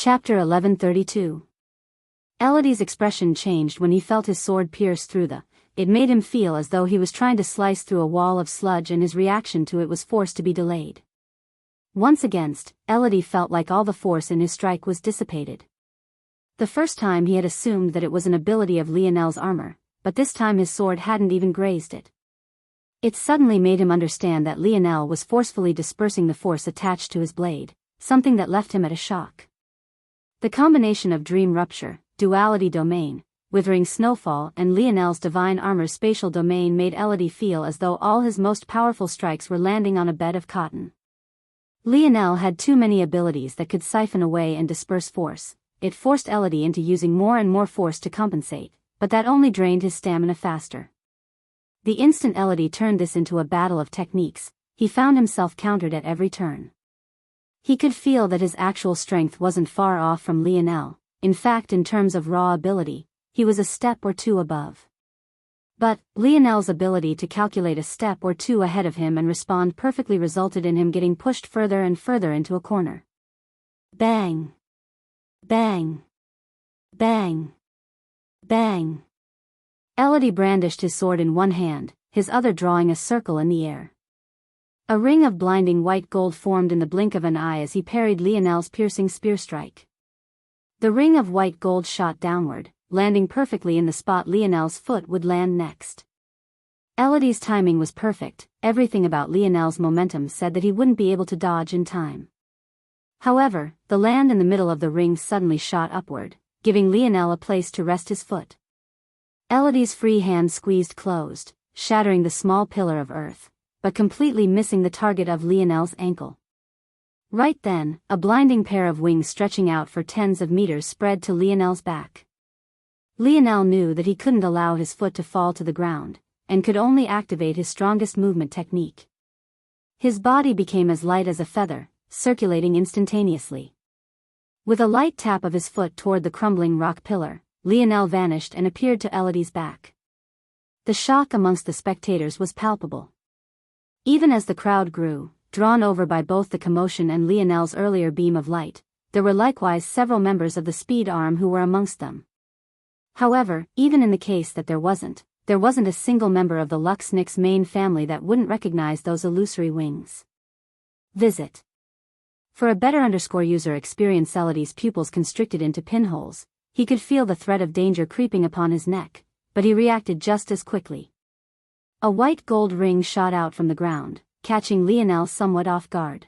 Chapter 1132. Elodie's expression changed when he felt his sword pierce through it made him feel as though he was trying to slice through a wall of sludge, and his reaction to it was forced to be delayed. Once again, Elodie felt like all the force in his strike was dissipated. The first time he had assumed that it was an ability of Lionel's armor, but this time his sword hadn't even grazed it. It suddenly made him understand that Lionel was forcefully dispersing the force attached to his blade, something that left him at a shock. The combination of dream rupture, duality domain, withering snowfall, and Lionel's divine armor's spatial domain made Elodie feel as though all his most powerful strikes were landing on a bed of cotton. Lionel had too many abilities that could siphon away and disperse force. It forced Elodie into using more and more force to compensate, but that only drained his stamina faster. The instant Elodie turned this into a battle of techniques, he found himself countered at every turn. He could feel that his actual strength wasn't far off from Lionel. In fact, in terms of raw ability, he was a step or two above. But Lionel's ability to calculate a step or two ahead of him and respond perfectly resulted in him getting pushed further and further into a corner. Bang! Bang! Bang! Bang! Elodie brandished his sword in one hand, his other drawing a circle in the air. A ring of blinding white gold formed in the blink of an eye as he parried Lionel's piercing spear strike. The ring of white gold shot downward, landing perfectly in the spot Lionel's foot would land next. Elodie's timing was perfect. Everything about Lionel's momentum said that he wouldn't be able to dodge in time. However, the land in the middle of the ring suddenly shot upward, giving Lionel a place to rest his foot. Elodie's free hand squeezed closed, shattering the small pillar of earth, but completely missing the target of Lionel's ankle. Right then, a blinding pair of wings stretching out for tens of meters spread to Lionel's back. Lionel knew that he couldn't allow his foot to fall to the ground, and could only activate his strongest movement technique. His body became as light as a feather, circulating instantaneously. With a light tap of his foot toward the crumbling rock pillar, Lionel vanished and appeared to Elodie's back. The shock amongst the spectators was palpable. Even as the crowd grew, drawn over by both the commotion and Lionel's earlier beam of light, there were likewise several members of the Speed Arm who were amongst them. However, even in the case that there wasn't a single member of the Luxnix main family that wouldn't recognize those illusory wings. Visit. For a better user experience, Elodie's pupils constricted into pinholes. He could feel the threat of danger creeping upon his neck, but he reacted just as quickly. A white gold ring shot out from the ground, catching Lionel somewhat off guard.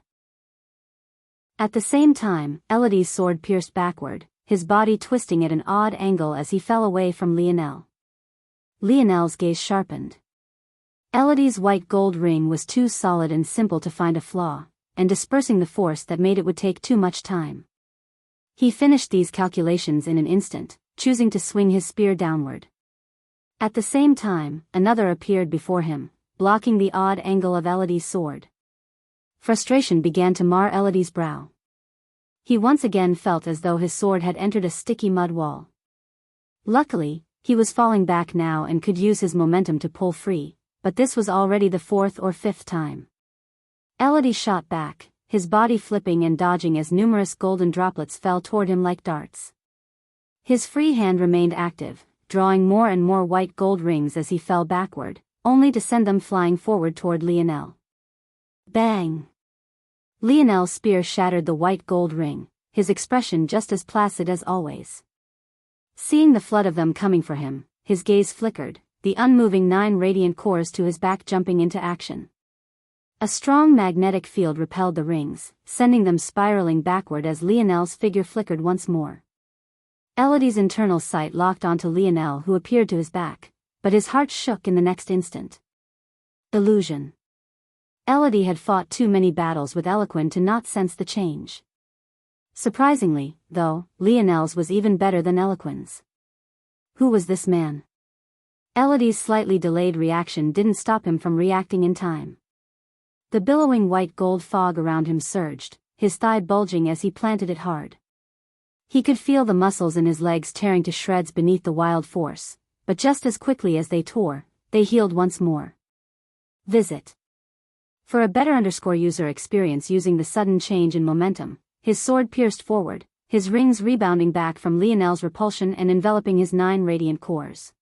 At the same time, Elodie's sword pierced backward, his body twisting at an odd angle as he fell away from Lionel. Lionel's gaze sharpened. Elodie's white gold ring was too solid and simple to find a flaw, and dispersing the force that made it would take too much time. He finished these calculations in an instant, choosing to swing his spear downward. At the same time, another appeared before him, blocking the odd angle of Elodie's sword. Frustration began to mar Elodie's brow. He once again felt as though his sword had entered a sticky mud wall. Luckily, he was falling back now and could use his momentum to pull free, but this was already the fourth or fifth time. Elodie shot back, his body flipping and dodging as numerous golden droplets fell toward him like darts. His free hand remained active, drawing more and more white gold rings as he fell backward, only to send them flying forward toward Lionel. Bang! Lionel's spear shattered the white gold ring, his expression just as placid as always. Seeing the flood of them coming for him, his gaze flickered, the unmoving 9 radiant cores to his back jumping into action. A strong magnetic field repelled the rings, sending them spiraling backward as Lionel's figure flickered once more. Elodie's internal sight locked onto Lionel, who appeared to his back, but his heart shook in the next instant. Illusion. Elodie had fought too many battles with Eloquin to not sense the change. Surprisingly, though, Lionel's was even better than Eloquin's. Who was this man? Elodie's slightly delayed reaction didn't stop him from reacting in time. The billowing white gold fog around him surged, his thigh bulging as he planted it hard. He could feel the muscles in his legs tearing to shreds beneath the wild force, but just as quickly as they tore, they healed once more. Visit. For a better user experience using the sudden change in momentum, his sword pierced forward, his rings rebounding back from Lionel's repulsion and enveloping his 9 radiant cores.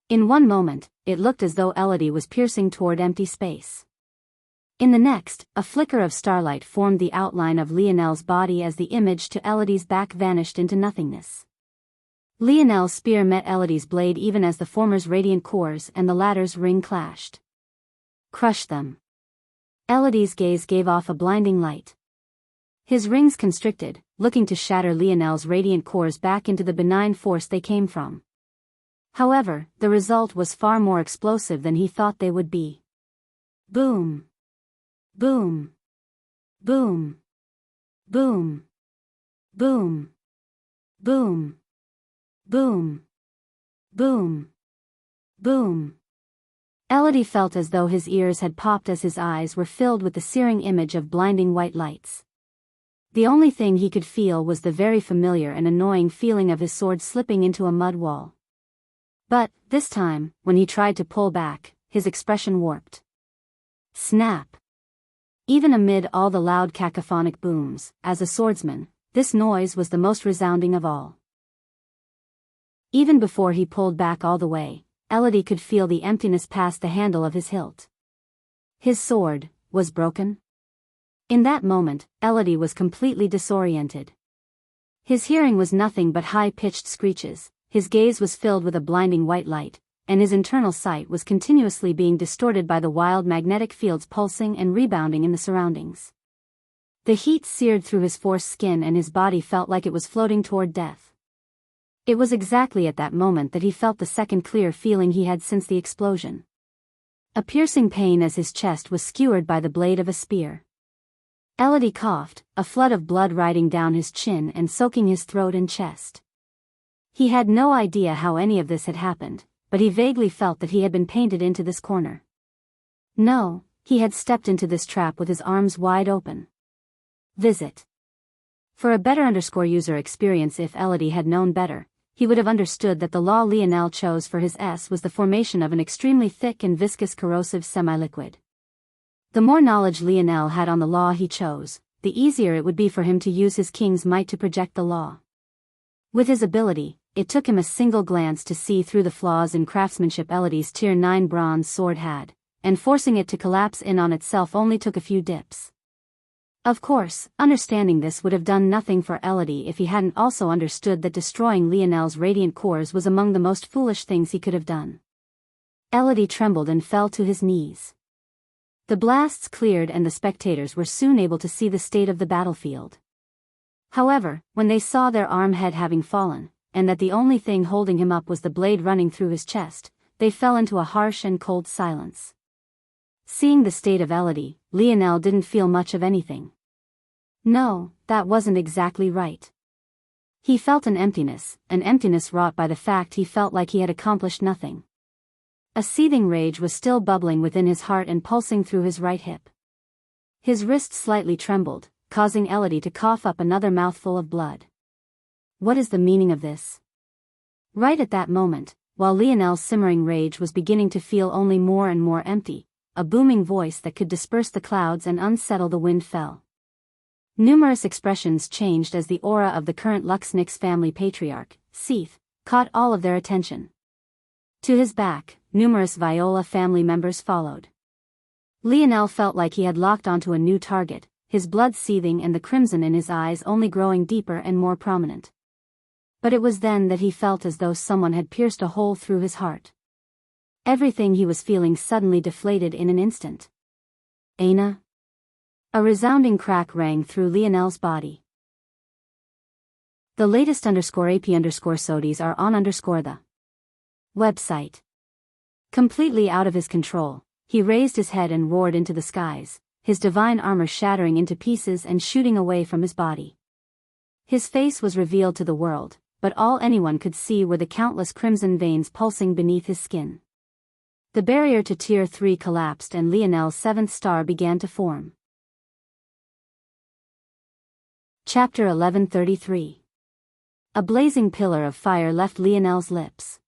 In one moment, it looked as though Elodie was piercing toward empty space. In the next, a flicker of starlight formed the outline of Lionel's body as the image to Elodie's back vanished into nothingness. Lionel's spear met Elodie's blade even as the former's radiant cores and the latter's ring clashed. Crush them. Elodie's gaze gave off a blinding light. His rings constricted, looking to shatter Lionel's radiant cores back into the benign force they came from. However, the result was far more explosive than he thought they would be. Boom. Boom. Boom. Boom. Boom. Boom. Boom. Boom. Boom. Elodie felt as though his ears had popped as his eyes were filled with the searing image of blinding white lights. The only thing he could feel was the very familiar and annoying feeling of his sword slipping into a mud wall. But, this time, when he tried to pull back, his expression warped. Snap! Even amid all the loud cacophonic booms, as a swordsman, this noise was the most resounding of all. Even before he pulled back all the way, Elodie could feel the emptiness past the handle of his hilt. His sword was broken? In that moment, Elodie was completely disoriented. His hearing was nothing but high-pitched screeches, his gaze was filled with a blinding white light, and his internal sight was continuously being distorted by the wild magnetic fields pulsing and rebounding in the surroundings. The heat seared through his forced skin and his body felt like it was floating toward death. It was exactly at that moment that he felt the second clear feeling he had since the explosion. A piercing pain as his chest was skewered by the blade of a spear. Elodie coughed, a flood of blood riding down his chin and soaking his throat and chest. He had no idea how any of this had happened, but he vaguely felt that he had been painted into this corner. No, he had stepped into this trap with his arms wide open. Visit. For a better user experience, if Elodie had known better, he would have understood that the law Lionel chose for his S was the formation of an extremely thick and viscous corrosive semi-liquid. The more knowledge Lionel had on the law he chose, the easier it would be for him to use his king's might to project the law. With his ability, it took him a single glance to see through the flaws in craftsmanship Elodie's Tier 9 bronze sword had, and forcing it to collapse in on itself only took a few dips. Of course, understanding this would have done nothing for Elodie if he hadn't also understood that destroying Lionel's radiant cores was among the most foolish things he could have done. Elodie trembled and fell to his knees. The blasts cleared and the spectators were soon able to see the state of the battlefield. However, when they saw their armhead having fallen, and that the only thing holding him up was the blade running through his chest, they fell into a harsh and cold silence. Seeing the state of Elodie, Lionel didn't feel much of anything. No, that wasn't exactly right. He felt an emptiness wrought by the fact he felt like he had accomplished nothing. A seething rage was still bubbling within his heart and pulsing through his right hip. His wrist slightly trembled, causing Elodie to cough up another mouthful of blood. What is the meaning of this? Right at that moment, while Lionel's simmering rage was beginning to feel only more and more empty, a booming voice that could disperse the clouds and unsettle the wind fell. Numerous expressions changed as the aura of the current Luxnix family patriarch, Seath, caught all of their attention. To his back, numerous Viola family members followed. Lionel felt like he had locked onto a new target, his blood seething and the crimson in his eyes only growing deeper and more prominent. But it was then that he felt as though someone had pierced a hole through his heart. Everything he was feeling suddenly deflated in an instant. Aina? A resounding crack rang through Lionel's body. The latest _AP_SODIes are on the website. Completely out of his control, he raised his head and roared into the skies, his divine armor shattering into pieces and shooting away from his body. His face was revealed to the world, but all anyone could see were the countless crimson veins pulsing beneath his skin. The barrier to Tier 3 collapsed and Lionel's 7th star began to form. Chapter 1133. A blazing pillar of fire left Lionel's lips.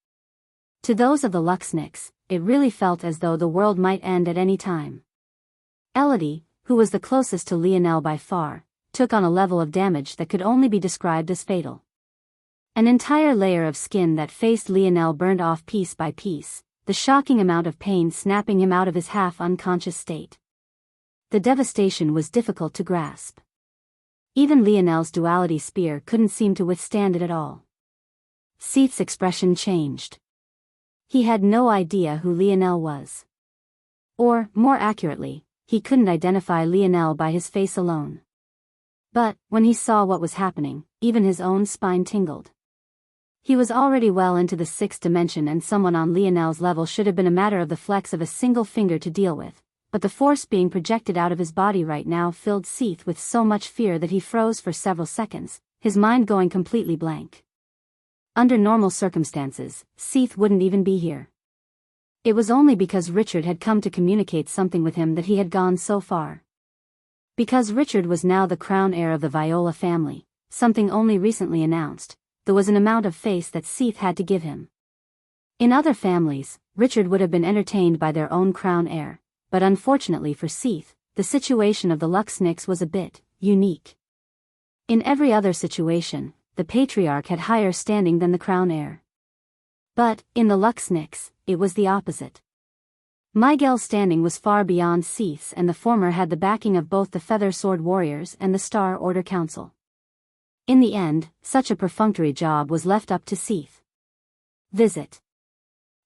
To those of the Luxnix, it really felt as though the world might end at any time. Elodie, who was the closest to Lionel by far, took on a level of damage that could only be described as fatal. An entire layer of skin that faced Lionel burned off piece by piece, the shocking amount of pain snapping him out of his half-unconscious state. The devastation was difficult to grasp. Even Lionel's duality spear couldn't seem to withstand it at all. Seath's expression changed. He had no idea who Lionel was. Or, more accurately, he couldn't identify Lionel by his face alone. But, when he saw what was happening, even his own spine tingled. He was already well into the 6th dimension, and someone on Lionel's level should have been a matter of the flex of a single finger to deal with, but the force being projected out of his body right now filled Seath with so much fear that he froze for several seconds, his mind going completely blank. Under normal circumstances, Seath wouldn't even be here. It was only because Richard had come to communicate something with him that he had gone so far. Because Richard was now the crown heir of the Viola family, something only recently announced, there was an amount of face that Seath had to give him. In other families, Richard would have been entertained by their own crown heir, but unfortunately for Seath, the situation of the Luxniks was a bit unique. In every other situation, the patriarch had higher standing than the crown heir. But, in the Luxniks, it was the opposite. Miguel's standing was far beyond Seath's, and the former had the backing of both the Feather Sword Warriors and the Star Order Council. In the end, such a perfunctory job was left up to Seath. Visit.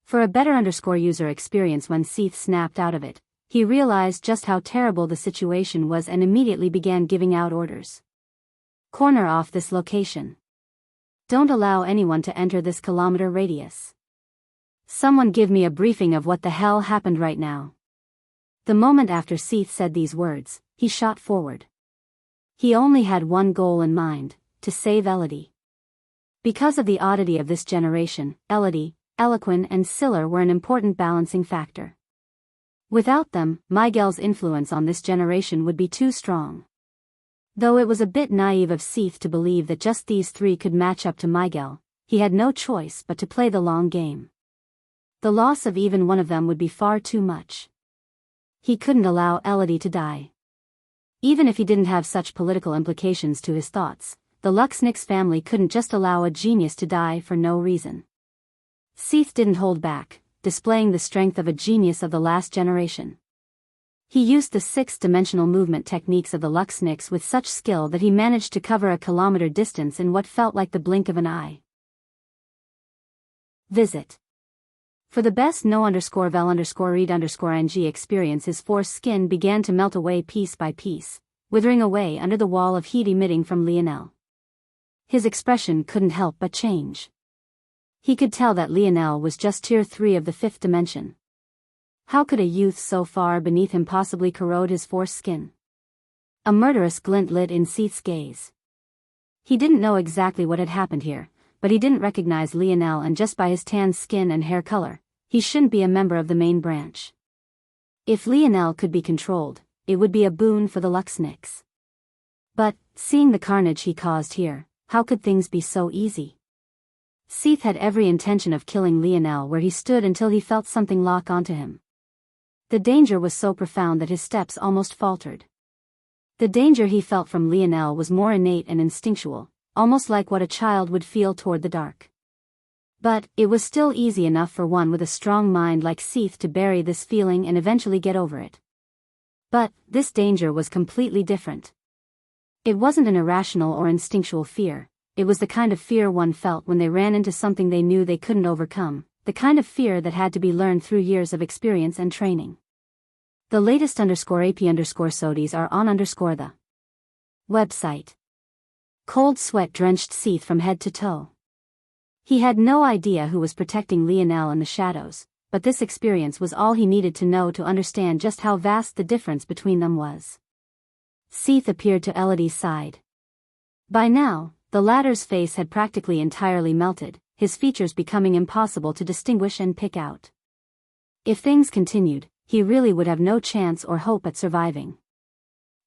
For a better user experience when Seath snapped out of it, he realized just how terrible the situation was and immediately began giving out orders. Corner off this location. Don't allow anyone to enter this kilometer radius. Someone give me a briefing of what the hell happened right now. The moment after Seath said these words, he shot forward. He only had one goal in mind, to save Elodie. Because of the oddity of this generation, Elodie, Eloquin and Siller were an important balancing factor. Without them, Miguel's influence on this generation would be too strong. Though it was a bit naive of Seath to believe that just these three could match up to Miguel, he had no choice but to play the long game. The loss of even one of them would be far too much. He couldn't allow Elodie to die. Even if he didn't have such political implications to his thoughts, the Luxniks family couldn't just allow a genius to die for no reason. Seath didn't hold back, displaying the strength of a genius of the last generation. He used the 6th-dimensional movement techniques of the Luxniks with such skill that he managed to cover a kilometer distance in what felt like the blink of an eye. Visit. For the best no_vel_read_ng experience, his force skin began to melt away piece by piece, withering away under the wall of heat emitting from Lionel. His expression couldn't help but change. He could tell that Lionel was just tier 3 of the 5th dimension. How could a youth so far beneath him possibly corrode his force skin? A murderous glint lit in Seath's gaze. He didn't know exactly what had happened here, but he didn't recognize Lionel, and just by his tan skin and hair color, he shouldn't be a member of the main branch. If Lionel could be controlled, it would be a boon for the Luxniks. But, seeing the carnage he caused here, how could things be so easy? Seath had every intention of killing Lionel where he stood until he felt something lock onto him. The danger was so profound that his steps almost faltered. The danger he felt from Lionel was more innate and instinctual, almost like what a child would feel toward the dark. But, it was still easy enough for one with a strong mind like Seath to bury this feeling and eventually get over it. But, this danger was completely different. It wasn't an irrational or instinctual fear, it was the kind of fear one felt when they ran into something they knew they couldn't overcome, the kind of fear that had to be learned through years of experience and training. The latest _AP_SODIes are on the website. Cold sweat drenched Seath from head to toe. He had no idea who was protecting Lionel in the shadows, but this experience was all he needed to know to understand just how vast the difference between them was. Seath appeared to Elodie's side. By now, the latter's face had practically entirely melted, his features becoming impossible to distinguish and pick out. If things continued, he really would have no chance or hope at surviving.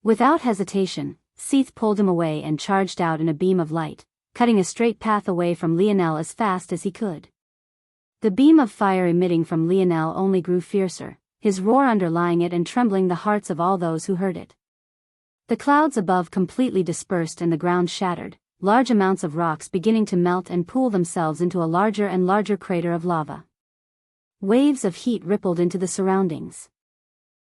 Without hesitation, Seath pulled him away and charged out in a beam of light, cutting a straight path away from Lionel as fast as he could. The beam of fire emitting from Lionel only grew fiercer, his roar underlying it and trembling the hearts of all those who heard it. The clouds above completely dispersed and the ground shattered, large amounts of rocks beginning to melt and pool themselves into a larger and larger crater of lava. Waves of heat rippled into the surroundings.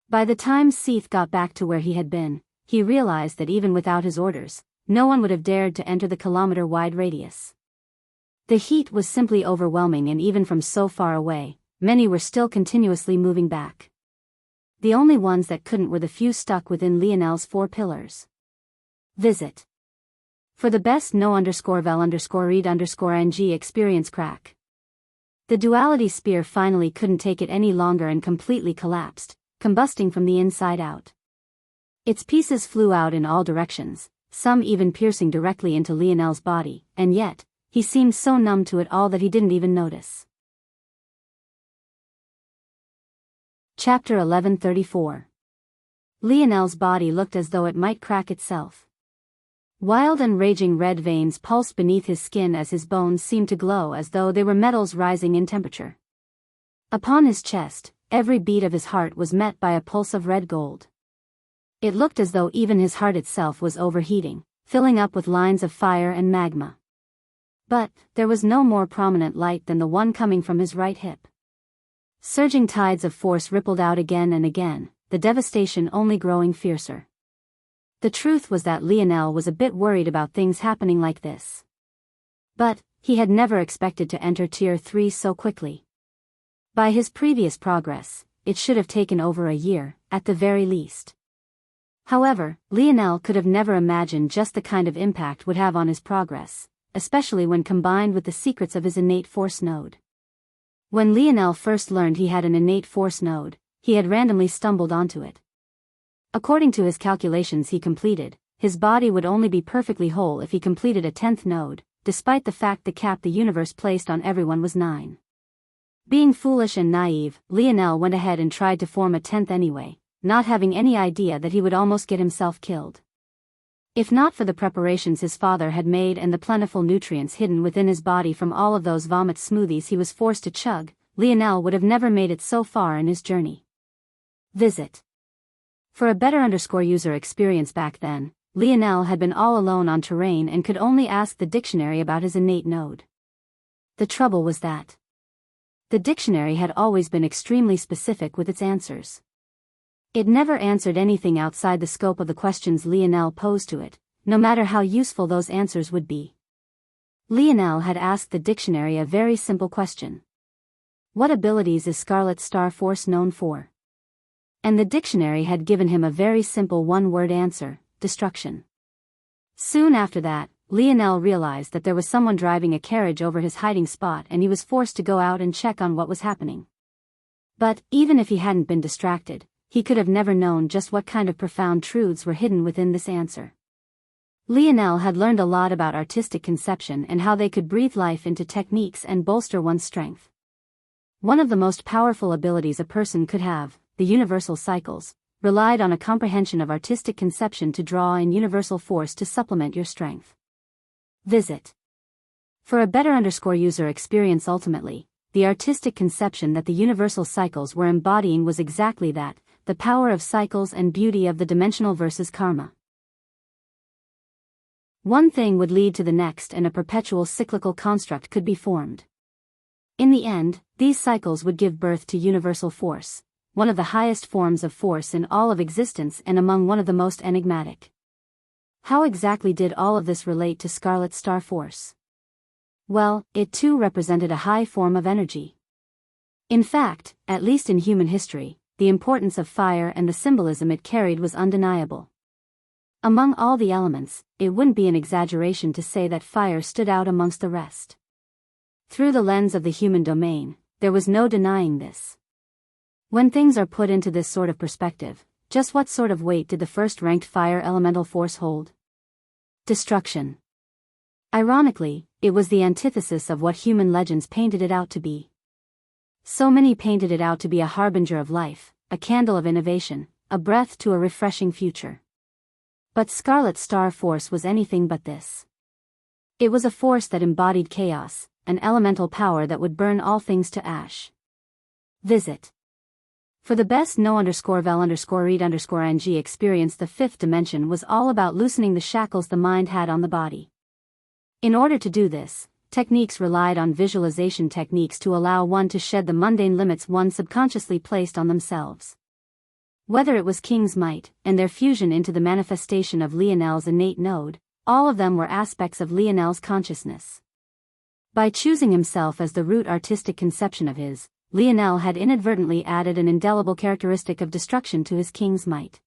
By the time Seath got back to where he had been, he realized that even without his orders, no one would have dared to enter the kilometer-wide radius. The heat was simply overwhelming, and even from so far away, many were still continuously moving back. The only ones that couldn't were the few stuck within Lionel's 4 pillars. Visit. For the best no_vel_read_ng experience crack. The duality spear finally couldn't take it any longer and completely collapsed, combusting from the inside out. Its pieces flew out in all directions, some even piercing directly into Lionel's body, and yet, he seemed so numb to it all that he didn't even notice. Chapter 1134. Lionel's body looked as though it might crack itself. Wild and raging red veins pulsed beneath his skin as his bones seemed to glow as though they were metals rising in temperature. Upon his chest, every beat of his heart was met by a pulse of red gold. It looked as though even his heart itself was overheating, filling up with lines of fire and magma. But there was no more prominent light than the one coming from his right hip. Surging tides of force rippled out again and again, the devastation only growing fiercer. The truth was that Lionel was a bit worried about things happening like this. But he had never expected to enter Tier 3 so quickly. By his previous progress, it should have taken over a year, at the very least. However, Lionel could have never imagined just the kind of impact would have on his progress, especially when combined with the secrets of his innate force node. When Lionel first learned he had an innate force node, he had randomly stumbled onto it. According to his calculations he completed, his body would only be perfectly whole if he completed a 10th node, despite the fact the cap the universe placed on everyone was 9. Being foolish and naive, Lionel went ahead and tried to form a 10th anyway, not having any idea that he would almost get himself killed. If not for the preparations his father had made and the plentiful nutrients hidden within his body from all of those vomit smoothies he was forced to chug, Lionel would have never made it so far in his journey. Visit. For a better user experience back then, Lionel had been all alone on terrain and could only ask the dictionary about his innate node. The trouble was that the dictionary had always been extremely specific with its answers. It never answered anything outside the scope of the questions Lionel posed to it, no matter how useful those answers would be. Lionel had asked the dictionary a very simple question. What abilities is Scarlet Star Force known for? And the dictionary had given him a very simple one-word answer: destruction. Soon after that, Lionel realized that there was someone driving a carriage over his hiding spot and he was forced to go out and check on what was happening. But, even if he hadn't been distracted, he could have never known just what kind of profound truths were hidden within this answer. Lionel had learned a lot about artistic conception and how they could breathe life into techniques and bolster one's strength. One of the most powerful abilities a person could have, the universal cycles, relied on a comprehension of artistic conception to draw in universal force to supplement your strength. Visit. For a better user experience ultimately, the artistic conception that the universal cycles were embodying was exactly that, the power of cycles and beauty of the dimensional versus karma. One thing would lead to the next and a perpetual cyclical construct could be formed. In the end, these cycles would give birth to universal force, one of the highest forms of force in all of existence and among one of the most enigmatic. How exactly did all of this relate to Scarlet Star Force? Well, it too represented a high form of energy. In fact, at least in human history, the importance of fire and the symbolism it carried was undeniable. Among all the elements, it wouldn't be an exaggeration to say that fire stood out amongst the rest. Through the lens of the human domain, there was no denying this. When things are put into this sort of perspective, just what sort of weight did the first-ranked fire elemental force hold? Destruction. Ironically, it was the antithesis of what human legends painted it out to be. So many painted it out to be a harbinger of life, a candle of innovation, a breath to a refreshing future. But Scarlet Star Force was anything but this. It was a force that embodied chaos, an elemental power that would burn all things to ash. Visit. For the best no_vel_read_ing experience, the fifth dimension was all about loosening the shackles the mind had on the body. In order to do this, techniques relied on visualization techniques to allow one to shed the mundane limits one subconsciously placed on themselves. Whether it was King's Might, and their fusion into the manifestation of Lionel's innate node, all of them were aspects of Lionel's consciousness. By choosing himself as the root artistic conception of his, Lionel had inadvertently added an indelible characteristic of destruction to his King's Might.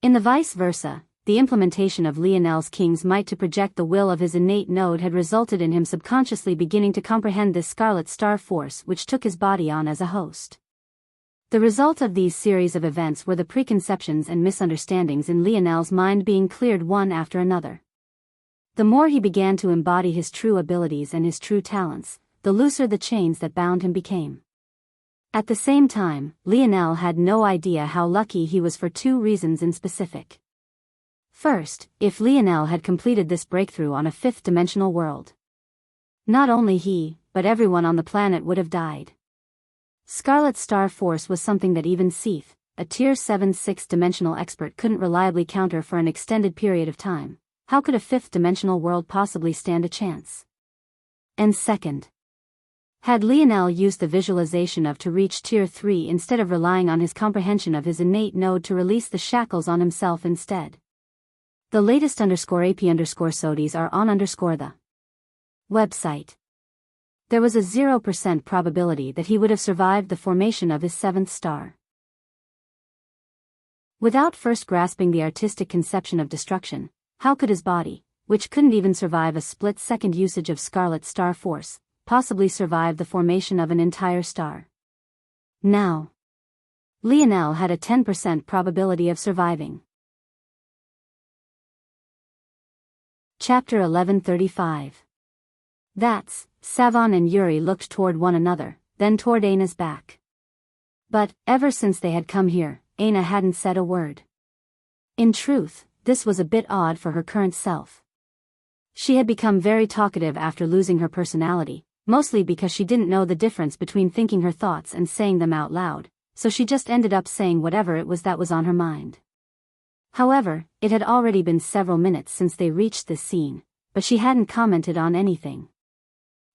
In the vice versa, the implementation of Lionel's King's Might to project the will of his innate node had resulted in him subconsciously beginning to comprehend this Scarlet Star force which took his body on as a host. The result of these series of events were the preconceptions and misunderstandings in Lionel's mind being cleared one after another. The more he began to embody his true abilities and his true talents, the looser the chains that bound him became. At the same time, Lionel had no idea how lucky he was for two reasons in specific. First, if Lionel had completed this breakthrough on a fifth-dimensional world, not only he, but everyone on the planet would have died. Scarlet Star Force was something that even Seath, a Tier 7 sixth-dimensional expert, couldn't reliably counter for an extended period of time. How could a fifth-dimensional world possibly stand a chance? And second, had Lionel used the visualization of to reach Tier 3 instead of relying on his comprehension of his innate node to release the shackles on himself instead? The latest _AP_SODIES are on the website. There was a 0% probability that he would have survived the formation of his seventh star. Without first grasping the artistic conception of destruction, how could his body, which couldn't even survive a split-second usage of Scarlet Star Force, possibly survive the formation of an entire star? Now, Lionel had a 10% probability of surviving. Chapter 1135. That's, Savon and Yuri looked toward one another, then toward Aina's back. But, ever since they had come here, Aina hadn't said a word. In truth, this was a bit odd for her current self. She had become very talkative after losing her personality, mostly because she didn't know the difference between thinking her thoughts and saying them out loud, so she just ended up saying whatever it was that was on her mind. However, it had already been several minutes since they reached this scene, but she hadn't commented on anything.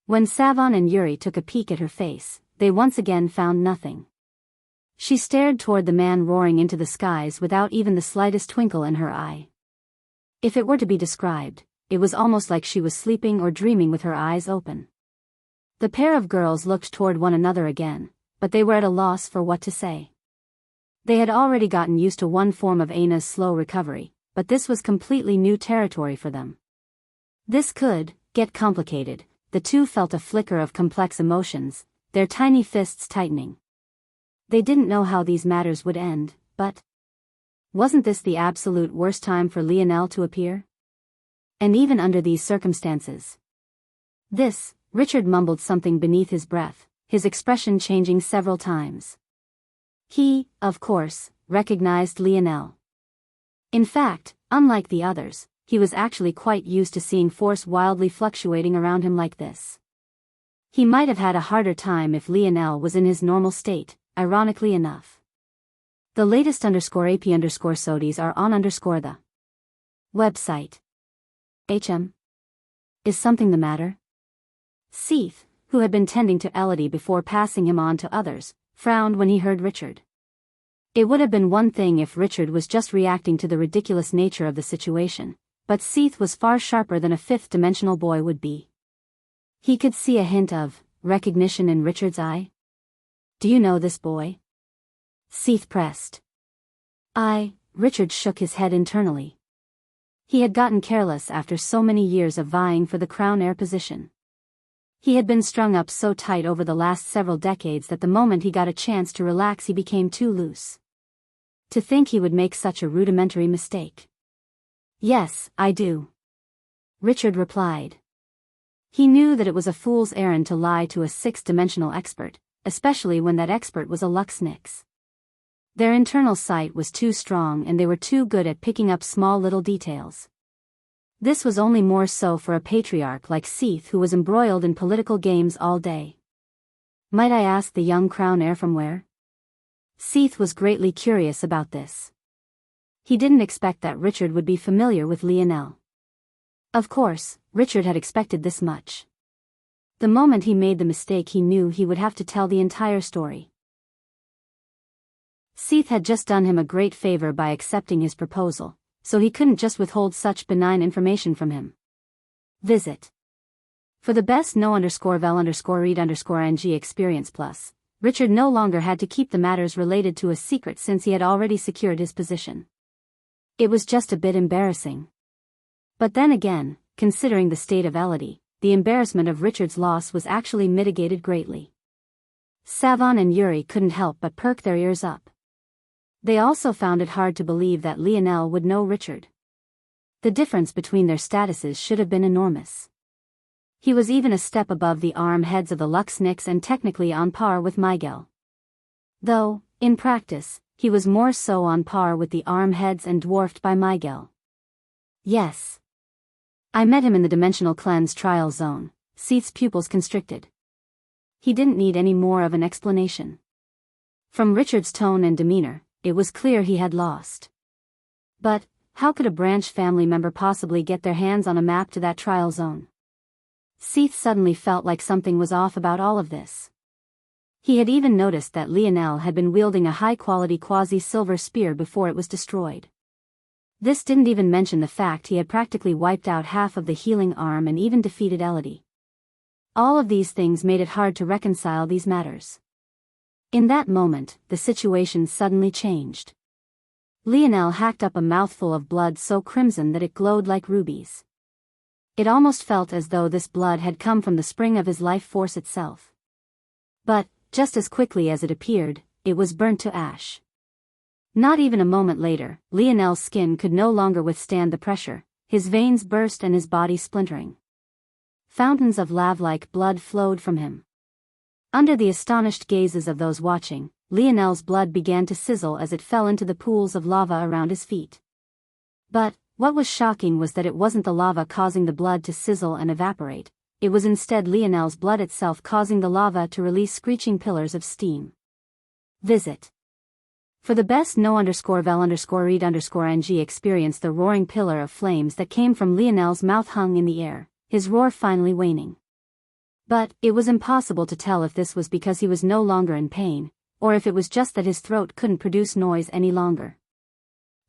When Savon and Yuri took a peek at her face, they once again found nothing. She stared toward the man roaring into the skies without even the slightest twinkle in her eye. If it were to be described, it was almost like she was sleeping or dreaming with her eyes open. The pair of girls looked toward one another again, but they were at a loss for what to say. They had already gotten used to one form of Aina's slow recovery, but this was completely new territory for them. This could get complicated. The two felt a flicker of complex emotions, their tiny fists tightening. They didn't know how these matters would end, but wasn't this the absolute worst time for Lionel to appear? And even under these circumstances. Richard mumbled something beneath his breath, his expression changing several times. He, of course, recognized Lionel. In fact, unlike the others, he was actually quite used to seeing force wildly fluctuating around him like this. He might have had a harder time if Lionel was in his normal state, ironically enough. The latest _AP_SODIES are on the website. Is something the matter? Seath, who had been tending to Elodie before passing him on to others, frowned when he heard Richard. It would have been one thing if Richard was just reacting to the ridiculous nature of the situation, but Seath was far sharper than a fifth-dimensional boy would be. He could see a hint of recognition in Richard's eye. Do you know this boy? Seath pressed. Richard shook his head internally. He had gotten careless after so many years of vying for the crown heir position. He had been strung up so tight over the last several decades that the moment he got a chance to relax he became too loose. To think he would make such a rudimentary mistake. Yes, I do. Richard replied. He knew that it was a fool's errand to lie to a sixth-dimensional expert, especially when that expert was a Luxnix. Their internal sight was too strong and they were too good at picking up small little details. This was only more so for a patriarch like Seath who was embroiled in political games all day. Might I ask the young crown heir from where? Seath was greatly curious about this. He didn't expect that Richard would be familiar with Lionel. Of course, Richard had expected this much. The moment he made the mistake, he knew he would have to tell the entire story. Seath had just done him a great favor by accepting his proposal, so he couldn't just withhold such benign information from him. Visit. For the best know_vel_read_ng experience plus, Richard no longer had to keep the matters related to a secret since he had already secured his position. It was just a bit embarrassing. But then again, considering the state of Elodie, the embarrassment of Richard's loss was actually mitigated greatly. Savon and Yuri couldn't help but perk their ears up. They also found it hard to believe that Lionel would know Richard. The difference between their statuses should have been enormous. He was even a step above the arm heads of the Luxniks and technically on par with Miguel. Though, in practice, he was more so on par with the arm heads and dwarfed by Miguel. Yes. I met him in the Dimensional Cleanse trial zone. Seath's pupils constricted. He didn't need any more of an explanation. From Richard's tone and demeanor, it was clear he had lost. But, how could a branch family member possibly get their hands on a map to that trial zone? Seath suddenly felt like something was off about all of this. He had even noticed that Lionel had been wielding a high-quality quasi-silver spear before it was destroyed. This didn't even mention the fact he had practically wiped out half of the healing arm and even defeated Elodie. All of these things made it hard to reconcile these matters. In that moment, the situation suddenly changed. Lionel hacked up a mouthful of blood so crimson that it glowed like rubies. It almost felt as though this blood had come from the spring of his life force itself. But, just as quickly as it appeared, it was burnt to ash. Not even a moment later, Lionel's skin could no longer withstand the pressure, his veins burst and his body splintering. Fountains of lava-like blood flowed from him. Under the astonished gazes of those watching, Lionel's blood began to sizzle as it fell into the pools of lava around his feet. But, what was shocking was that it wasn't the lava causing the blood to sizzle and evaporate, it was instead Lionel's blood itself causing the lava to release screeching pillars of steam. Visit. For the best know_vel_read_ng experience, the roaring pillar of flames that came from Lionel's mouth hung in the air, his roar finally waning. But, it was impossible to tell if this was because he was no longer in pain, or if it was just that his throat couldn't produce noise any longer.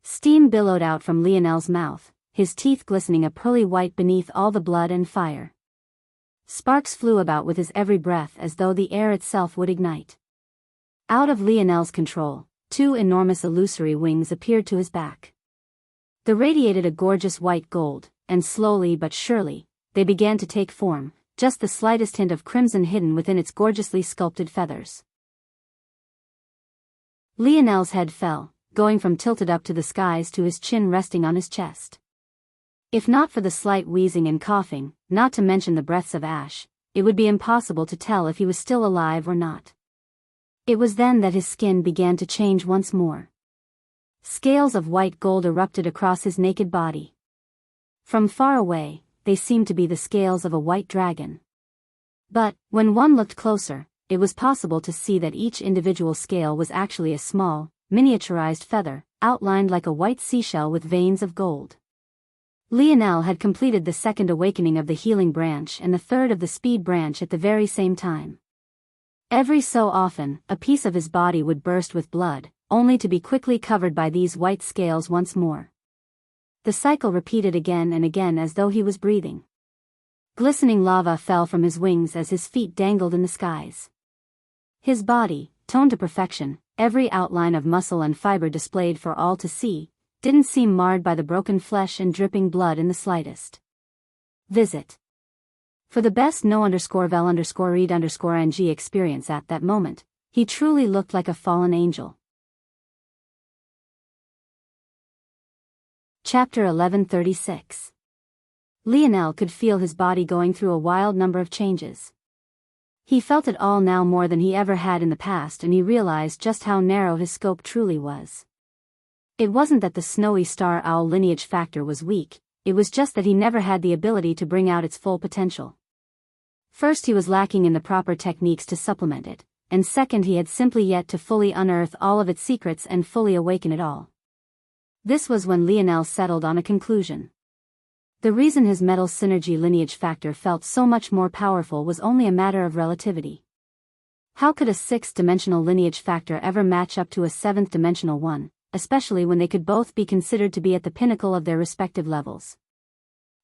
Steam billowed out from Lionel's mouth, his teeth glistening a pearly white beneath all the blood and fire. Sparks flew about with his every breath as though the air itself would ignite. Out of Lionel's control, two enormous illusory wings appeared to his back. They radiated a gorgeous white gold, and slowly but surely, they began to take form, just the slightest hint of crimson hidden within its gorgeously sculpted feathers. Lionel's head fell, going from tilted up to the skies to his chin resting on his chest. If not for the slight wheezing and coughing, not to mention the breaths of ash, it would be impossible to tell if he was still alive or not. It was then that his skin began to change once more. Scales of white gold erupted across his naked body. From far away, they seemed to be the scales of a white dragon. But, when one looked closer, it was possible to see that each individual scale was actually a small, miniaturized feather, outlined like a white seashell with veins of gold. Lionel had completed the second awakening of the healing branch and the third of the speed branch at the very same time. Every so often, a piece of his body would burst with blood, only to be quickly covered by these white scales once more. The cycle repeated again and again as though he was breathing. Glistening lava fell from his wings as his feet dangled in the skies. His body, toned to perfection, every outline of muscle and fiber displayed for all to see, didn't seem marred by the broken flesh and dripping blood in the slightest. Visit. For the best know_vel_read_ng experience at that moment, he truly looked like a fallen angel. Chapter 1136. Lionel could feel his body going through a wild number of changes. He felt it all now more than he ever had in the past, and he realized just how narrow his scope truly was. It wasn't that the snowy star owl lineage factor was weak, it was just that he never had the ability to bring out its full potential. First, he was lacking in the proper techniques to supplement it, and second, he had simply yet to fully unearth all of its secrets and fully awaken it all. This was when Lionel settled on a conclusion. The reason his metal synergy lineage factor felt so much more powerful was only a matter of relativity. How could a sixth-dimensional lineage factor ever match up to a seventh-dimensional one, especially when they could both be considered to be at the pinnacle of their respective levels?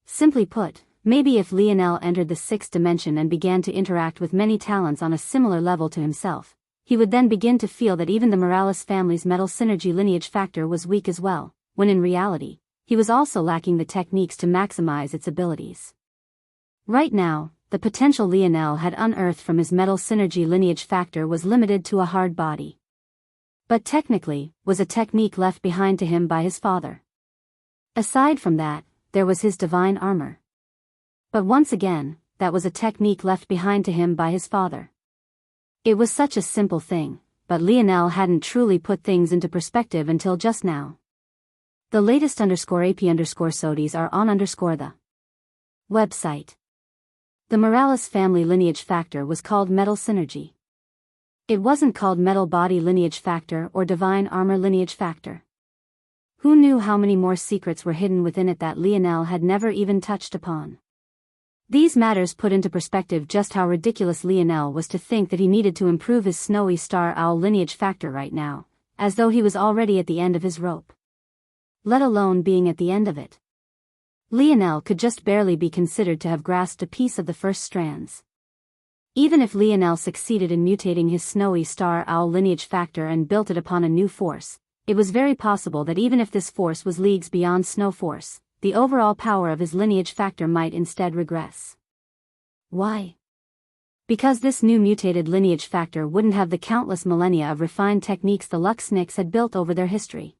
Simply put, maybe if Lionel entered the sixth dimension and began to interact with many talents on a similar level to himself, he would then begin to feel that even the Morales family's metal synergy lineage factor was weak as well, when in reality, he was also lacking the techniques to maximize its abilities. Right now, the potential Lionel had unearthed from his metal synergy lineage factor was limited to a hard body. But technically, was a technique left behind to him by his father. Aside from that, there was his divine armor. But once again, that was a technique left behind to him by his father. It was such a simple thing, but Lionel hadn't truly put things into perspective until just now. The latest _AP_SODIs are on the website. The Morales family lineage factor was called metal synergy. It wasn't called metal body lineage factor or divine armor lineage factor. Who knew how many more secrets were hidden within it that Lionel had never even touched upon? These matters put into perspective just how ridiculous Lionel was to think that he needed to improve his snowy star owl lineage factor right now, as though he was already at the end of his rope. Let alone being at the end of it. Lionel could just barely be considered to have grasped a piece of the first strands. Even if Lionel succeeded in mutating his snowy star owl lineage factor and built it upon a new force, it was very possible that even if this force was leagues beyond snow force, the overall power of his lineage factor might instead regress. Why? Because this new mutated lineage factor wouldn't have the countless millennia of refined techniques the Luxniks had built over their history.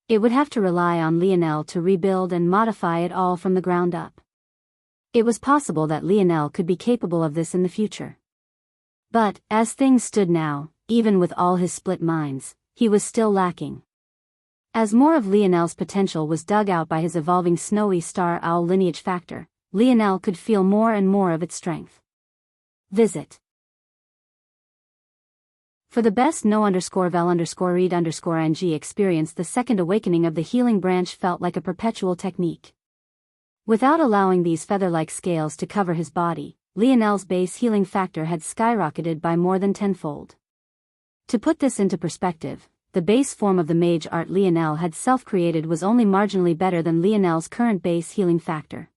It would have to rely on Lionel to rebuild and modify it all from the ground up. It was possible that Lionel could be capable of this in the future. But, as things stood now, even with all his split minds, he was still lacking. As more of Lionel's potential was dug out by his evolving snowy star owl lineage factor, Lionel could feel more and more of its strength. Visit. For the best no_vel_read_ng experience, the second awakening of the healing branch felt like a perpetual technique. Without allowing these feather-like scales to cover his body, Lionel's base healing factor had skyrocketed by more than tenfold. To put this into perspective, the base form of the mage art Lionel had self-created was only marginally better than Lionel's current base healing factor.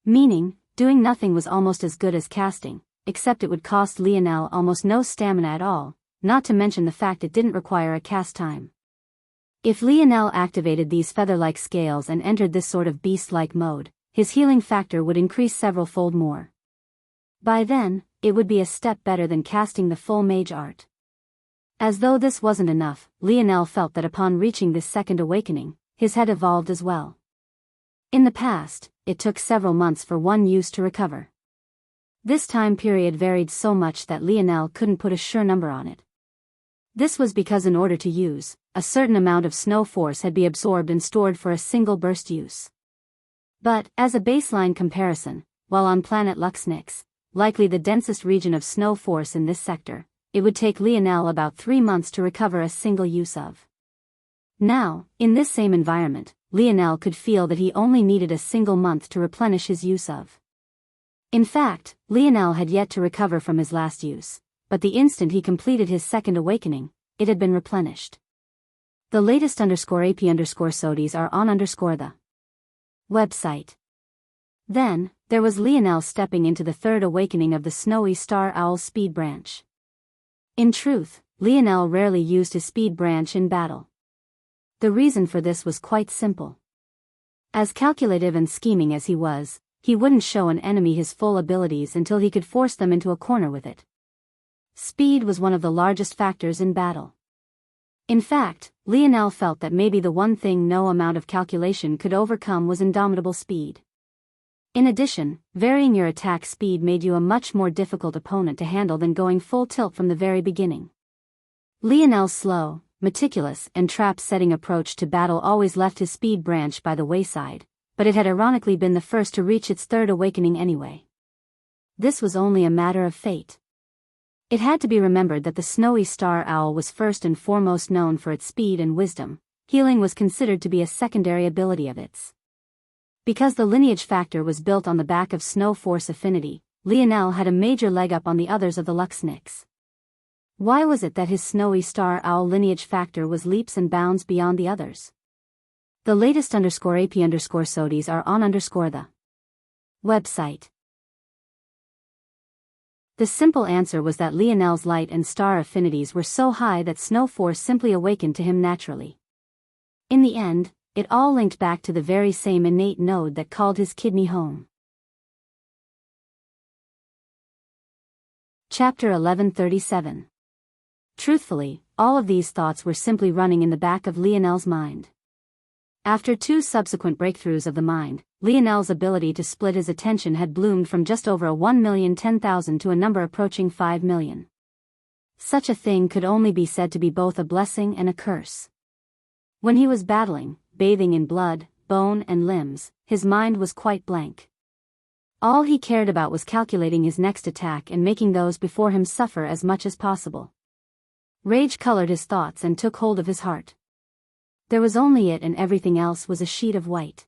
Meaning, doing nothing was almost as good as casting, except it would cost Lionel almost no stamina at all, not to mention the fact it didn't require a cast time. If Lionel activated these feather-like scales and entered this sort of beast-like mode, his healing factor would increase several-fold more. By then, it would be a step better than casting the full mage art. As though this wasn't enough, Lionel felt that upon reaching this second awakening, his head evolved as well. In the past, it took several months for one use to recover. This time period varied so much that Lionel couldn't put a sure number on it. This was because in order to use, a certain amount of snow force had been absorbed and stored for a single burst use. But, as a baseline comparison, while on planet Luxnix, likely the densest region of snow force in this sector, it would take Lionel about 3 months to recover a single use of. Now, in this same environment, Lionel could feel that he only needed a single month to replenish his use of. In fact, Lionel had yet to recover from his last use, but the instant he completed his second awakening, it had been replenished. The latest _AP_SODIs are on the website. Then, there was Lionel stepping into the third awakening of the snowy star owl speed branch. In truth, Lionel rarely used his speed branch in battle. The reason for this was quite simple. As calculative and scheming as he was, he wouldn't show an enemy his full abilities until he could force them into a corner with it. Speed was one of the largest factors in battle. In fact, Lionel felt that maybe the one thing no amount of calculation could overcome was indomitable speed. In addition, varying your attack speed made you a much more difficult opponent to handle than going full tilt from the very beginning. Lionel's slow, meticulous, and trap-setting approach to battle always left his speed branch by the wayside, but it had ironically been the first to reach its third awakening anyway. This was only a matter of fate. It had to be remembered that the snowy star owl was first and foremost known for its speed and wisdom. Healing was considered to be a secondary ability of its. Because the lineage factor was built on the back of snow force affinity, Lionel had a major leg up on the others of the Luxniks. Why was it that his snowy star owl lineage factor was leaps and bounds beyond the others? The latest _AP_SODIES are on the website. The simple answer was that Lionel's light and star affinities were so high that snow force simply awakened to him naturally. In the end, it all linked back to the very same innate node that called his kidney home. Chapter 1137. Truthfully, all of these thoughts were simply running in the back of Lionel's mind. After 2 subsequent breakthroughs of the mind, Lionel's ability to split his attention had bloomed from just over 1,010,000 to a number approaching 5 million. Such a thing could only be said to be both a blessing and a curse. When he was battling, bathing in blood, bone and limbs, his mind was quite blank. All he cared about was calculating his next attack and making those before him suffer as much as possible. Rage colored his thoughts and took hold of his heart. There was only it, and everything else was a sheet of white.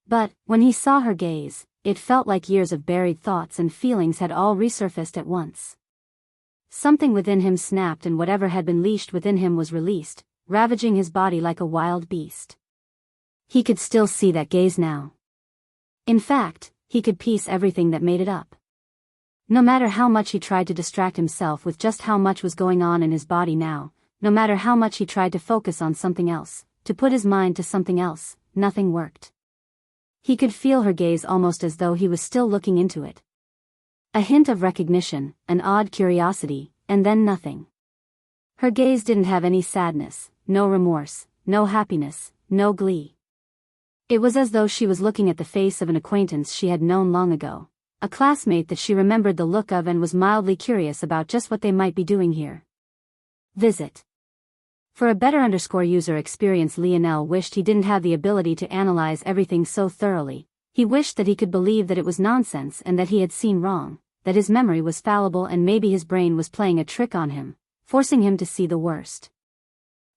But, when he saw her gaze, it felt like years of buried thoughts and feelings had all resurfaced at once. Something within him snapped, and whatever had been leashed within him was released, ravaging his body like a wild beast. He could still see that gaze now. In fact, he could piece everything that made it up. No matter how much he tried to distract himself with just how much was going on in his body now, no matter how much he tried to focus on something else, to put his mind to something else, nothing worked. He could feel her gaze almost as though he was still looking into it. A hint of recognition, an odd curiosity, and then nothing. Her gaze didn't have any sadness, no remorse, no happiness, no glee. It was as though she was looking at the face of an acquaintance she had known long ago, a classmate that she remembered the look of and was mildly curious about just what they might be doing here. Visit. For a better user experience, Lionel wished he didn't have the ability to analyze everything so thoroughly. He wished that he could believe that it was nonsense and that he had seen wrong, that his memory was fallible and maybe his brain was playing a trick on him, forcing him to see the worst.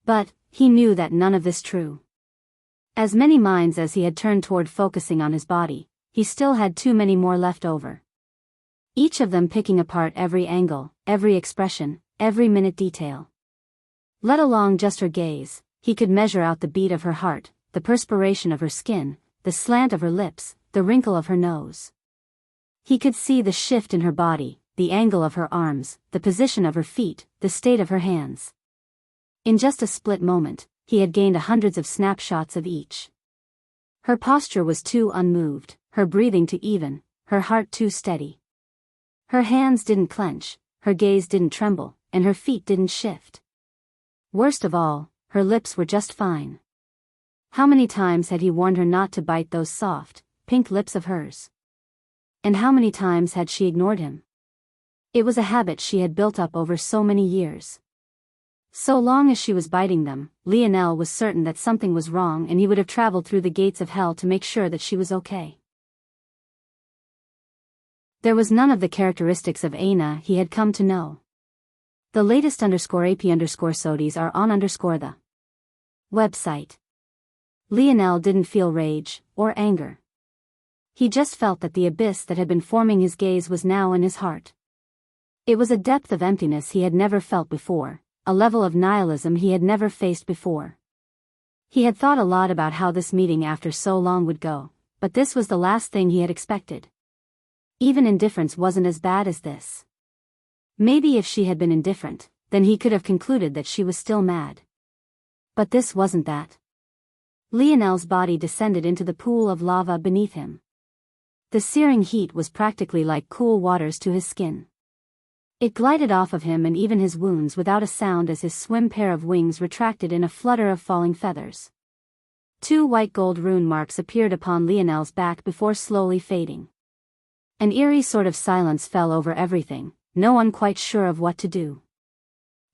But, he knew that none of this true. As many minds as he had turned toward focusing on his body, he still had too many more left over. Each of them picking apart every angle, every expression, every minute detail. Let alone just her gaze, he could measure out the beat of her heart, the perspiration of her skin, the slant of her lips, the wrinkle of her nose. He could see the shift in her body, the angle of her arms, the position of her feet, the state of her hands. In just a split moment, he had gained hundreds of snapshots of each. Her posture was too unmoved, her breathing too even, her heart too steady. Her hands didn't clench, her gaze didn't tremble, and her feet didn't shift. Worst of all, her lips were just fine. How many times had he warned her not to bite those soft, pink lips of hers? And how many times had she ignored him? It was a habit she had built up over so many years. So long as she was biting them, Lionel was certain that something was wrong, and he would have traveled through the gates of hell to make sure that she was okay. There was none of the characteristics of Aina he had come to know. The latest _AP_SODIES are on the website. Lionel didn't feel rage, or anger. He just felt that the abyss that had been forming his gaze was now in his heart. It was a depth of emptiness he had never felt before, a level of nihilism he had never faced before. He had thought a lot about how this meeting after so long would go, but this was the last thing he had expected. Even indifference wasn't as bad as this. Maybe if she had been indifferent, then he could have concluded that she was still mad. But this wasn't that. Lionel's body descended into the pool of lava beneath him. The searing heat was practically like cool waters to his skin. It glided off of him and even his wounds without a sound as his swim pair of wings retracted in a flutter of falling feathers. 2 white gold rune marks appeared upon Lionel's back before slowly fading. An eerie sort of silence fell over everything, no one quite sure of what to do.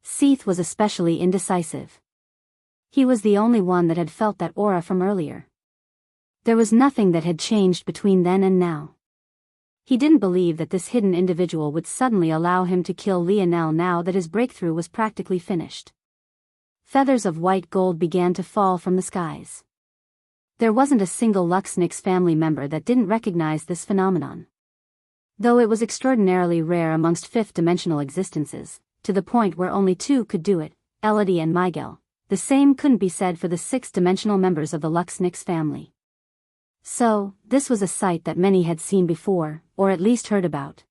Seath was especially indecisive. He was the only one that had felt that aura from earlier. There was nothing that had changed between then and now. He didn't believe that this hidden individual would suddenly allow him to kill Lionel now that his breakthrough was practically finished. Feathers of white gold began to fall from the skies. There wasn't a single Luxnix family member that didn't recognize this phenomenon. Though it was extraordinarily rare amongst fifth-dimensional existences, to the point where only two could do it, Elodie and Miguel, the same couldn't be said for the sixth-dimensional members of the Luxnix family. So, this was a sight that many had seen before, or at least heard about.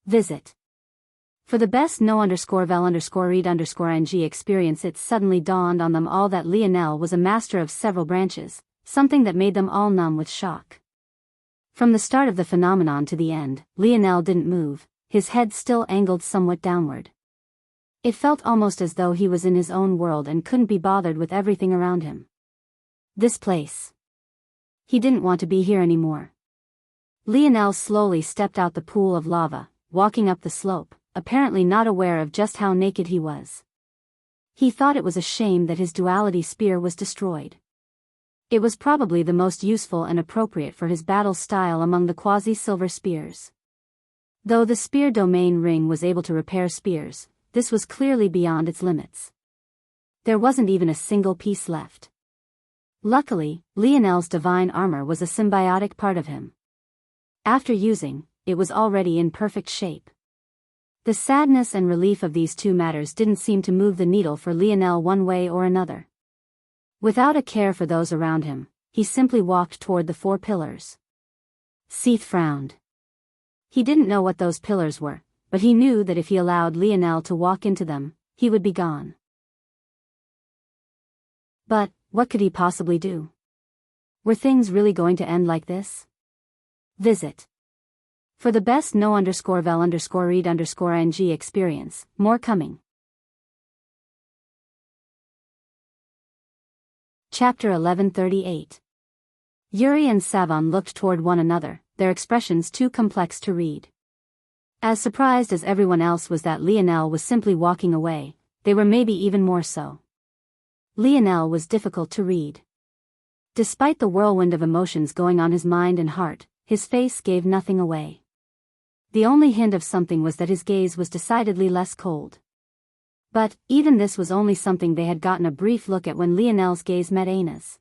Visit. For the best no_vel_read_ng experience, it suddenly dawned on them all that Lionel was a master of several branches, something that made them all numb with shock. From the start of the phenomenon to the end, Lionel didn't move, his head still angled somewhat downward. It felt almost as though he was in his own world and couldn't be bothered with everything around him. This place. He didn't want to be here anymore. Lionel slowly stepped out the pool of lava, walking up the slope, apparently not aware of just how naked he was. He thought it was a shame that his duality spear was destroyed. It was probably the most useful and appropriate for his battle style among the quasi-silver spears. Though the spear domain ring was able to repair spears, this was clearly beyond its limits. There wasn't even a single piece left. Luckily, Lionel's divine armor was a symbiotic part of him. After using, it was already in perfect shape. The sadness and relief of these two matters didn't seem to move the needle for Lionel one way or another. Without a care for those around him, he simply walked toward the 4 pillars. Seath frowned. He didn't know what those pillars were, but he knew that if he allowed Lionel to walk into them, he would be gone. But, what could he possibly do? Were things really going to end like this? Visit. For the best no_vel_read_ng experience, more coming. Chapter 1138. Yuri and Savon looked toward one another, their expressions too complex to read. As surprised as everyone else was that Lionel was simply walking away, they were maybe even more so. Lionel was difficult to read. Despite the whirlwind of emotions going on his mind and heart, his face gave nothing away. The only hint of something was that his gaze was decidedly less cold. But, even this was only something they had gotten a brief look at when Lionel's gaze met Ana's.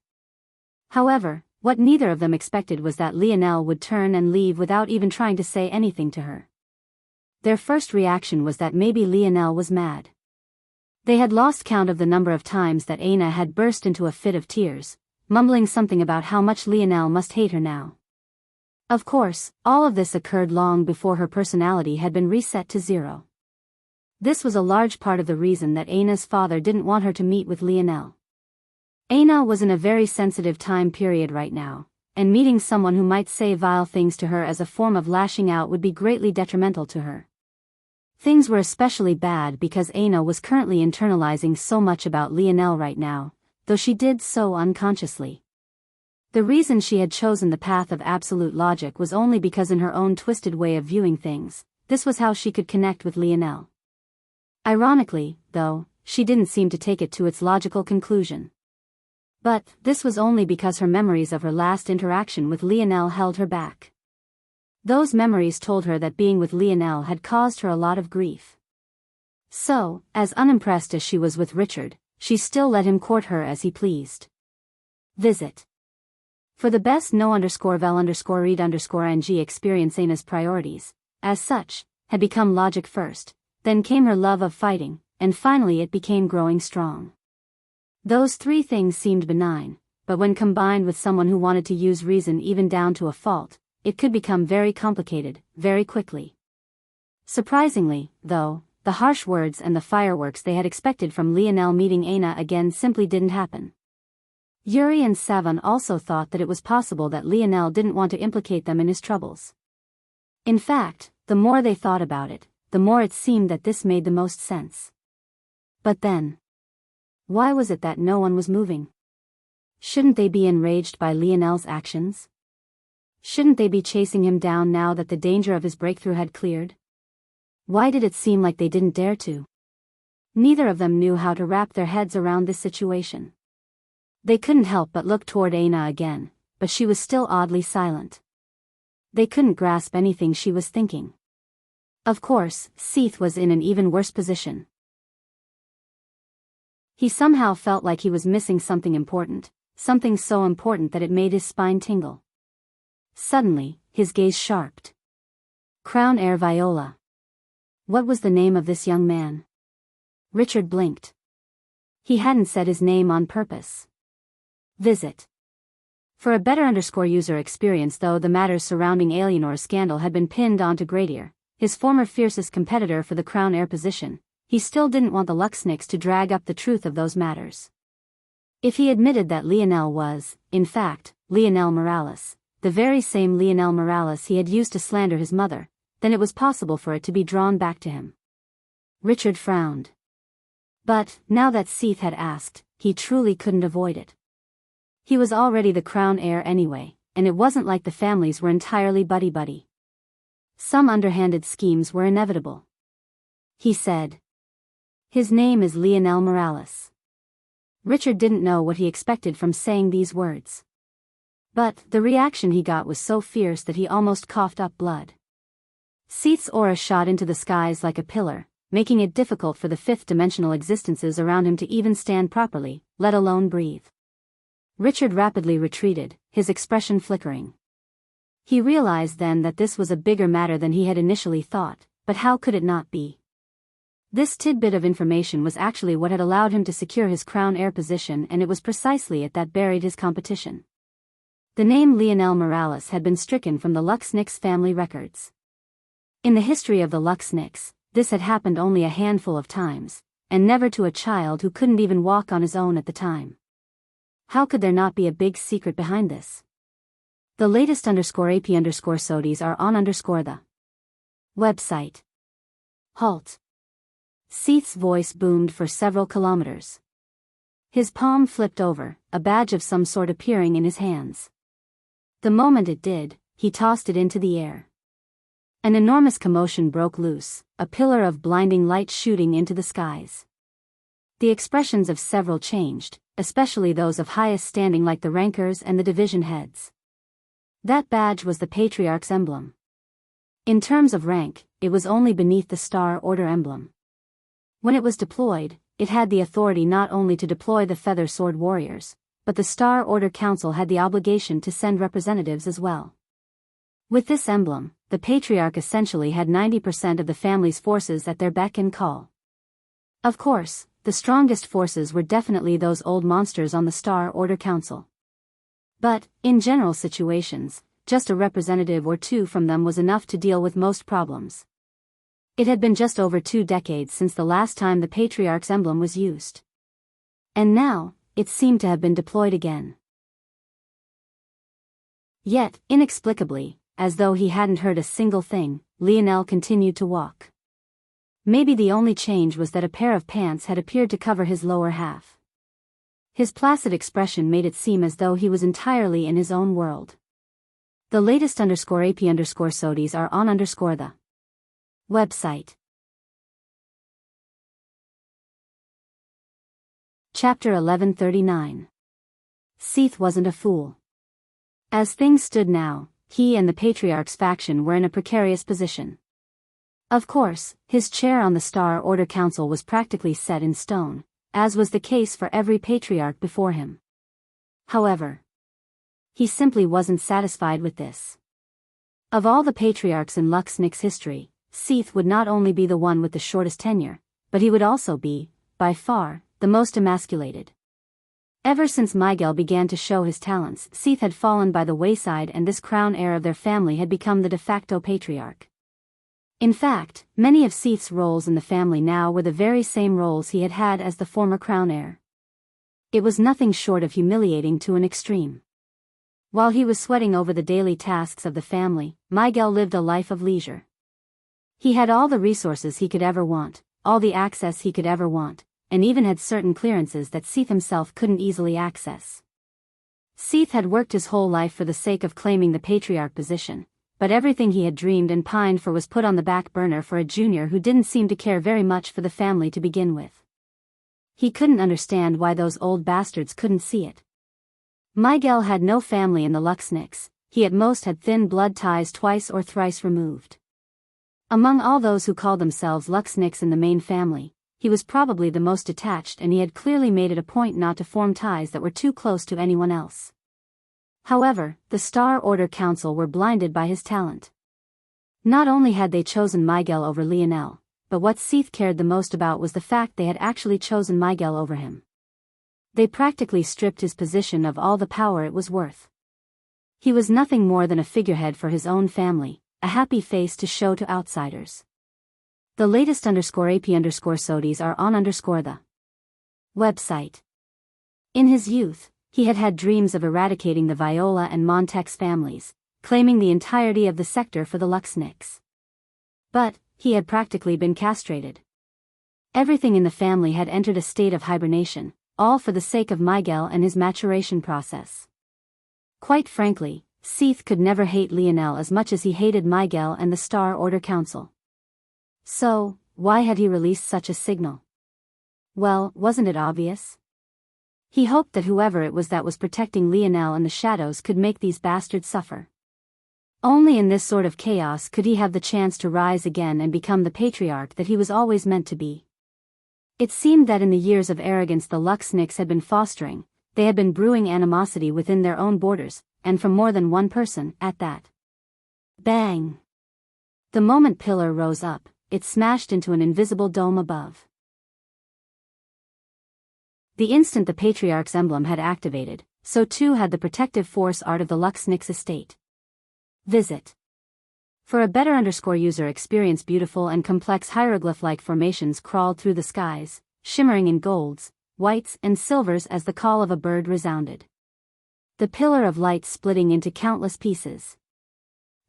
However, what neither of them expected was that Lionel would turn and leave without even trying to say anything to her. Their first reaction was that maybe Lionel was mad. They had lost count of the number of times that Ana had burst into a fit of tears, mumbling something about how much Lionel must hate her now. Of course, all of this occurred long before her personality had been reset to 0. This was a large part of the reason that Ana's father didn't want her to meet with Lionel. Ana was in a very sensitive time period right now, and meeting someone who might say vile things to her as a form of lashing out would be greatly detrimental to her. Things were especially bad because Ana was currently internalizing so much about Lionel right now, though she did so unconsciously. The reason she had chosen the path of absolute logic was only because in her own twisted way of viewing things, this was how she could connect with Lionel. Ironically, though, she didn't seem to take it to its logical conclusion. But, this was only because her memories of her last interaction with Lionel held her back. Those memories told her that being with Lionel had caused her a lot of grief. So, as unimpressed as she was with Richard, she still let him court her as he pleased. Visit. For the best no_vel_read_ng experience, Ana's priorities, as such, had become logic first. Then came her love of fighting, and finally it became growing strong. Those 3 things seemed benign, but when combined with someone who wanted to use reason even down to a fault, it could become very complicated, very quickly. Surprisingly, though, the harsh words and the fireworks they had expected from Lionel meeting Ana again simply didn't happen. Yuri and Savon also thought that it was possible that Lionel didn't want to implicate them in his troubles. In fact, the more they thought about it, the more it seemed that this made the most sense. But then, why was it that no one was moving? Shouldn't they be enraged by Lionel's actions? Shouldn't they be chasing him down now that the danger of his breakthrough had cleared? Why did it seem like they didn't dare to? Neither of them knew how to wrap their heads around this situation. They couldn't help but look toward Ana again, but she was still oddly silent. They couldn't grasp anything she was thinking. Of course, Seath was in an even worse position. He somehow felt like he was missing something important, something so important that it made his spine tingle. Suddenly, his gaze sharpened. Crown Heir Viola. What was the name of this young man? Richard blinked. He hadn't said his name on purpose. Visit. For a better user experience, though the matters surrounding Alianor's scandal had been pinned onto Gradier, his former fiercest competitor for the crown heir position, he still didn't want the Luxniks to drag up the truth of those matters. If he admitted that Lionel was, in fact, Lionel Morales, the very same Lionel Morales he had used to slander his mother, then it was possible for it to be drawn back to him. Richard frowned. But, now that Seath had asked, he truly couldn't avoid it. He was already the crown heir anyway, and it wasn't like the families were entirely buddy-buddy. Some underhanded schemes were inevitable. He said. His name is Lionel Morales. Richard didn't know what he expected from saying these words. But the reaction he got was so fierce that he almost coughed up blood. Seath's aura shot into the skies like a pillar, making it difficult for the fifth-dimensional existences around him to even stand properly, let alone breathe. Richard rapidly retreated, his expression flickering. He realized then that this was a bigger matter than he had initially thought, but how could it not be? This tidbit of information was actually what had allowed him to secure his crown heir position, and it was precisely it that buried his competition. The name Lionel Morales had been stricken from the Luxniks family records. In the history of the Luxniks, this had happened only a handful of times, and never to a child who couldn't even walk on his own at the time. How could there not be a big secret behind this? The latest _AP_SODIES are on the website. Halt. Seath's voice boomed for several kilometers. His palm flipped over, a badge of some sort appearing in his hands. The moment it did, he tossed it into the air. An enormous commotion broke loose, a pillar of blinding light shooting into the skies. The expressions of several changed, especially those of highest standing like the rankers and the division heads. That badge was the Patriarch's emblem. In terms of rank, it was only beneath the Star Order emblem. When it was deployed, it had the authority not only to deploy the Feather Sword Warriors, but the Star Order Council had the obligation to send representatives as well. With this emblem, the Patriarch essentially had 90% of the family's forces at their beck and call. Of course, the strongest forces were definitely those old monsters on the Star Order Council. But, in general situations, just a representative or two from them was enough to deal with most problems. It had been just over 2 decades since the last time the Patriarch's emblem was used. And now, it seemed to have been deployed again. Yet, inexplicably, as though he hadn't heard a single thing, Lionel continued to walk. Maybe the only change was that a pair of pants had appeared to cover his lower half. His placid expression made it seem as though he was entirely in his own world. The latest _AP_SODIES are on the website. Chapter 1139. Seath wasn't a fool. As things stood now, he and the Patriarch's faction were in a precarious position. Of course, his chair on the Star Order Council was practically set in stone, as was the case for every Patriarch before him. However, he simply wasn't satisfied with this. Of all the Patriarchs in Luxnik's history, Seath would not only be the one with the shortest tenure, but he would also be, by far, the most emasculated. Ever since Miguel began to show his talents, Seath had fallen by the wayside, and this crown heir of their family had become the de facto Patriarch. In fact, many of Seath's roles in the family now were the very same roles he had had as the former crown heir. It was nothing short of humiliating to an extreme. While he was sweating over the daily tasks of the family, Miguel lived a life of leisure. He had all the resources he could ever want, all the access he could ever want, and even had certain clearances that Seath himself couldn't easily access. Seath had worked his whole life for the sake of claiming the Patriarch position, but everything he had dreamed and pined for was put on the back burner for a junior who didn't seem to care very much for the family to begin with. He couldn't understand why those old bastards couldn't see it. Miguel had no family in the Luxniks, he at most had thin blood ties twice or thrice removed. Among all those who called themselves Luxniks in the main family, he was probably the most detached, and he had clearly made it a point not to form ties that were too close to anyone else. However, the Star Order Council were blinded by his talent. Not only had they chosen Miguel over Lionel, but what Seath cared the most about was the fact they had actually chosen Miguel over him. They practically stripped his position of all the power it was worth. He was nothing more than a figurehead for his own family, a happy face to show to outsiders. The latest _AP_SODIes are on _the website. In his youth, he had had dreams of eradicating the Viola and Montex families, claiming the entirety of the sector for the Luxniks. But he had practically been castrated. Everything in the family had entered a state of hibernation, all for the sake of Miguel and his maturation process. Quite frankly, Seath could never hate Lionel as much as he hated Miguel and the Star Order Council. So, why had he released such a signal? Well, wasn't it obvious? He hoped that whoever it was that was protecting Lionel and the shadows could make these bastards suffer. Only in this sort of chaos could he have the chance to rise again and become the patriarch that he was always meant to be. It seemed that in the years of arrogance the Luxniks had been fostering, they had been brewing animosity within their own borders, and from more than one person, at that. Bang! The moment pillar rose up, it smashed into an invisible dome above. The instant the Patriarch's emblem had activated, so too had the protective force art of the Luxniks estate. Visit. For a better user experience, beautiful and complex hieroglyph-like formations crawled through the skies, shimmering in golds, whites and silvers as the call of a bird resounded. The pillar of light splitting into countless pieces.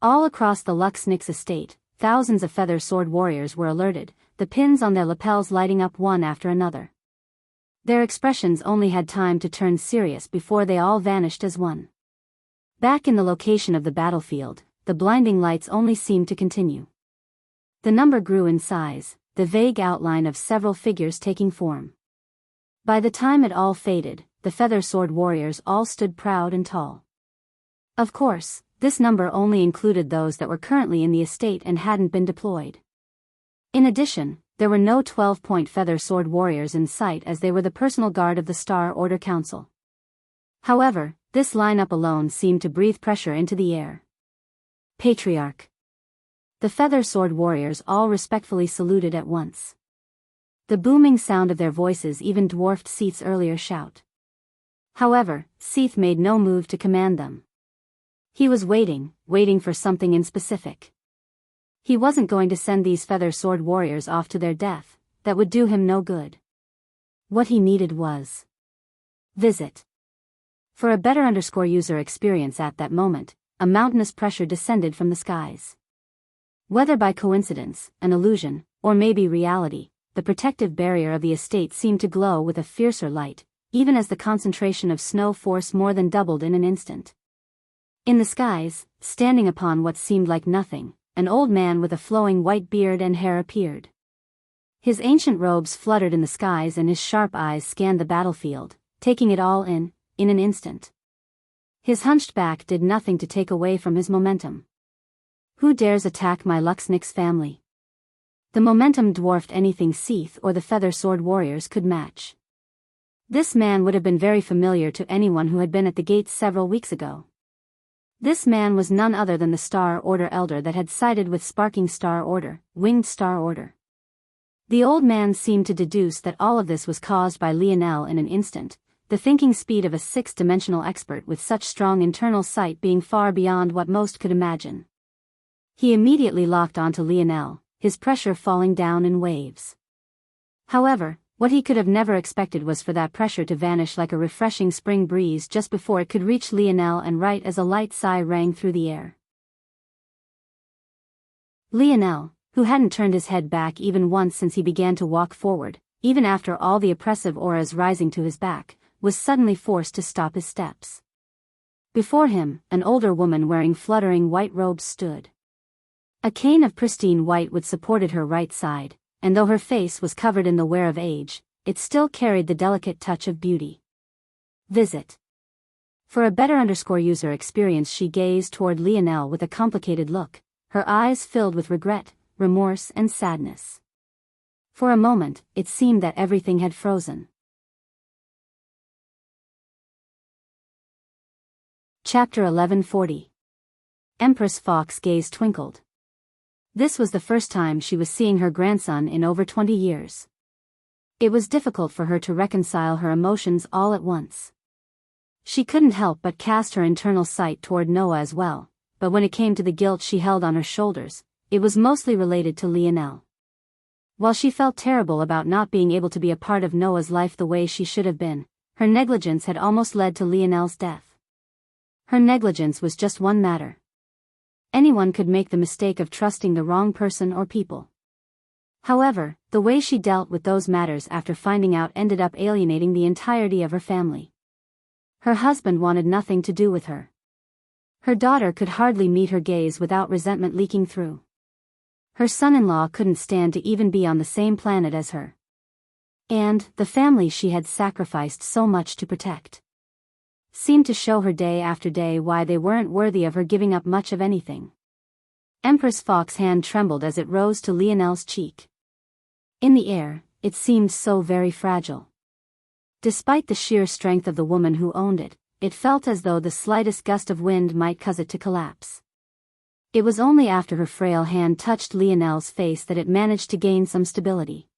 All across the Luxniks estate, thousands of feather sword warriors were alerted, the pins on their lapels lighting up one after another. Their expressions only had time to turn serious before they all vanished as one. Back in the location of the battlefield, the blinding lights only seemed to continue. The number grew in size, the vague outline of several figures taking form. By the time it all faded, the feather sword warriors all stood proud and tall. Of course, this number only included those that were currently in the estate and hadn't been deployed. In addition, there were no 12-point feather sword warriors in sight, as they were the personal guard of the Star Order Council. However, this lineup alone seemed to breathe pressure into the air. Patriarch. The feather sword warriors all respectfully saluted at once. The booming sound of their voices even dwarfed Seath's earlier shout. However, Seath made no move to command them. He was waiting for something in specific. He wasn't going to send these feather sword warriors off to their death, that would do him no good. What he needed was visit. For a better user experience at that moment, a mountainous pressure descended from the skies. Whether by coincidence, an illusion, or maybe reality, the protective barrier of the estate seemed to glow with a fiercer light, even as the concentration of snow force more than doubled in an instant. In the skies, standing upon what seemed like nothing, an old man with a flowing white beard and hair appeared. His ancient robes fluttered in the skies and his sharp eyes scanned the battlefield, taking it all in an instant. His hunched back did nothing to take away from his momentum. Who dares attack my Luxniks family? The momentum dwarfed anything Seath or the feather sword warriors could match. This man would have been very familiar to anyone who had been at the gates several weeks ago. This man was none other than the Star Order elder that had sided with Sparking Star Order, Winged Star Order. The old man seemed to deduce that all of this was caused by Lionel in an instant, the thinking speed of a sixth-dimensional expert with such strong internal sight being far beyond what most could imagine. He immediately locked onto Lionel, his pressure falling down in waves. However, what he could have never expected was for that pressure to vanish like a refreshing spring breeze just before it could reach Lionel, and right as a light sigh rang through the air. Lionel, who hadn't turned his head back even once since he began to walk forward, even after all the oppressive auras rising to his back, was suddenly forced to stop his steps. Before him, an older woman wearing fluttering white robes stood. A cane of pristine whitewood supported her right side, and though her face was covered in the wear of age, it still carried the delicate touch of beauty. Visit. For a better user experience, she gazed toward Lionel with a complicated look, her eyes filled with regret, remorse and sadness. For a moment, it seemed that everything had frozen. Chapter 1140. Empress Fox's gaze twinkled. This was the first time she was seeing her grandson in over 20 years. It was difficult for her to reconcile her emotions all at once. She couldn't help but cast her internal sight toward Noah as well, but when it came to the guilt she held on her shoulders, it was mostly related to Lionel. While she felt terrible about not being able to be a part of Noah's life the way she should have been, her negligence had almost led to Lionel's death. Her negligence was just one matter. Anyone could make the mistake of trusting the wrong person or people. However, the way she dealt with those matters after finding out ended up alienating the entirety of her family. Her husband wanted nothing to do with her. Her daughter could hardly meet her gaze without resentment leaking through. Her son-in-law couldn't stand to even be on the same planet as her. And the family she had sacrificed so much to protect seemed to show her day after day why they weren't worthy of her giving up much of anything. Empress Fox's hand trembled as it rose to Lionel's cheek. In the air, it seemed so very fragile. Despite the sheer strength of the woman who owned it, it felt as though the slightest gust of wind might cause it to collapse. It was only after her frail hand touched Lionel's face that it managed to gain some stability.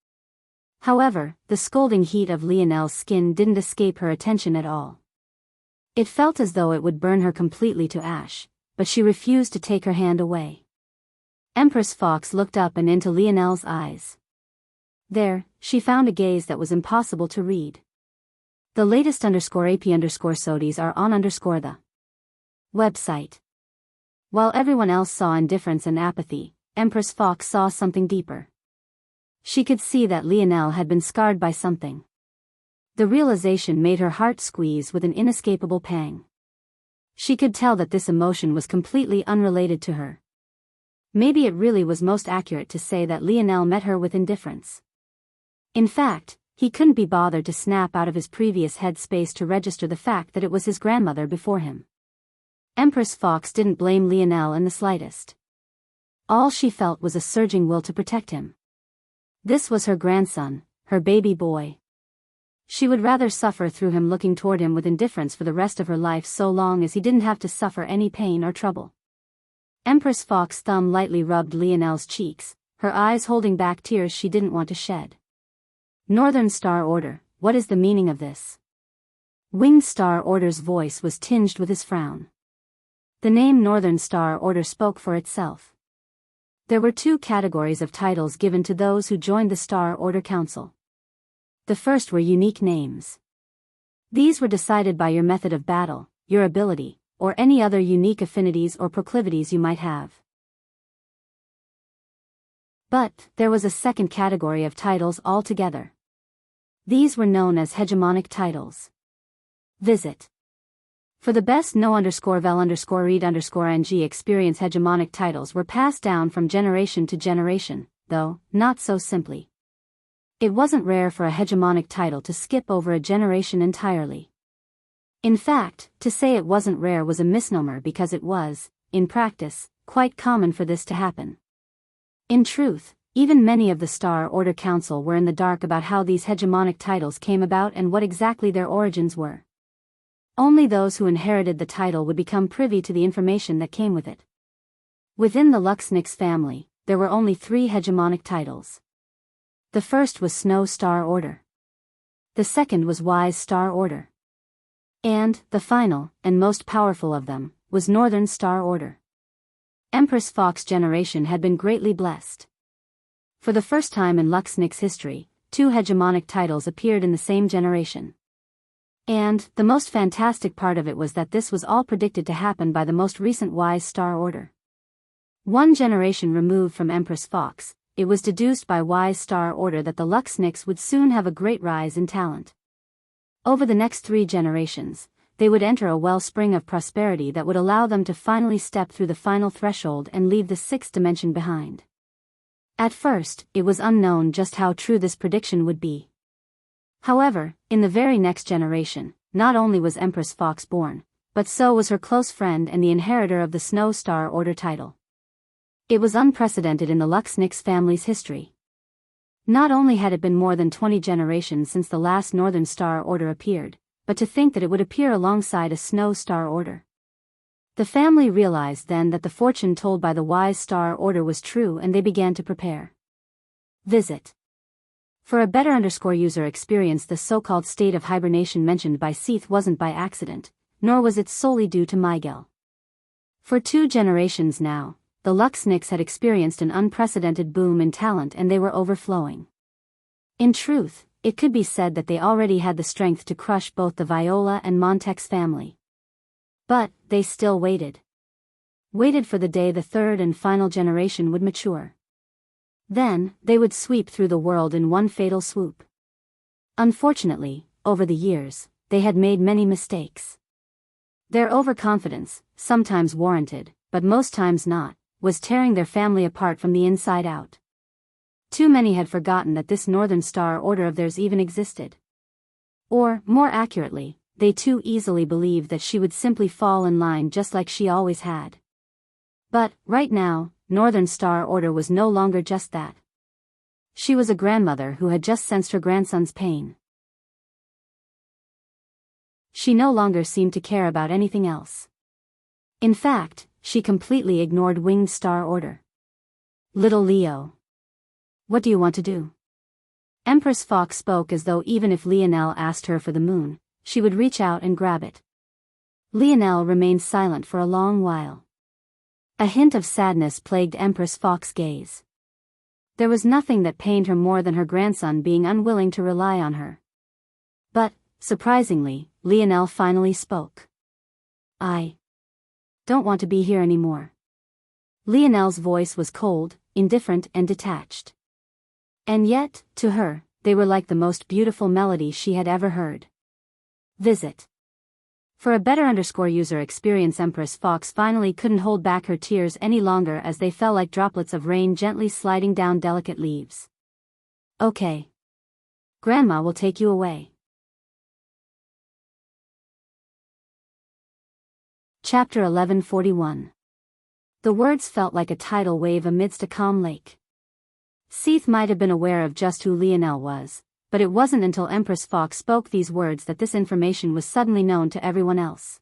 However, the scalding heat of Lionel's skin didn't escape her attention at all. It felt as though it would burn her completely to ash, but she refused to take her hand away. Empress Fox looked up and into Lionel's eyes. There, she found a gaze that was impossible to read. The latest _AP_SODIes are on the website. While everyone else saw indifference and apathy, Empress Fox saw something deeper. She could see that Lionel had been scarred by something. The realization made her heart squeeze with an inescapable pang. She could tell that this emotion was completely unrelated to her. Maybe it really was most accurate to say that Lionel met her with indifference. In fact, he couldn't be bothered to snap out of his previous headspace to register the fact that it was his grandmother before him. Empress Fox didn't blame Lionel in the slightest. All she felt was a surging will to protect him. This was her grandson, her baby boy. She would rather suffer through him looking toward him with indifference for the rest of her life so long as he didn't have to suffer any pain or trouble. Empress Fox's thumb lightly rubbed Lionel's cheeks, her eyes holding back tears she didn't want to shed. Northern Star Order, what is the meaning of this? Winged Star Order's voice was tinged with his frown. The name Northern Star Order spoke for itself. There were two categories of titles given to those who joined the Star Order Council. The first were unique names. These were decided by your method of battle, your ability, or any other unique affinities or proclivities you might have. But there was a second category of titles altogether. These were known as hegemonic titles. Visit. For the best no_vel_read_ng experience, hegemonic titles were passed down from generation to generation, though not so simply. It wasn't rare for a hegemonic title to skip over a generation entirely. In fact, to say it wasn't rare was a misnomer because it was, in practice, quite common for this to happen. In truth, even many of the Star Order Council were in the dark about how these hegemonic titles came about and what exactly their origins were. Only those who inherited the title would become privy to the information that came with it. Within the Luxnix family, there were only 3 hegemonic titles. The first was Snow Star Order. The second was Wise Star Order. And, the final, and most powerful of them, was Northern Star Order. Empress Fox's generation had been greatly blessed. For the first time in Luxnix history, 2 hegemonic titles appeared in the same generation. And, the most fantastic part of it was that this was all predicted to happen by the most recent Wise Star Order. 1 generation removed from Empress Fox, it was deduced by Wise Star Order that the Luxnix would soon have a great rise in talent. Over the next 3 generations, they would enter a wellspring of prosperity that would allow them to finally step through the final threshold and leave the 6th dimension behind. At first, it was unknown just how true this prediction would be. However, in the very next generation, not only was Empress Fox born, but so was her close friend and the inheritor of the Snow Star Order title. It was unprecedented in the Luxnix family's history. Not only had it been more than 20 generations since the last Northern Star Order appeared, but to think that it would appear alongside a Snow Star Order. The family realized then that the fortune told by the wise Star Order was true, and they began to prepare. Visit. For a better user experience, the so-called state of hibernation mentioned by Seath wasn't by accident, nor was it solely due to Miguel. For 2 generations now, the Luxnix had experienced an unprecedented boom in talent, and they were overflowing. In truth, it could be said that they already had the strength to crush both the Viola and Montex family. But they still waited. Waited for the day the 3rd and final generation would mature. Then, they would sweep through the world in one fatal swoop. Unfortunately, over the years, they had made many mistakes. Their overconfidence, sometimes warranted, but most times not, was tearing their family apart from the inside out. Too many had forgotten that this Northern Star Order of theirs even existed. Or, more accurately, they too easily believed that she would simply fall in line just like she always had. But, right now, Northern Star Order was no longer just that. She was a grandmother who had just sensed her grandson's pain. She no longer seemed to care about anything else. In fact, she completely ignored Winged Star Order. Little Leo. What do you want to do? Empress Fox spoke as though even if Lionel asked her for the moon, she would reach out and grab it. Lionel remained silent for a long while. A hint of sadness plagued Empress Fox's gaze. There was nothing that pained her more than her grandson being unwilling to rely on her. But, surprisingly, Lionel finally spoke. I don't want to be here anymore. Lionel's voice was cold, indifferent, and detached. And yet, to her, they were like the most beautiful melody she had ever heard. Visit. For a better user experience, Empress Fox finally couldn't hold back her tears any longer as they fell like droplets of rain gently sliding down delicate leaves. Okay. Grandma will take you away. Chapter 1141. The words felt like a tidal wave amidst a calm lake. Seath might have been aware of just who Lionel was, but it wasn't until Empress Fox spoke these words that this information was suddenly known to everyone else.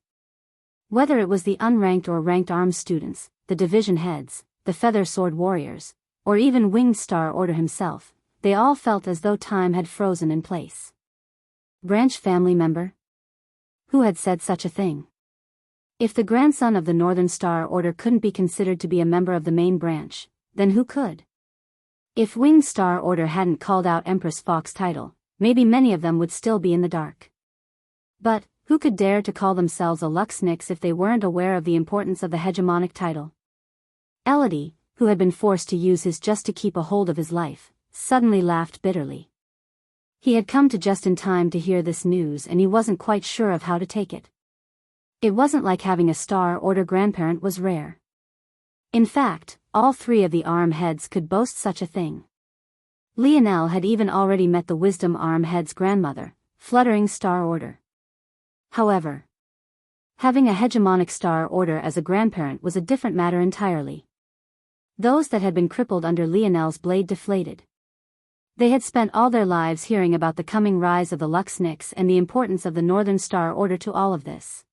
Whether it was the unranked or ranked arms students, the division heads, the feather sword warriors, or even Winged Star Order himself, they all felt as though time had frozen in place. Branch family member? Who had said such a thing? If the grandson of the Northern Star Order couldn't be considered to be a member of the main branch, then who could? If Winged Star Order hadn't called out Empress Fox's title, maybe many of them would still be in the dark. But, who could dare to call themselves a Luxnix if they weren't aware of the importance of the hegemonic title? Elodie, who had been forced to use his just to keep a hold of his life, suddenly laughed bitterly. He had come to just in time to hear this news, and he wasn't quite sure of how to take it. It wasn't like having a Star Order grandparent was rare. In fact, all 3 of the arm heads could boast such a thing. Lionel had even already met the Wisdom Arm Head's grandmother, Fluttering Star Order. However, having a hegemonic Star Order as a grandparent was a different matter entirely. Those that had been crippled under Lionel's blade deflated. They had spent all their lives hearing about the coming rise of the Luxnix and the importance of the Northern Star Order to all of this.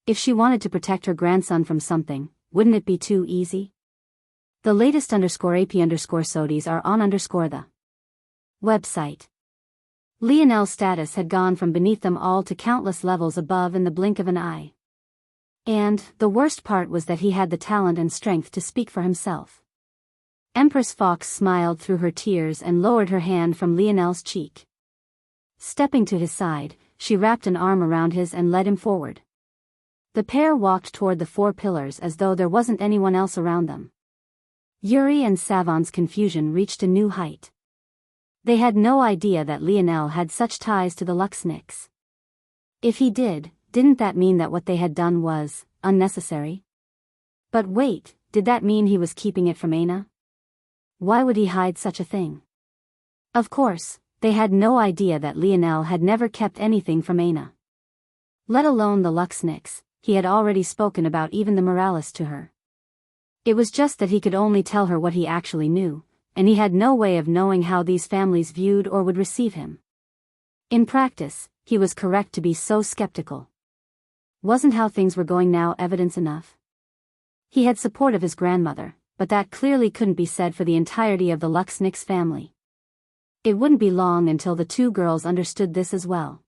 If she wanted to protect her grandson from something, wouldn't it be too easy? The latest _AP_SODIes are on the website. Lionel's status had gone from beneath them all to countless levels above in the blink of an eye. And, the worst part was that he had the talent and strength to speak for himself. Empress Fox smiled through her tears and lowered her hand from Lionel's cheek. Stepping to his side, she wrapped an arm around his and led him forward. The pair walked toward the 4 pillars as though there wasn't anyone else around them. Yuri and Savon's confusion reached a new height. They had no idea that Lionel had such ties to the Luxnix. If he didn't that mean that what they had done was unnecessary? But wait, did that mean he was keeping it from Aina? Why would he hide such a thing? Of course, they had no idea that Lionel had never kept anything from Aina. Let alone the Luxnix, he had already spoken about even the Morales to her. It was just that he could only tell her what he actually knew, and he had no way of knowing how these families viewed or would receive him. In practice, he was correct to be so skeptical. Wasn't how things were going now evidence enough? He had support of his grandmother, but that clearly couldn't be said for the entirety of the Luxnix family. It wouldn't be long until the two girls understood this as well.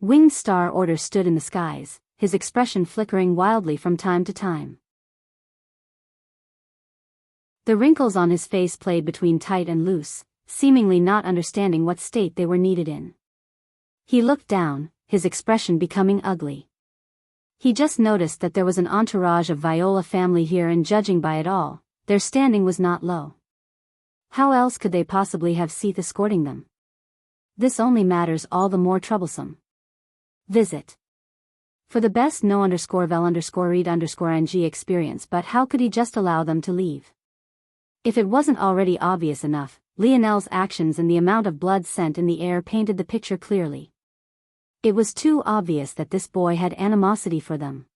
Winged Star Order stood in the skies, his expression flickering wildly from time to time. The wrinkles on his face played between tight and loose, seemingly not understanding what state they were needed in. He looked down, his expression becoming ugly. He just noticed that there was an entourage of Viola family here, and judging by it all, their standing was not low. How else could they possibly have Seath escorting them? This only matters all the more troublesome. Visit. For the best no_vel_read_ng experience, but how could he just allow them to leave? If it wasn't already obvious enough, Lionel's actions and the amount of blood sent in the air painted the picture clearly. It was too obvious that this boy had animosity for them.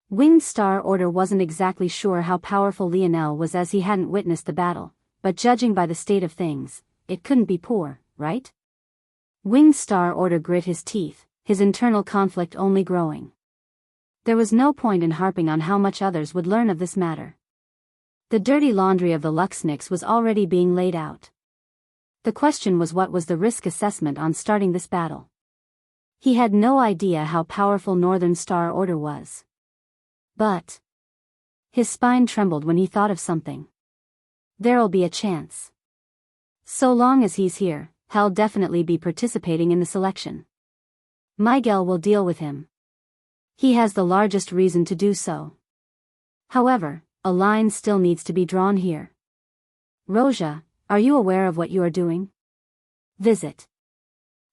Winged Star Order wasn't exactly sure how powerful Lionel was, as he hadn't witnessed the battle, but judging by the state of things, it couldn't be poor, right? Winged Star Order grit his teeth, his internal conflict only growing. There was no point in harping on how much others would learn of this matter. The dirty laundry of the Luxnix was already being laid out. The question was, what was the risk assessment on starting this battle? He had no idea how powerful Northern Star Order was. But his spine trembled when he thought of something. There'll be a chance. So long as he's here, he'll definitely be participating in the selection. Miguel will deal with him. He has the largest reason to do so. However, a line still needs to be drawn here. Roja, are you aware of what you are doing? Visit.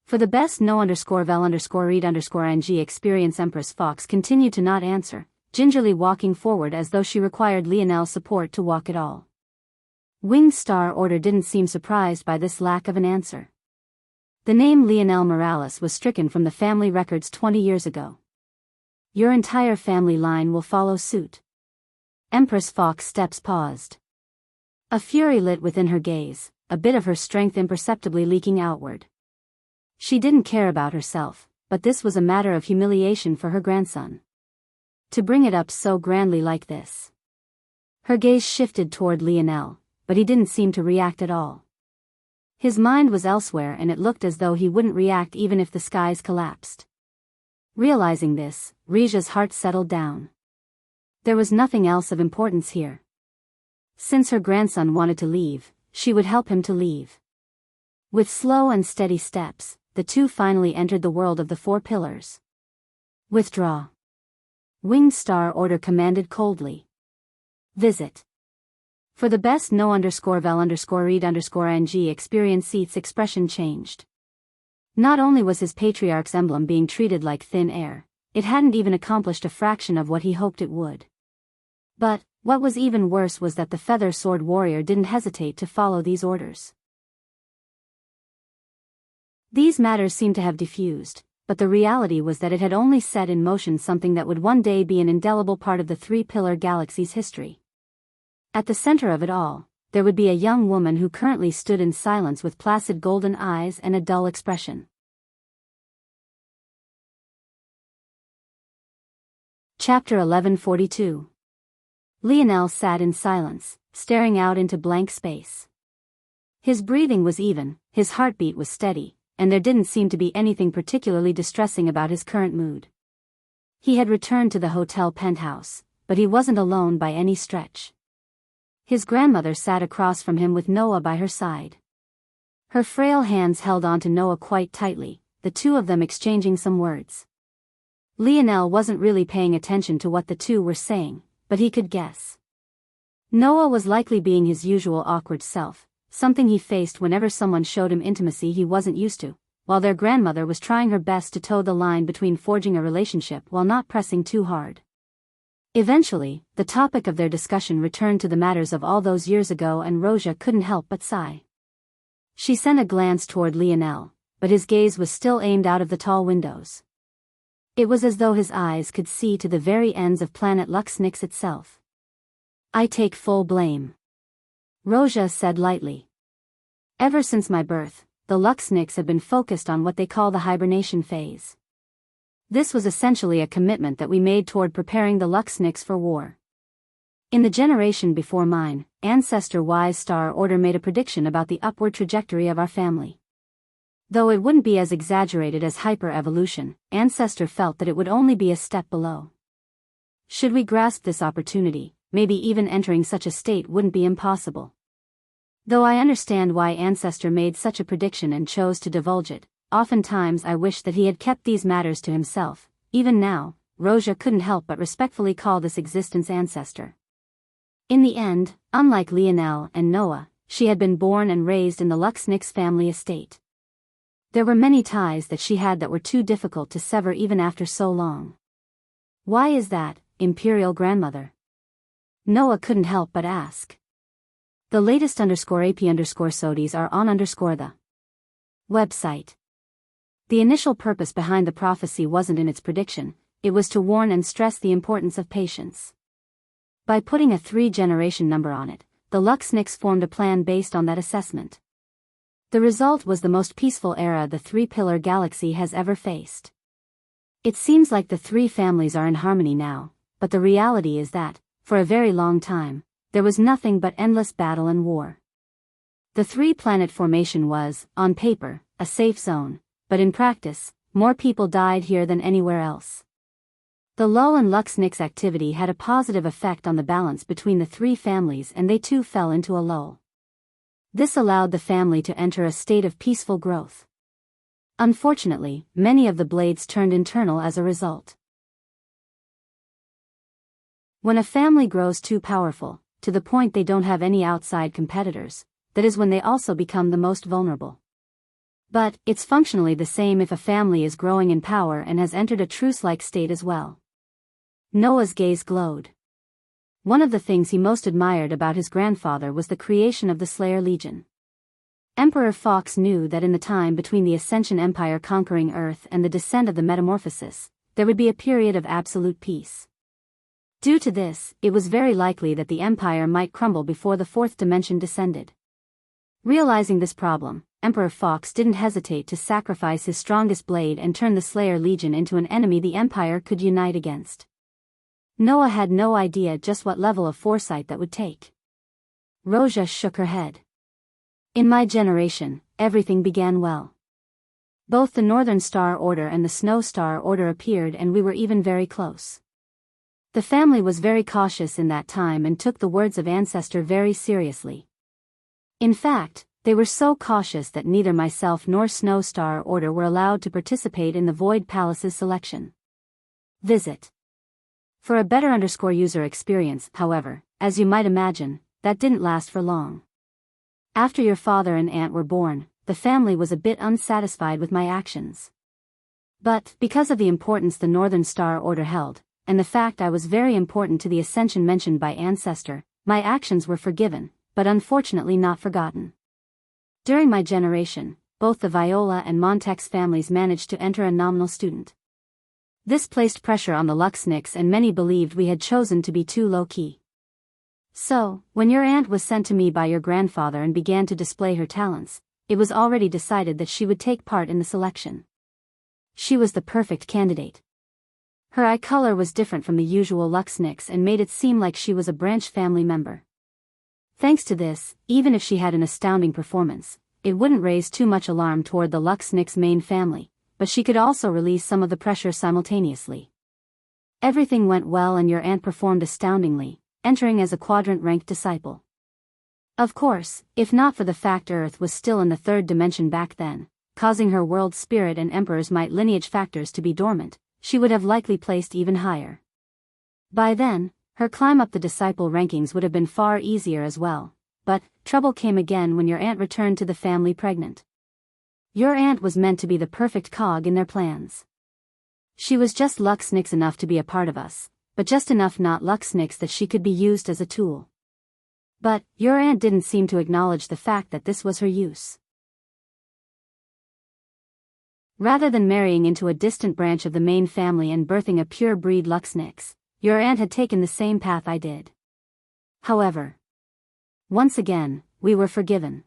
For the best no_vel_read_ng experience, Empress Fox continued to not answer, gingerly walking forward as though she required Lionel's support to walk at all. Winged Star Order didn't seem surprised by this lack of an answer. The name Lionel Morales was stricken from the family records 20 years ago. Your entire family line will follow suit. Empress Fox's steps paused. A fury lit within her gaze, a bit of her strength imperceptibly leaking outward. She didn't care about herself, but this was a matter of humiliation for her grandson. To bring it up so grandly like this. Her gaze shifted toward Lionel, but he didn't seem to react at all. His mind was elsewhere, and it looked as though he wouldn't react even if the skies collapsed. Realizing this, Rija's heart settled down. There was nothing else of importance here. Since her grandson wanted to leave, she would help him to leave. With slow and steady steps, the two finally entered the world of the Four Pillars. Withdraw. Winged Star Order commanded coldly. Visit. For the best no_vel_read_ng experience, Seath's expression changed. Not only was his patriarch's emblem being treated like thin air, it hadn't even accomplished a fraction of what he hoped it would. But, what was even worse was that the Feather Sword Warrior didn't hesitate to follow these orders. These matters seemed to have diffused, but the reality was that it had only set in motion something that would one day be an indelible part of the Three-Pillar Galaxy's history. At the center of it all, there would be a young woman who currently stood in silence with placid golden eyes and a dull expression. Chapter 1142. Lionel sat in silence, staring out into blank space. His breathing was even, his heartbeat was steady, and there didn't seem to be anything particularly distressing about his current mood. He had returned to the hotel penthouse, but he wasn't alone by any stretch. His grandmother sat across from him with Noah by her side. Her frail hands held onto Noah quite tightly, the two of them exchanging some words. Lionel wasn't really paying attention to what the two were saying, but he could guess. Noah was likely being his usual awkward self, something he faced whenever someone showed him intimacy he wasn't used to, while their grandmother was trying her best to toe the line between forging a relationship while not pressing too hard. Eventually, the topic of their discussion returned to the matters of all those years ago, and Roja couldn't help but sigh. She sent a glance toward Lionel, but his gaze was still aimed out of the tall windows. It was as though his eyes could see to the very ends of planet Luxnix itself. I take full blame, Rozha said lightly. Ever since my birth, the Luxnix have been focused on what they call the hibernation phase. This was essentially a commitment that we made toward preparing the Luxnix for war. In the generation before mine, Ancestor Y's star order made a prediction about the upward trajectory of our family. Though it wouldn't be as exaggerated as hyper-evolution, Ancestor felt that it would only be a step below. Should we grasp this opportunity, maybe even entering such a state wouldn't be impossible. Though I understand why Ancestor made such a prediction and chose to divulge it, oftentimes I wish that he had kept these matters to himself. Even now, Rozha couldn't help but respectfully call this existence Ancestor. In the end, unlike Lionel and Noah, she had been born and raised in the Luxnix family estate. There were many ties that she had that were too difficult to sever even after so long. Why is that, Imperial Grandmother? Noah couldn't help but ask. The latest _AP_SODIs are on the website. The initial purpose behind the prophecy wasn't in its prediction, it was to warn and stress the importance of patience. By putting a 3-generation number on it, the Luxnix formed a plan based on that assessment. The result was the most peaceful era the Three-Pillar Galaxy has ever faced. It seems like the three families are in harmony now, but the reality is that, for a very long time, there was nothing but endless battle and war. The three-planet formation was, on paper, a safe zone, but in practice, more people died here than anywhere else. The lull in Luxnix activity had a positive effect on the balance between the three families and they too fell into a lull. This allowed the family to enter a state of peaceful growth. Unfortunately, many of the blades turned internal as a result. When a family grows too powerful, to the point they don't have any outside competitors, that is when they also become the most vulnerable. But, it's functionally the same if a family is growing in power and has entered a truce-like state as well. Noah's gaze glowed. One of the things he most admired about his grandfather was the creation of the Slayer Legion. Emperor Fox knew that in the time between the Ascension Empire conquering Earth and the descent of the Metamorphosis, there would be a period of absolute peace. Due to this, it was very likely that the Empire might crumble before the fourth dimension descended. Realizing this problem, Emperor Fox didn't hesitate to sacrifice his strongest blade and turn the Slayer Legion into an enemy the Empire could unite against. Noah had no idea just what level of foresight that would take. Rozha shook her head. In my generation, everything began well. Both the Northern Star Order and the Snow Star Order appeared and we were even very close. The family was very cautious in that time and took the words of Ancestor very seriously. In fact, they were so cautious that neither myself nor Snow Star Order were allowed to participate in the Void Palace's selection. Visit. For a better user experience, however, as you might imagine, that didn't last for long. After your father and aunt were born, the family was a bit unsatisfied with my actions. But, because of the importance the Northern Star Order held, and the fact I was very important to the ascension mentioned by Ancestor, my actions were forgiven, but unfortunately not forgotten. During my generation, both the Viola and Montex families managed to enter a nominal student. This placed pressure on the Luxnix and many believed we had chosen to be too low-key. So, when your aunt was sent to me by your grandfather and began to display her talents, it was already decided that she would take part in the selection. She was the perfect candidate. Her eye color was different from the usual Luxnix and made it seem like she was a branch family member. Thanks to this, even if she had an astounding performance, it wouldn't raise too much alarm toward the Luxnix main family, but she could also release some of the pressure simultaneously. Everything went well and your aunt performed astoundingly, entering as a quadrant-ranked disciple. Of course, if not for the fact Earth was still in the third dimension back then, causing her world spirit and emperor's might lineage factors to be dormant, she would have likely placed even higher. By then, her climb up the disciple rankings would have been far easier as well, but trouble came again when your aunt returned to the family pregnant. Your aunt was meant to be the perfect cog in their plans. She was just Luxnix enough to be a part of us, but just enough not Luxnix that she could be used as a tool. But, your aunt didn't seem to acknowledge the fact that this was her use. Rather than marrying into a distant branch of the main family and birthing a pure-breed Luxnix, your aunt had taken the same path I did. However, once again, we were forgiven.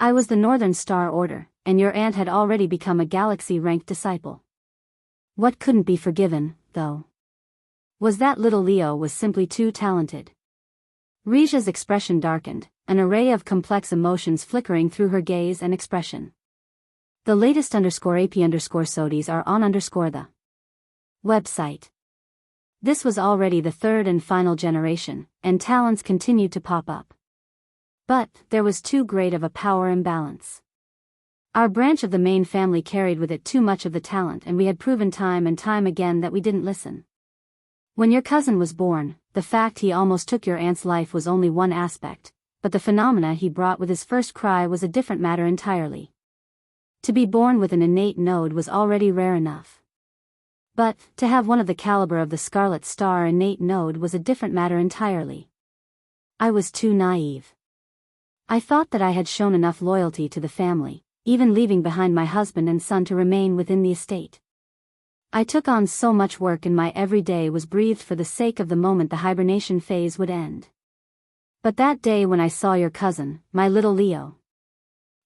I was the Northern Star Order, and your aunt had already become a galaxy-ranked disciple. What couldn't be forgiven, though, was that little Leo was simply too talented. Rija's expression darkened, an array of complex emotions flickering through her gaze and expression. The latest _AP_SODIs are on the website. This was already the third and final generation, and talents continued to pop up. But there was too great of a power imbalance. Our branch of the main family carried with it too much of the talent, and we had proven time and time again that we didn't listen. When your cousin was born, the fact he almost took your aunt's life was only one aspect, but the phenomena he brought with his first cry was a different matter entirely. To be born with an innate node was already rare enough. But, to have one of the caliber of the Scarlet Star innate node was a different matter entirely. I was too naive. I thought that I had shown enough loyalty to the family, even leaving behind my husband and son to remain within the estate. I took on so much work, and my every day was breathed for the sake of the moment the hibernation phase would end. But that day when I saw your cousin, my little Leo,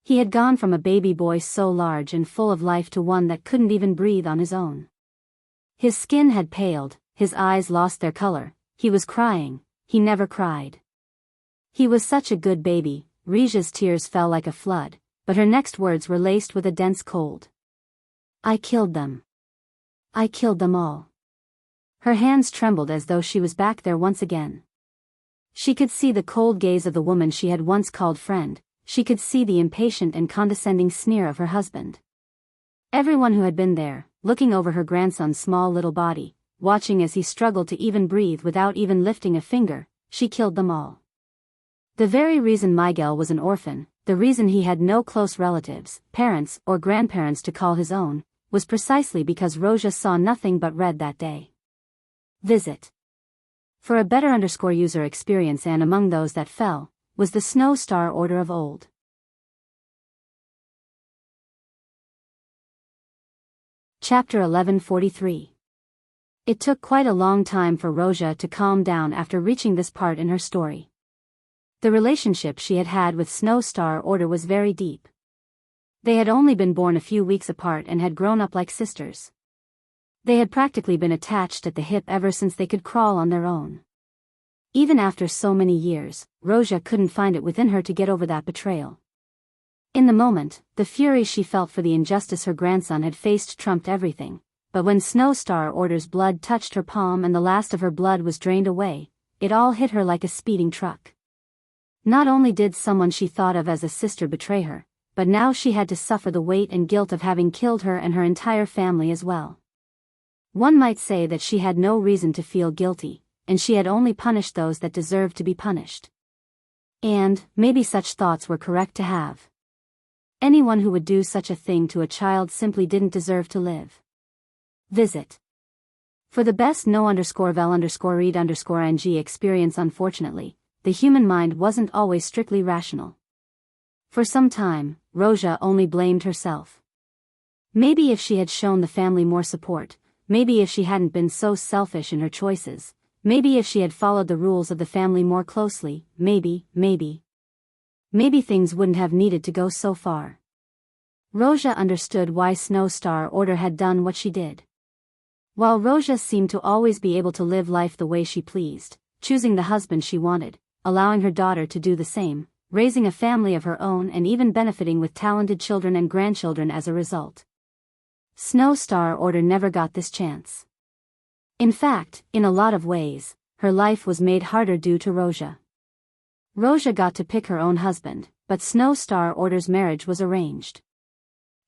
he had gone from a baby boy so large and full of life to one that couldn't even breathe on his own. His skin had paled, his eyes lost their color, he was crying, he never cried. He was such a good baby. Rija's tears fell like a flood, but her next words were laced with a dense cold. I killed them. I killed them all. Her hands trembled as though she was back there once again. She could see the cold gaze of the woman she had once called friend, she could see the impatient and condescending sneer of her husband. Everyone who had been there, looking over her grandson's small little body, watching as he struggled to even breathe without even lifting a finger, she killed them all. The very reason Miguel was an orphan, the reason he had no close relatives, parents, or grandparents to call his own, was precisely because Roja saw nothing but red that day. Visit. For a better user experience, and among those that fell, was the Snow Star Order of old. Chapter 1143. It took quite a long time for Roja to calm down after reaching this part in her story. The relationship she had had with Snow Star Order was very deep. They had only been born a few weeks apart and had grown up like sisters. They had practically been attached at the hip ever since they could crawl on their own. Even after so many years, Roja couldn't find it within her to get over that betrayal. In the moment, the fury she felt for the injustice her grandson had faced trumped everything, but when Snow Star Order's blood touched her palm and the last of her blood was drained away, it all hit her like a speeding truck. Not only did someone she thought of as a sister betray her, but now she had to suffer the weight and guilt of having killed her and her entire family as well. One might say that she had no reason to feel guilty, and she had only punished those that deserved to be punished. And, maybe such thoughts were correct to have. Anyone who would do such a thing to a child simply didn't deserve to live. Visit. For the best no_vel_read_ng experience. Unfortunately, the human mind wasn't always strictly rational. For some time, Roja only blamed herself. Maybe if she had shown the family more support, maybe if she hadn't been so selfish in her choices, maybe if she had followed the rules of the family more closely, maybe things wouldn't have needed to go so far. Roja understood why Snow Star Order had done what she did. While Roja seemed to always be able to live life the way she pleased, choosing the husband she wanted, allowing her daughter to do the same, raising a family of her own and even benefiting with talented children and grandchildren as a result, Snow Star Order never got this chance. In fact, in a lot of ways, her life was made harder due to Roja. Roja got to pick her own husband, but Snow Star Order's marriage was arranged.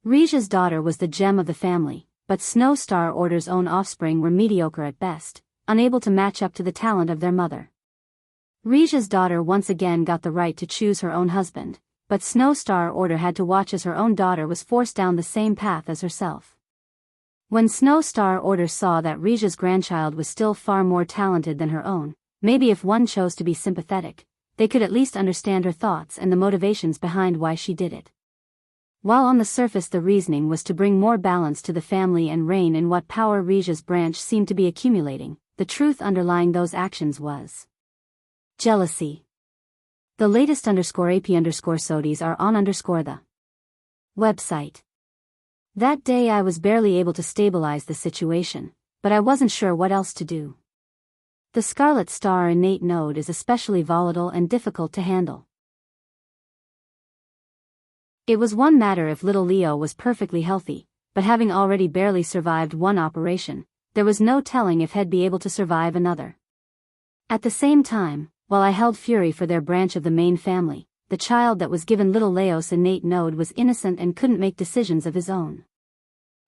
Rija's daughter was the gem of the family, but Snow Star Order's own offspring were mediocre at best, unable to match up to the talent of their mother. Rija's daughter once again got the right to choose her own husband, but Snow Star Order had to watch as her own daughter was forced down the same path as herself. When Snow Star Order saw that Rija's grandchild was still far more talented than her own, maybe if one chose to be sympathetic, they could at least understand her thoughts and the motivations behind why she did it. While on the surface the reasoning was to bring more balance to the family and rein in what power Rija's branch seemed to be accumulating, the truth underlying those actions was jealousy. The latest _AP_SODIs are on the website. That day I was barely able to stabilize the situation, but I wasn't sure what else to do. The Scarlet Star innate node is especially volatile and difficult to handle. It was one matter if little Leo was perfectly healthy, but having already barely survived one operation, there was no telling if he'd be able to survive another. At the same time, while I held fury for their branch of the main family, the child that was given little Leo's innate node was innocent and couldn't make decisions of his own.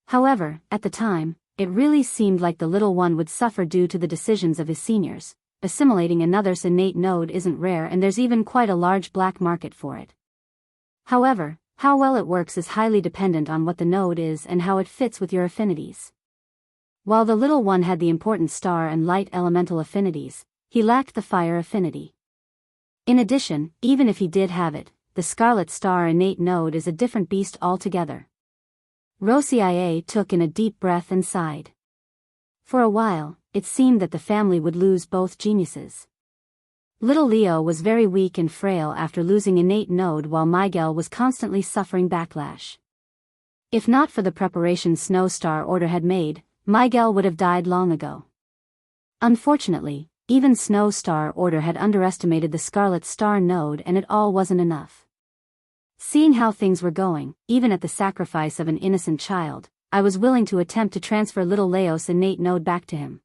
However, at the time, it really seemed like the little one would suffer due to the decisions of his seniors. Assimilating another's innate node isn't rare and there's even quite a large black market for it. However, how well it works is highly dependent on what the node is and how it fits with your affinities. While the little one had the important star and light elemental affinities, he lacked the fire affinity. In addition, even if he did have it, the Scarlet Star innate node is a different beast altogether. Wuxia took in a deep breath and sighed. For a while, it seemed that the family would lose both geniuses. Little Leo was very weak and frail after losing innate node while Miguel was constantly suffering backlash. If not for the preparation Snow Star Order had made, Miguel would have died long ago. Unfortunately, even Snow Star Order had underestimated the Scarlet Star node and it all wasn't enough. Seeing how things were going, even at the sacrifice of an innocent child, I was willing to attempt to transfer little Leo's innate node back to him.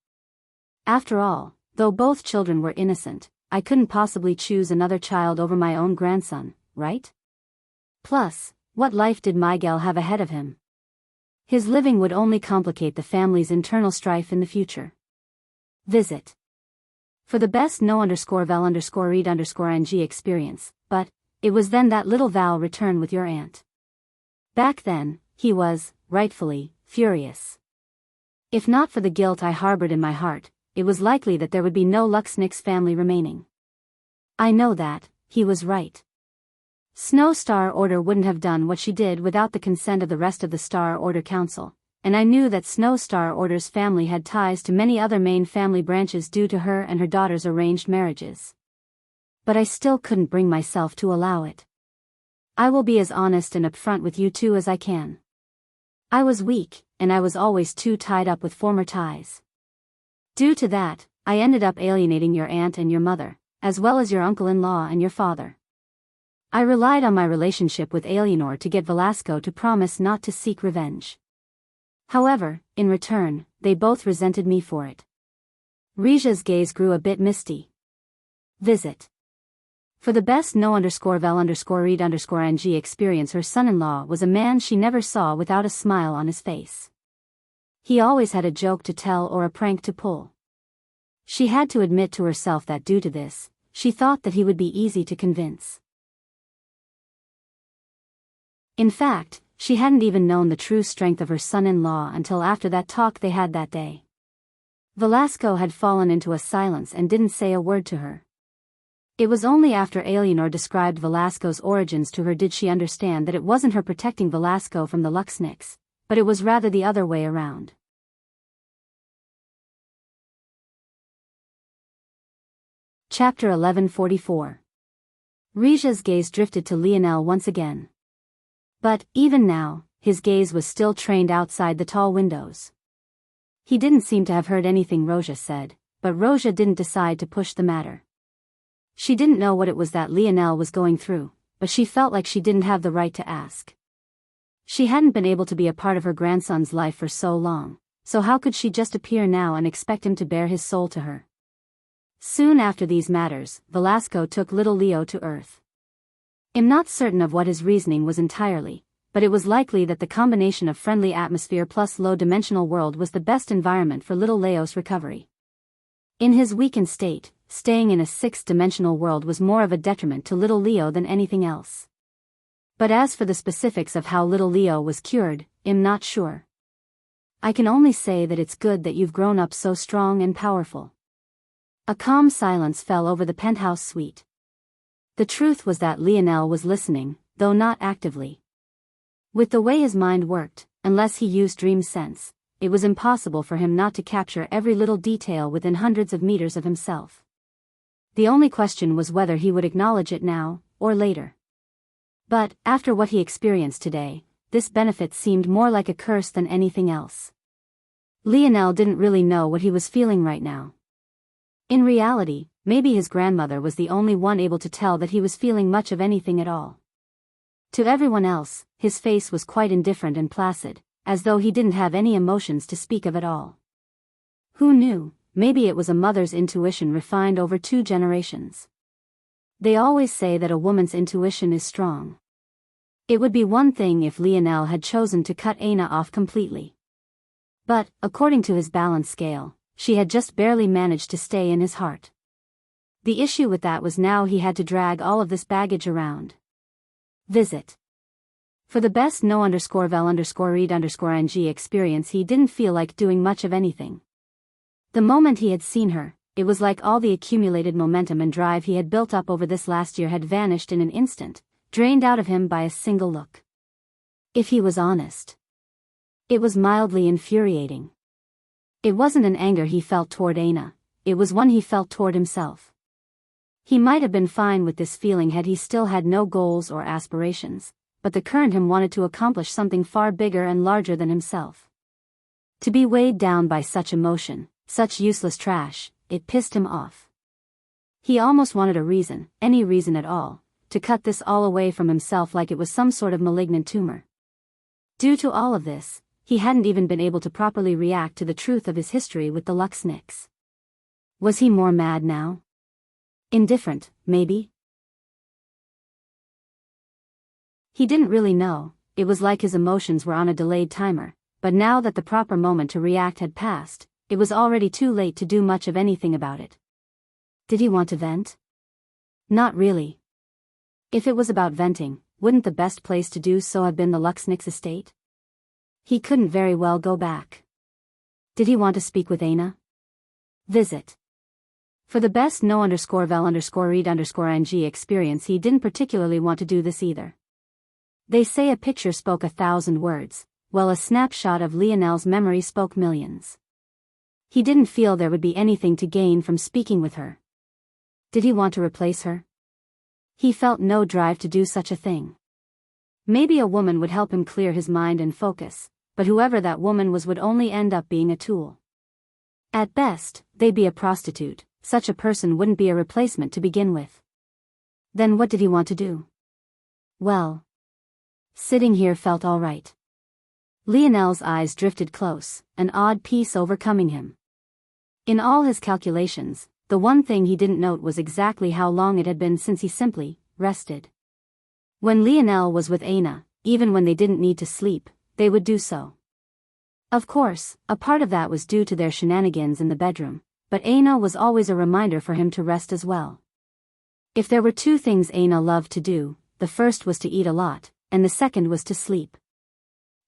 After all, though both children were innocent, I couldn't possibly choose another child over my own grandson, right? Plus, what life did Miguel have ahead of him? His living would only complicate the family's internal strife in the future. Visit. For the best no_vel_read_ng experience, but it was then that little Val returned with your aunt. Back then, he was, rightfully, furious. If not for the guilt I harbored in my heart, it was likely that there would be no Luxnix family remaining. I know that, he was right. Snow Star Order wouldn't have done what she did without the consent of the rest of the Star Order Council, and I knew that Snow Star Order's family had ties to many other main family branches due to her and her daughter's arranged marriages. But I still couldn't bring myself to allow it. I will be as honest and upfront with you two as I can. I was weak, and I was always too tied up with former ties. Due to that, I ended up alienating your aunt and your mother, as well as your uncle-in-law and your father. I relied on my relationship with Alienor to get Velasco to promise not to seek revenge. However, in return, they both resented me for it. Rija's gaze grew a bit misty. Visit. For the best no_vel_read_ng experience, her son-in-law was a man she never saw without a smile on his face. He always had a joke to tell or a prank to pull. She had to admit to herself that due to this, she thought that he would be easy to convince. In fact, she hadn't even known the true strength of her son-in-law until after that talk they had that day. Velasco had fallen into a silence and didn't say a word to her. It was only after Alienor described Velasco's origins to her did she understand that it wasn't her protecting Velasco from the Luxnix, but it was rather the other way around. Chapter 1144. Rija's gaze drifted to Lionel once again. But, even now, his gaze was still trained outside the tall windows. He didn't seem to have heard anything Roja said, but Roja didn't decide to push the matter. She didn't know what it was that Lionel was going through, but she felt like she didn't have the right to ask. She hadn't been able to be a part of her grandson's life for so long, so how could she just appear now and expect him to bare his soul to her? Soon after these matters, Velasco took little Leo to Earth. I'm not certain of what his reasoning was entirely, but it was likely that the combination of friendly atmosphere plus low-dimensional world was the best environment for little Leo's recovery. In his weakened state, staying in a sixth-dimensional world was more of a detriment to little Leo than anything else. But as for the specifics of how little Leo was cured, I'm not sure. I can only say that it's good that you've grown up so strong and powerful. A calm silence fell over the penthouse suite. The truth was that Lionel was listening, though not actively. With the way his mind worked, unless he used dream sense, it was impossible for him not to capture every little detail within hundreds of meters of himself. The only question was whether he would acknowledge it now, or later. But, after what he experienced today, this benefit seemed more like a curse than anything else. Lionel didn't really know what he was feeling right now. In reality, maybe his grandmother was the only one able to tell that he was feeling much of anything at all. To everyone else, his face was quite indifferent and placid, as though he didn't have any emotions to speak of at all. Who knew, maybe it was a mother's intuition refined over 2 generations. They always say that a woman's intuition is strong. It would be one thing if Lionel had chosen to cut Aina off completely. But, according to his balance scale, she had just barely managed to stay in his heart. The issue with that was now he had to drag all of this baggage around. Visit. For the best no_vel_read_ing experience, he didn't feel like doing much of anything. The moment he had seen her, it was like all the accumulated momentum and drive he had built up over this last year had vanished in an instant, drained out of him by a single look. If he was honest, it was mildly infuriating. It wasn't an anger he felt toward Aina, it was one he felt toward himself. He might have been fine with this feeling had he still had no goals or aspirations, but the current him wanted to accomplish something far bigger and larger than himself. To be weighed down by such emotion, such useless trash, it pissed him off. He almost wanted a reason, any reason at all, to cut this all away from himself like it was some sort of malignant tumor. Due to all of this, he hadn't even been able to properly react to the truth of his history with the Luxniks. Was he more mad now? Indifferent, maybe? He didn't really know, it was like his emotions were on a delayed timer, but now that the proper moment to react had passed, it was already too late to do much of anything about it. Did he want to vent? Not really. If it was about venting, wouldn't the best place to do so have been the Luxniks' estate? He couldn't very well go back. Did he want to speak with Aina? Visit. For the best no_vel_read_ing experience, he didn't particularly want to do this either. They say a picture spoke 1,000 words, while a snapshot of Lionel's memory spoke millions. He didn't feel there would be anything to gain from speaking with her. Did he want to replace her? He felt no drive to do such a thing. Maybe a woman would help him clear his mind and focus, but whoever that woman was would only end up being a tool. At best, they'd be a prostitute. Such a person wouldn't be a replacement to begin with. Then what did he want to do? Well, sitting here felt all right. Lionel's eyes drifted close, an odd peace overcoming him. In all his calculations, the one thing he didn't note was exactly how long it had been since he simply rested. When Lionel was with Aina, even when they didn't need to sleep, they would do so. Of course, a part of that was due to their shenanigans in the bedroom, but Aina was always a reminder for him to rest as well. If there were 2 things Aina loved to do, the first was to eat a lot, and the second was to sleep.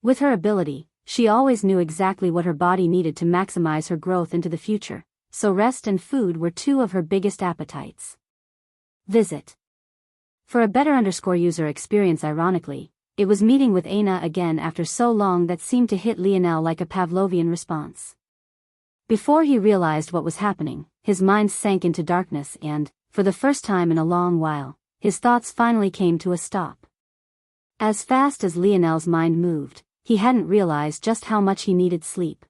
With her ability, she always knew exactly what her body needed to maximize her growth into the future, so rest and food were 2 of her biggest appetites. Visit. For a better _user experience, ironically, it was meeting with Aina again after so long that seemed to hit Lionel like a Pavlovian response. Before he realized what was happening, his mind sank into darkness and, for the first time in a long while, his thoughts finally came to a stop. As fast as Lionel's mind moved, he hadn't realized just how much he needed sleep.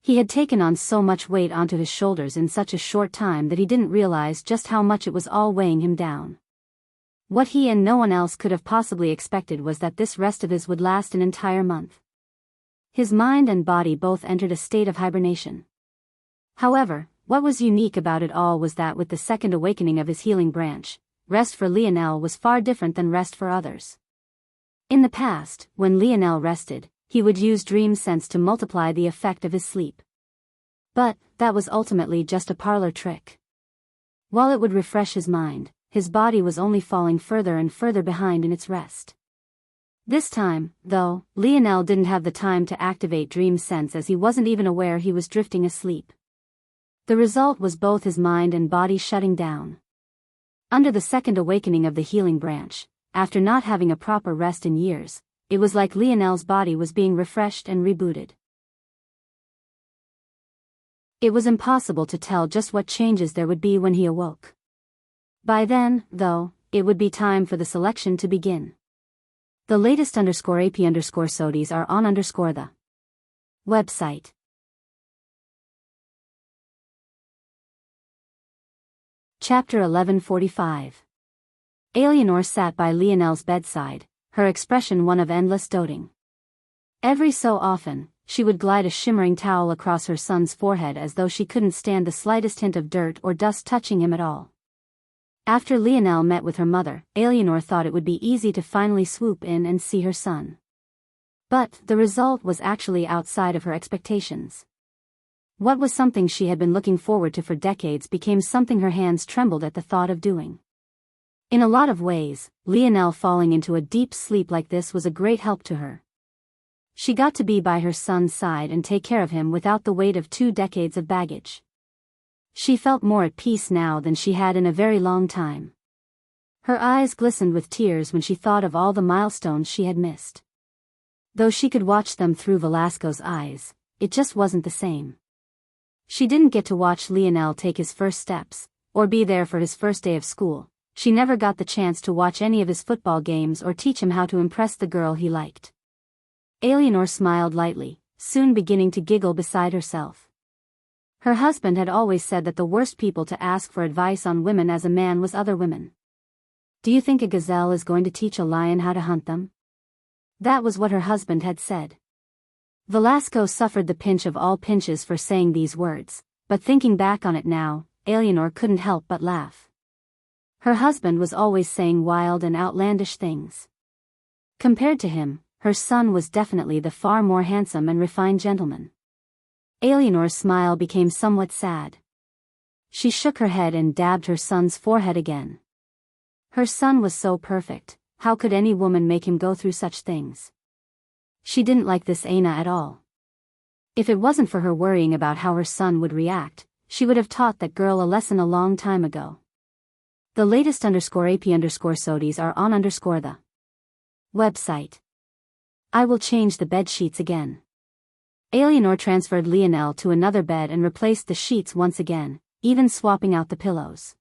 He had taken on so much weight onto his shoulders in such a short time that he didn't realize just how much it was all weighing him down. What he and no one else could have possibly expected was that this rest of his would last an entire month. His mind and body both entered a state of hibernation. However, what was unique about it all was that with the second awakening of his healing branch, rest for Lionel was far different than rest for others. In the past, when Lionel rested, he would use dream sense to multiply the effect of his sleep. But, that was ultimately just a parlor trick. While it would refresh his mind, his body was only falling further and further behind in its rest. This time, though, Lionel didn't have the time to activate dream sense as he wasn't even aware he was drifting asleep. The result was both his mind and body shutting down. Under the second awakening of the healing branch, after not having a proper rest in years, it was like Lionel's body was being refreshed and rebooted. It was impossible to tell just what changes there would be when he awoke. By then, though, it would be time for the selection to begin. The latest _AP_SODIES are on the website. Chapter 11:45. Eleanor sat by Lionel's bedside, her expression one of endless doting. Every so often, she would glide a shimmering towel across her son's forehead as though she couldn't stand the slightest hint of dirt or dust touching him at all. After Lionel met with her mother, Eleanor thought it would be easy to finally swoop in and see her son. But the result was actually outside of her expectations. What was something she had been looking forward to for decades became something her hands trembled at the thought of doing. In a lot of ways, Lionel falling into a deep sleep like this was a great help to her. She got to be by her son's side and take care of him without the weight of 2 decades of baggage. She felt more at peace now than she had in a very long time. Her eyes glistened with tears when she thought of all the milestones she had missed. Though she could watch them through Velasco's eyes, it just wasn't the same. She didn't get to watch Lionel take his first steps, or be there for his first day of school. She never got the chance to watch any of his football games or teach him how to impress the girl he liked. Eleanor smiled lightly, soon beginning to giggle beside herself. Her husband had always said that the worst people to ask for advice on women as a man was other women. "Do you think a gazelle is going to teach a lion how to hunt them?" That was what her husband had said. Velasco suffered the pinch of all pinches for saying these words, but thinking back on it now, Eleanor couldn't help but laugh. Her husband was always saying wild and outlandish things. Compared to him, her son was definitely the far more handsome and refined gentleman. Eleanor's smile became somewhat sad. She shook her head and dabbed her son's forehead again. Her son was so perfect, how could any woman make him go through such things? She didn't like this Aina at all. If it wasn't for her worrying about how her son would react, she would have taught that girl a lesson a long time ago. The latest _AP_SODIES are on the website. I will change the bed sheets again. Eleanor transferred Lionel to another bed and replaced the sheets once again, even swapping out the pillows.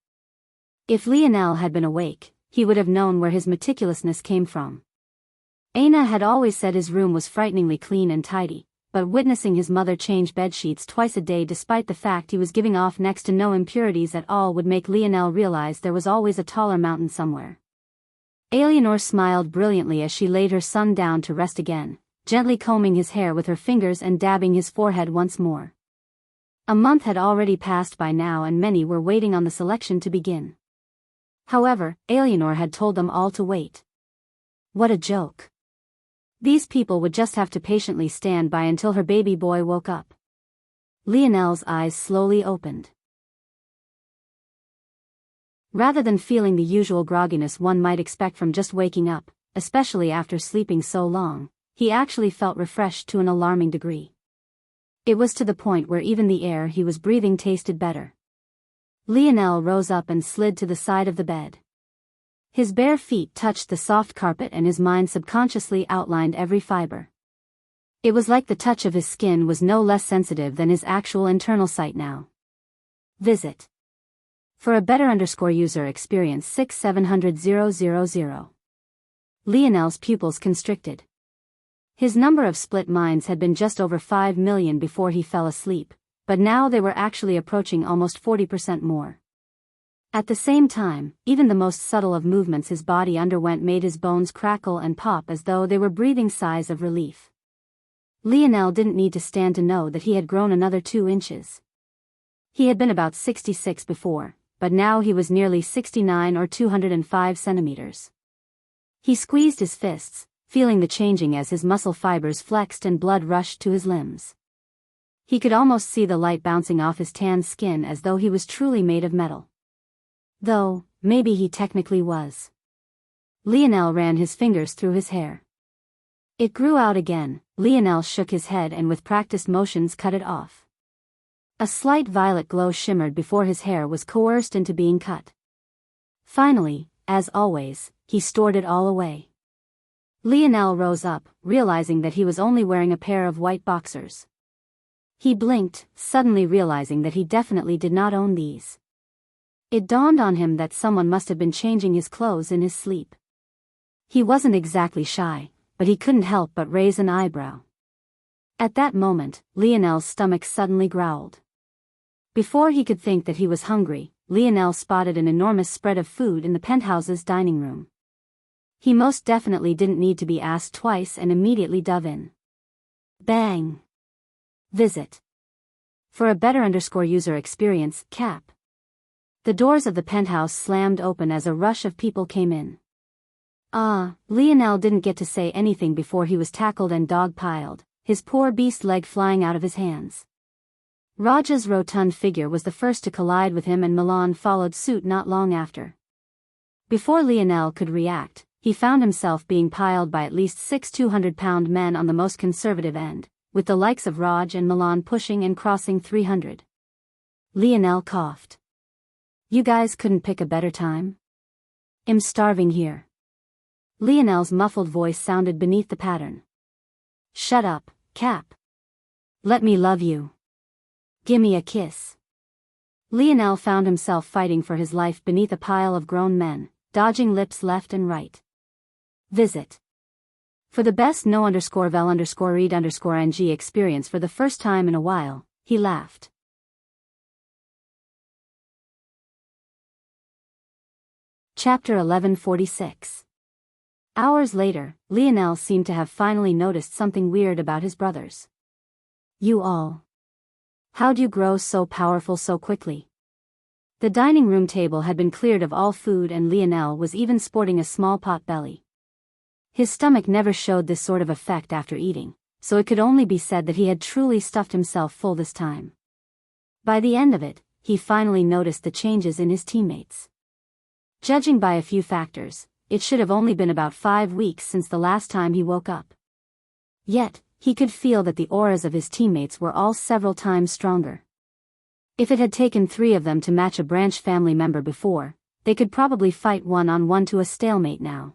If Lionel had been awake, he would have known where his meticulousness came from. Aina had always said his room was frighteningly clean and tidy, but witnessing his mother change bedsheets twice a day despite the fact he was giving off next to no impurities at all would make Lionel realize there was always a taller mountain somewhere. Eleanor smiled brilliantly as she laid her son down to rest again, gently combing his hair with her fingers and dabbing his forehead once more. A month had already passed by now and many were waiting on the selection to begin. However, Eleanor had told them all to wait. What a joke. These people would just have to patiently stand by until her baby boy woke up. Lionel's eyes slowly opened. Rather than feeling the usual grogginess one might expect from just waking up, especially after sleeping so long, he actually felt refreshed to an alarming degree. It was to the point where even the air he was breathing tasted better. Lionel rose up and slid to the side of the bed. His bare feet touched the soft carpet and his mind subconsciously outlined every fiber. It was like the touch of his skin was no less sensitive than his actual internal sight now. Visit. For a better user experience 6700000. Lionel's pupils constricted. His number of split minds had been just over 5 million before he fell asleep, but now they were actually approaching almost 40% more. At the same time, even the most subtle of movements his body underwent made his bones crackle and pop as though they were breathing sighs of relief. Lionel didn't need to stand to know that he had grown another 2 inches. He had been about 66 before, but now he was nearly 69 or 205 centimeters. He squeezed his fists, feeling the changing as his muscle fibers flexed and blood rushed to his limbs. He could almost see the light bouncing off his tan skin as though he was truly made of metal. Though, maybe he technically was. Lionel ran his fingers through his hair. It grew out again. Lionel shook his head and with practiced motions cut it off. A slight violet glow shimmered before his hair was coerced into being cut. Finally, as always, he stored it all away. Lionel rose up, realizing that he was only wearing a pair of white boxers. He blinked, suddenly realizing that he definitely did not own these. It dawned on him that someone must have been changing his clothes in his sleep. He wasn't exactly shy, but he couldn't help but raise an eyebrow. At that moment, Lionel's stomach suddenly growled. Before he could think that he was hungry, Lionel spotted an enormous spread of food in the penthouse's dining room. He most definitely didn't need to be asked twice and immediately dove in. Bang! Visit. For a better user experience, cap. The doors of the penthouse slammed open as a rush of people came in. Lionel didn't get to say anything before he was tackled and dog-piled, his poor beast leg flying out of his hands. Raja's rotund figure was the first to collide with him and Milan followed suit not long after. Before Lionel could react, he found himself being piled by at least 6 200-pound men on the most conservative end, with the likes of Raj and Milan pushing and crossing 300. Lionel coughed. You guys couldn't pick a better time? I'm starving here. Lionel's muffled voice sounded beneath the pattern. Shut up, Cap. Let me love you. Gimme a kiss. Lionel found himself fighting for his life beneath a pile of grown men, dodging lips left and right. Visit. For the best no_vel_read_ng experience for the first time in a while, he laughed. Chapter 1146. Hours later, Lionel seemed to have finally noticed something weird about his brothers. You all. How'd you grow so powerful so quickly? The dining room table had been cleared of all food and Lionel was even sporting a small pot belly. His stomach never showed this sort of effect after eating, so it could only be said that he had truly stuffed himself full this time. By the end of it, he finally noticed the changes in his teammates. Judging by a few factors, it should have only been about 5 weeks since the last time he woke up. Yet, he could feel that the auras of his teammates were all several times stronger. If it had taken 3 of them to match a branch family member before, they could probably fight one-on-one to a stalemate now.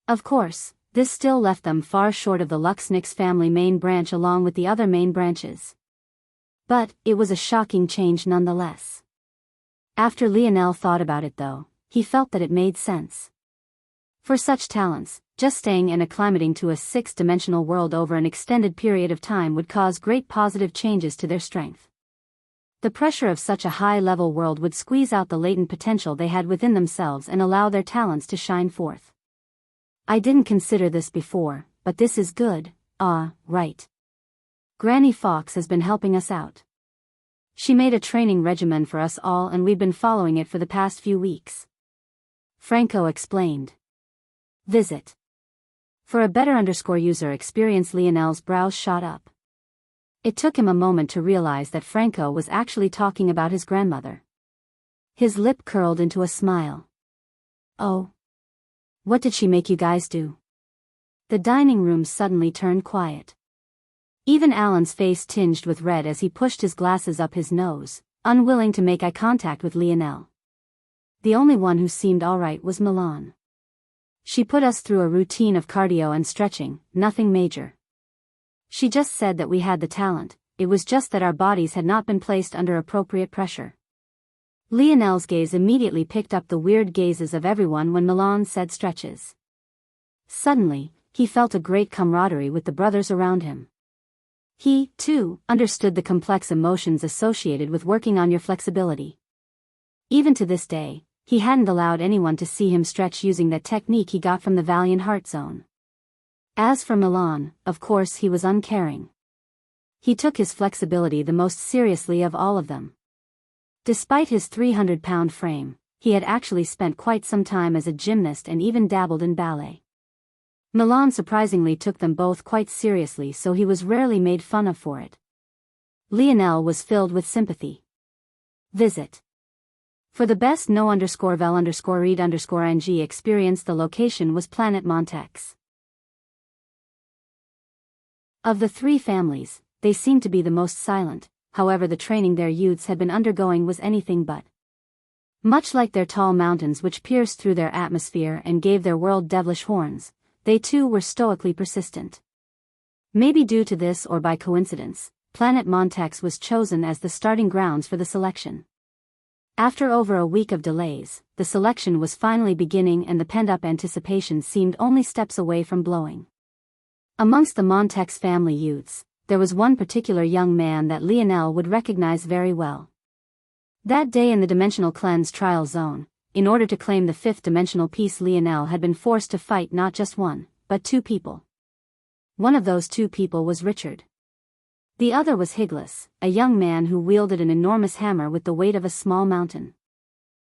Of course, this still left them far short of the Luxnix family main branch along with the other main branches. But, it was a shocking change nonetheless. After Lionel thought about it though, he felt that it made sense. For such talents, just staying and acclimating to a 6-dimensional world over an extended period of time would cause great positive changes to their strength. The pressure of such a high-level world would squeeze out the latent potential they had within themselves and allow their talents to shine forth. I didn't consider this before, but this is good, right. Granny Fox has been helping us out. She made a training regimen for us all and we've been following it for the past few weeks. Franco explained. Visit. For a better user experience, Lionel's brows shot up. It took him a moment to realize that Franco was actually talking about his grandmother. His lip curled into a smile. Oh. What did she make you guys do? The dining room suddenly turned quiet. Even Alan's face tinged with red as he pushed his glasses up his nose, unwilling to make eye contact with Lionel. The only one who seemed alright was Milan. She put us through a routine of cardio and stretching, nothing major. She just said that we had the talent, it was just that our bodies had not been placed under appropriate pressure. Lionel's gaze immediately picked up the weird gazes of everyone when Milan said stretches. Suddenly, he felt a great camaraderie with the brothers around him. He, too, understood the complex emotions associated with working on your flexibility. Even to this day, he hadn't allowed anyone to see him stretch using that technique he got from the Valiant Heart Zone. As for Milan, of course he was uncaring. He took his flexibility the most seriously of all of them. Despite his 300-pound frame, he had actually spent quite some time as a gymnast and even dabbled in ballet. Milan surprisingly took them both quite seriously, so he was rarely made fun of for it. Lionel was filled with sympathy. Visit. For the best no_vel_read_ng experience, the location was Planet Montex. Of the 3 families, they seemed to be the most silent, however the training their youths had been undergoing was anything but. Much like their tall mountains which pierced through their atmosphere and gave their world devilish horns, they too were stoically persistent. Maybe due to this or by coincidence, Planet Montex was chosen as the starting grounds for the selection. After over a week of delays, the selection was finally beginning and the pent-up anticipation seemed only steps away from blowing. Amongst the Montex family youths, there was one particular young man that Lionel would recognize very well. That day in the Dimensional Cleanse trial zone, in order to claim the fifth dimensional piece, Lionel had been forced to fight not just one, but two people. One of those two people was Richard. The other was Higless, a young man who wielded an enormous hammer with the weight of a small mountain.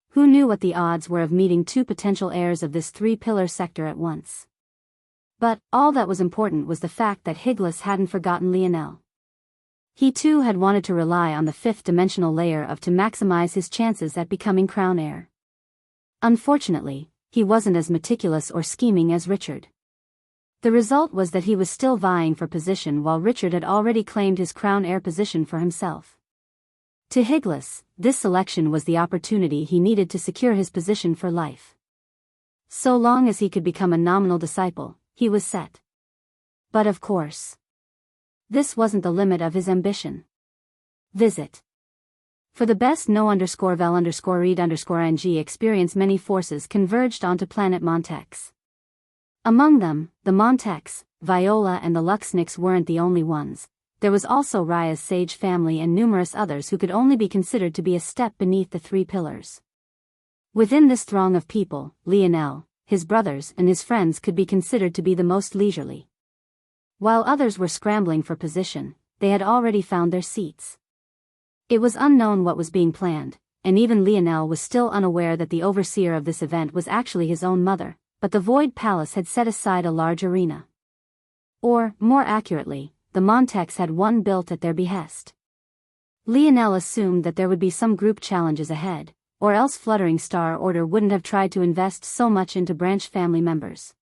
Who knew what the odds were of meeting two potential heirs of this three-pillar sector at once? But all that was important was the fact that Higless hadn't forgotten Lionel. He too had wanted to rely on the fifth dimensional layer to maximize his chances at becoming crown heir. Unfortunately, he wasn't as meticulous or scheming as Richard. The result was that he was still vying for position while Richard had already claimed his crown heir position for himself. To Higless, this selection was the opportunity he needed to secure his position for life. So long as he could become a nominal disciple, he was set. But of course, this wasn't the limit of his ambition. Visit. For the best no_vel_read_ng experience, many forces converged onto Planet Montex. Among them, the Montex, Viola and the Luxnix weren't the only ones. There was also Raya's sage family and numerous others who could only be considered to be a step beneath the three pillars. Within this throng of people, Lionel, his brothers and his friends could be considered to be the most leisurely. While others were scrambling for position, they had already found their seats. It was unknown what was being planned, and even Lionel was still unaware that the overseer of this event was actually his own mother, but the Void Palace had set aside a large arena. Or, more accurately, the Montex had one built at their behest. Lionel assumed that there would be some group challenges ahead, or else Fluttering Star Order wouldn't have tried to invest so much into branch family members.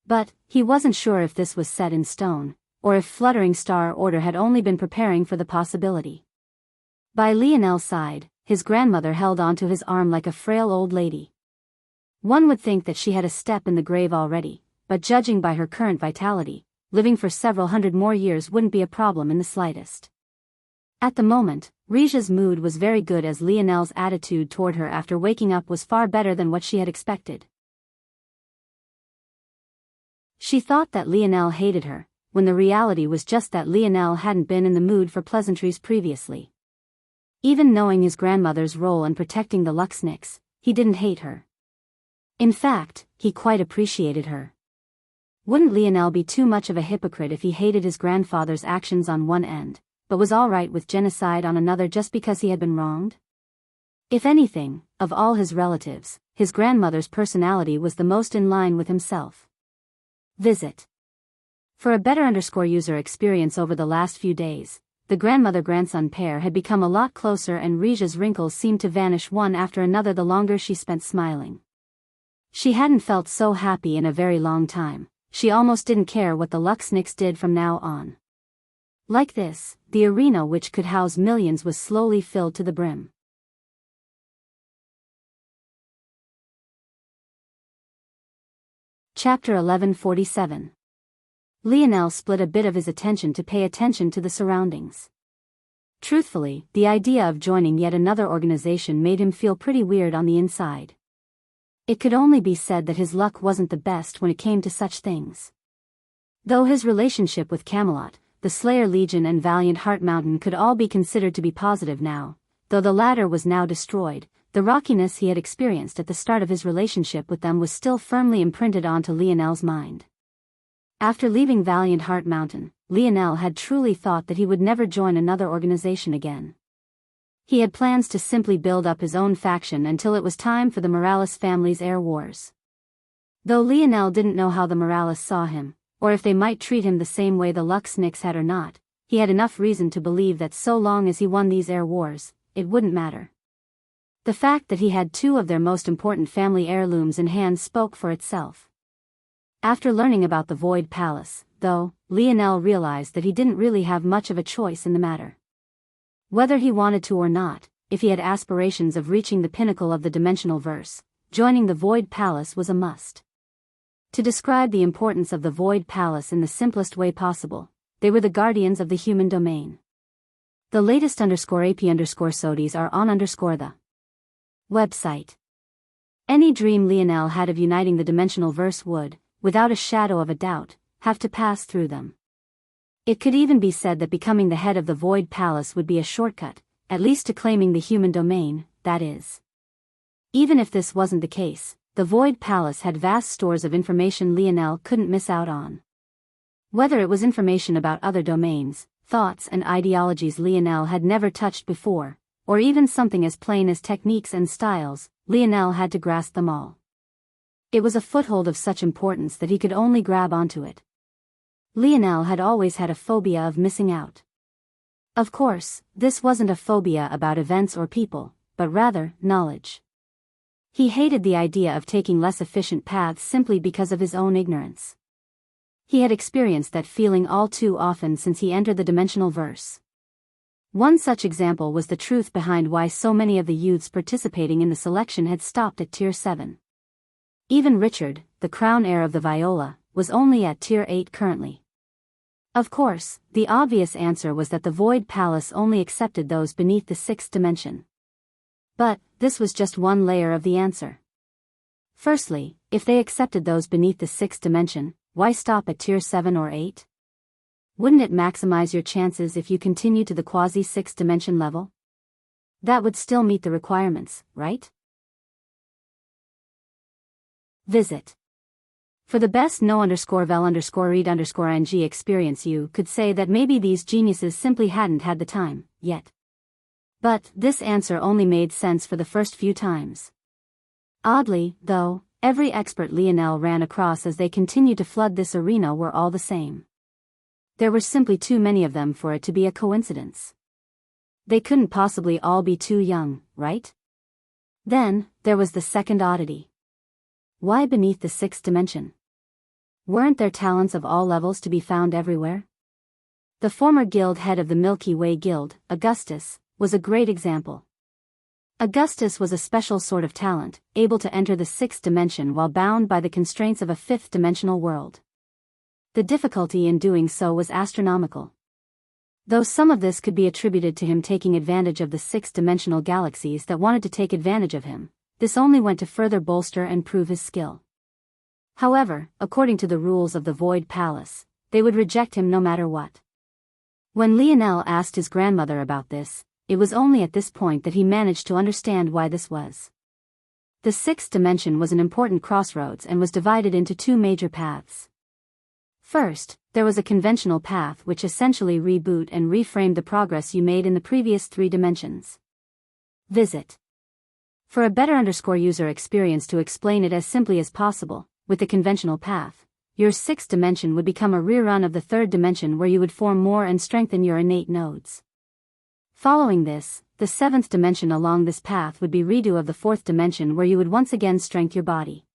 But, he wasn't sure if this was set in stone, or if Fluttering Star Order had only been preparing for the possibility. By Lionel's side, his grandmother held onto his arm like a frail old lady. One would think that she had a step in the grave already, but judging by her current vitality, living for several hundred more years wouldn't be a problem in the slightest. At the moment, Rija's mood was very good as Lionel's attitude toward her after waking up was far better than what she had expected. She thought that Lionel hated her, when the reality was just that Lionel hadn't been in the mood for pleasantries previously. Even knowing his grandmother's role in protecting the Luxnix, he didn't hate her. In fact, he quite appreciated her. Wouldn't Lionel be too much of a hypocrite if he hated his grandfather's actions on one end, but was alright with genocide on another just because he had been wronged? If anything, of all his relatives, his grandmother's personality was the most in line with himself. Visit. For a better user experience over the last few days, the grandmother-grandson pair had become a lot closer and Rija's wrinkles seemed to vanish one after another the longer she spent smiling. She hadn't felt so happy in a very long time. She almost didn't care what the Luxnix did from now on. Like this, the arena which could house millions was slowly filled to the brim. Chapter 1147. Lionel split a bit of his attention to pay attention to the surroundings. Truthfully, the idea of joining yet another organization made him feel pretty weird on the inside. It could only be said that his luck wasn't the best when it came to such things. Though his relationship with Camelot, the Slayer Legion and Valiant Heart Mountain could all be considered to be positive now, though the latter was now destroyed, the rockiness he had experienced at the start of his relationship with them was still firmly imprinted onto Lionel's mind. After leaving Valiant Heart Mountain, Lionel had truly thought that he would never join another organization again. He had plans to simply build up his own faction until it was time for the Morales family's heir wars. Though Lionel didn't know how the Morales saw him, or if they might treat him the same way the Luxnix had or not, he had enough reason to believe that so long as he won these heir wars, it wouldn't matter. The fact that he had two of their most important family heirlooms in hand spoke for itself. After learning about the Void Palace, though, Lionel realized that he didn't really have much of a choice in the matter. Whether he wanted to or not, if he had aspirations of reaching the pinnacle of the dimensional verse, joining the Void Palace was a must. To describe the importance of the Void Palace in the simplest way possible, they were the guardians of the human domain. The latest _AP_SODIs are on the website. Any dream Lionel had of uniting the dimensional verse would, without a shadow of a doubt, have to pass through them. It could even be said that becoming the head of the Void Palace would be a shortcut, at least to claiming the human domain, that is. Even if this wasn't the case, the Void Palace had vast stores of information Lionel couldn't miss out on. Whether it was information about other domains, thoughts and ideologies Lionel had never touched before, or even something as plain as techniques and styles, Lionel had to grasp them all. It was a foothold of such importance that he could only grab onto it. Lionel had always had a phobia of missing out. Of course, this wasn't a phobia about events or people, but rather, knowledge. He hated the idea of taking less efficient paths simply because of his own ignorance. He had experienced that feeling all too often since he entered the dimensional verse. One such example was the truth behind why so many of the youths participating in the selection had stopped at Tier 7. Even Richard, the crown heir of the Viola, was only at Tier 8 currently. Of course, the obvious answer was that the Void Palace only accepted those beneath the 6th dimension. But, this was just one layer of the answer. Firstly, if they accepted those beneath the 6th dimension, why stop at Tier 7 or 8? Wouldn't it maximize your chances if you continue to the quasi-6th dimension level? That would still meet the requirements, right? Visit. For the best no_vel_read_ing experience, you could say that maybe these geniuses simply hadn't had the time, yet. But, this answer only made sense for the first few times. Oddly, though, every expert Lionel ran across as they continued to flood this arena were all the same. There were simply too many of them for it to be a coincidence. They couldn't possibly all be too young, right? Then, there was the second oddity. Why beneath the 6th dimension? Weren't there talents of all levels to be found everywhere? The former guild head of the Milky Way Guild, Augustus, was a great example. Augustus was a special sort of talent, able to enter the 6th dimension while bound by the constraints of a 5th-dimensional world. The difficulty in doing so was astronomical. Though some of this could be attributed to him taking advantage of the 6th-dimensional galaxies that wanted to take advantage of him, this only went to further bolster and prove his skill. However, according to the rules of the Void Palace, they would reject him no matter what. When Lionel asked his grandmother about this, it was only at this point that he managed to understand why this was. The 6th dimension was an important crossroads and was divided into two major paths. First, there was a conventional path which essentially reboot and reframed the progress you made in the previous 3 dimensions. Visit. For a better user experience, to explain it as simply as possible, with the conventional path, your 6th dimension would become a rerun of the 3rd dimension where you would form more and strengthen your innate nodes. Following this, the 7th dimension along this path would be redo of the 4th dimension where you would once again strengthen your body.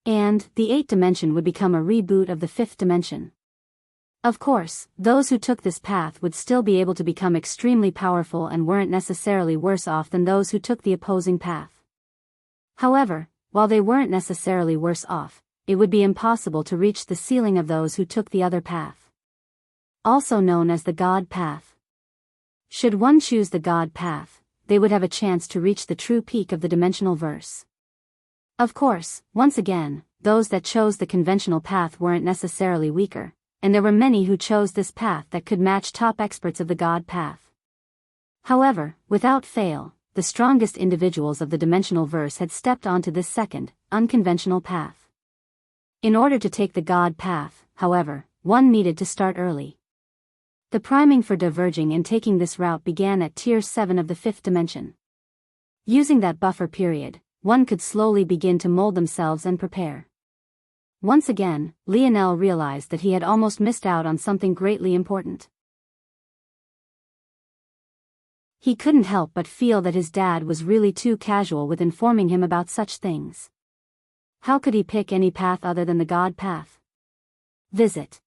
And, the 8th dimension would become a reboot of the 5th dimension. Of course, those who took this path would still be able to become extremely powerful and weren't necessarily worse off than those who took the opposing path. However, while they weren't necessarily worse off, it would be impossible to reach the ceiling of those who took the other path. Also known as the God Path. Should one choose the God Path, they would have a chance to reach the true peak of the dimensional verse. Of course, once again, those that chose the conventional path weren't necessarily weaker, and there were many who chose this path that could match top experts of the God Path. However, without fail, the strongest individuals of the dimensional verse had stepped onto this second, unconventional path. In order to take the God Path, however, one needed to start early. The priming for diverging and taking this route began at Tier 7 of the 5th dimension. Using that buffer period, one could slowly begin to mold themselves and prepare. Once again, Lionel realized that he had almost missed out on something greatly important. He couldn't help but feel that his dad was really too casual with informing him about such things. How could he pick any path other than the God Path? Visit.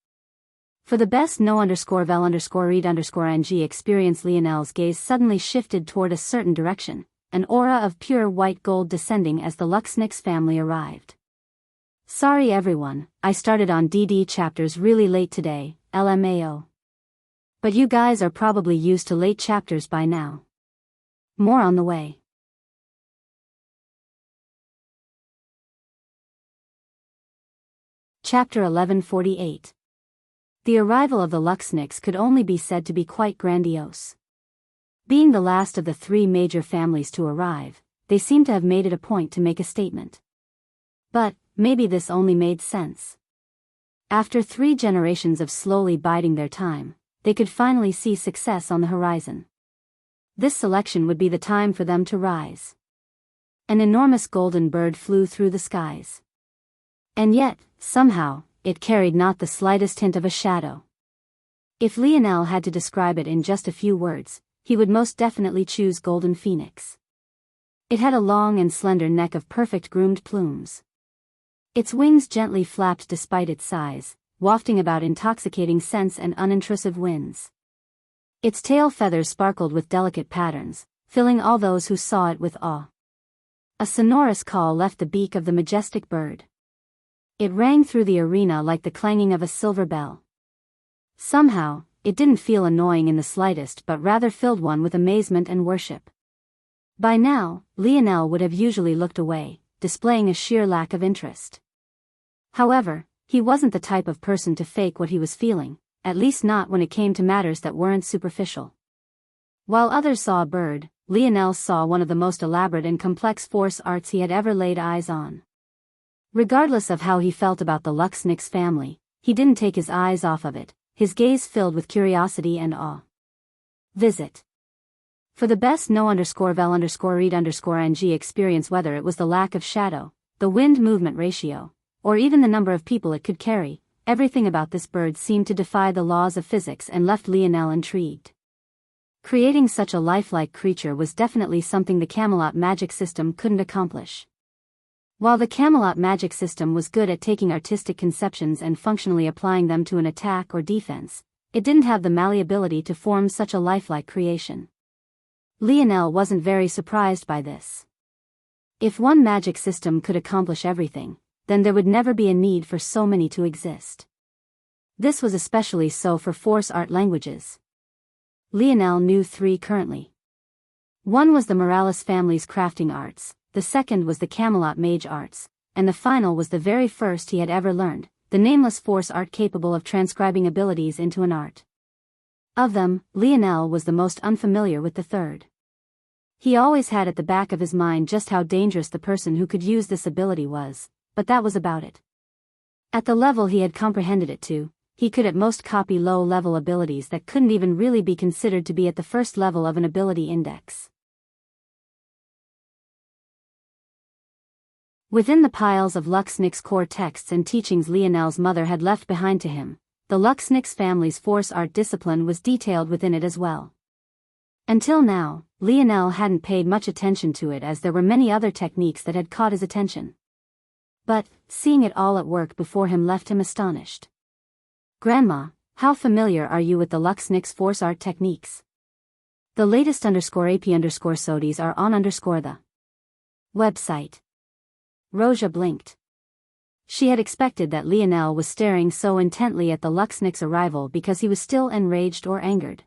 For the best no_vel_read_ing experience, Lionel's gaze suddenly shifted toward a certain direction, an aura of pure white gold descending as the Luxnix family arrived. Sorry everyone, I started on DD chapters really late today, LMAO. But you guys are probably used to late chapters by now. More on the way. Chapter 1148. The arrival of the Luxniks could only be said to be quite grandiose. Being the last of the three major families to arrive, they seemed to have made it a point to make a statement. But, maybe this only made sense. After 3 generations of slowly biding their time, they could finally see success on the horizon. This selection would be the time for them to rise. An enormous golden bird flew through the skies. And yet, somehow, it carried not the slightest hint of a shadow. If Lionel had to describe it in just a few words, he would most definitely choose Golden Phoenix. It had a long and slender neck of perfect groomed plumes. Its wings gently flapped despite its size, wafting about intoxicating scents and unintrusive winds. Its tail feathers sparkled with delicate patterns, filling all those who saw it with awe. A sonorous call left the beak of the majestic bird. It rang through the arena like the clanging of a silver bell. Somehow, it didn't feel annoying in the slightest but rather filled one with amazement and worship. By now, Lionel would have usually looked away, displaying a sheer lack of interest. However, he wasn't the type of person to fake what he was feeling, at least not when it came to matters that weren't superficial. While others saw a bird, Lionel saw one of the most elaborate and complex force arts he had ever laid eyes on. Regardless of how he felt about the Luxniks family, he didn't take his eyes off of it, his gaze filled with curiosity and awe. Visit. For the best no_vel_read_ng experience, whether it was the lack of shadow, the wind-movement ratio, or even the number of people it could carry, everything about this bird seemed to defy the laws of physics and left Lionel intrigued. Creating such a lifelike creature was definitely something the Camelot magic system couldn't accomplish. While the Camelot magic system was good at taking artistic conceptions and functionally applying them to an attack or defense, it didn't have the malleability to form such a lifelike creation. Lionel wasn't very surprised by this. If one magic system could accomplish everything, then there would never be a need for so many to exist. This was especially so for force art languages. Lionel knew 3 currently. One was the Morales family's crafting arts, the second was the Camelot mage arts, and the final was the very first he had ever learned, the nameless force art capable of transcribing abilities into an art. Of them, Lionel was the most unfamiliar with the third. He always had at the back of his mind just how dangerous the person who could use this ability was, but that was about it. At the level he had comprehended it to, he could at most copy low-level abilities that couldn't even really be considered to be at the first level of an ability index. Within the piles of Luxniks core texts and teachings Lionel's mother had left behind to him, the Luxniks family's force art discipline was detailed within it as well. Until now, Lionel hadn't paid much attention to it as there were many other techniques that had caught his attention. But, seeing it all at work before him left him astonished. Grandma, how familiar are you with the Luxniks force art techniques? The latest _AP_SODIs are on the website. Roja blinked. She had expected that Lionel was staring so intently at the Luxniks' arrival because he was still enraged or angered.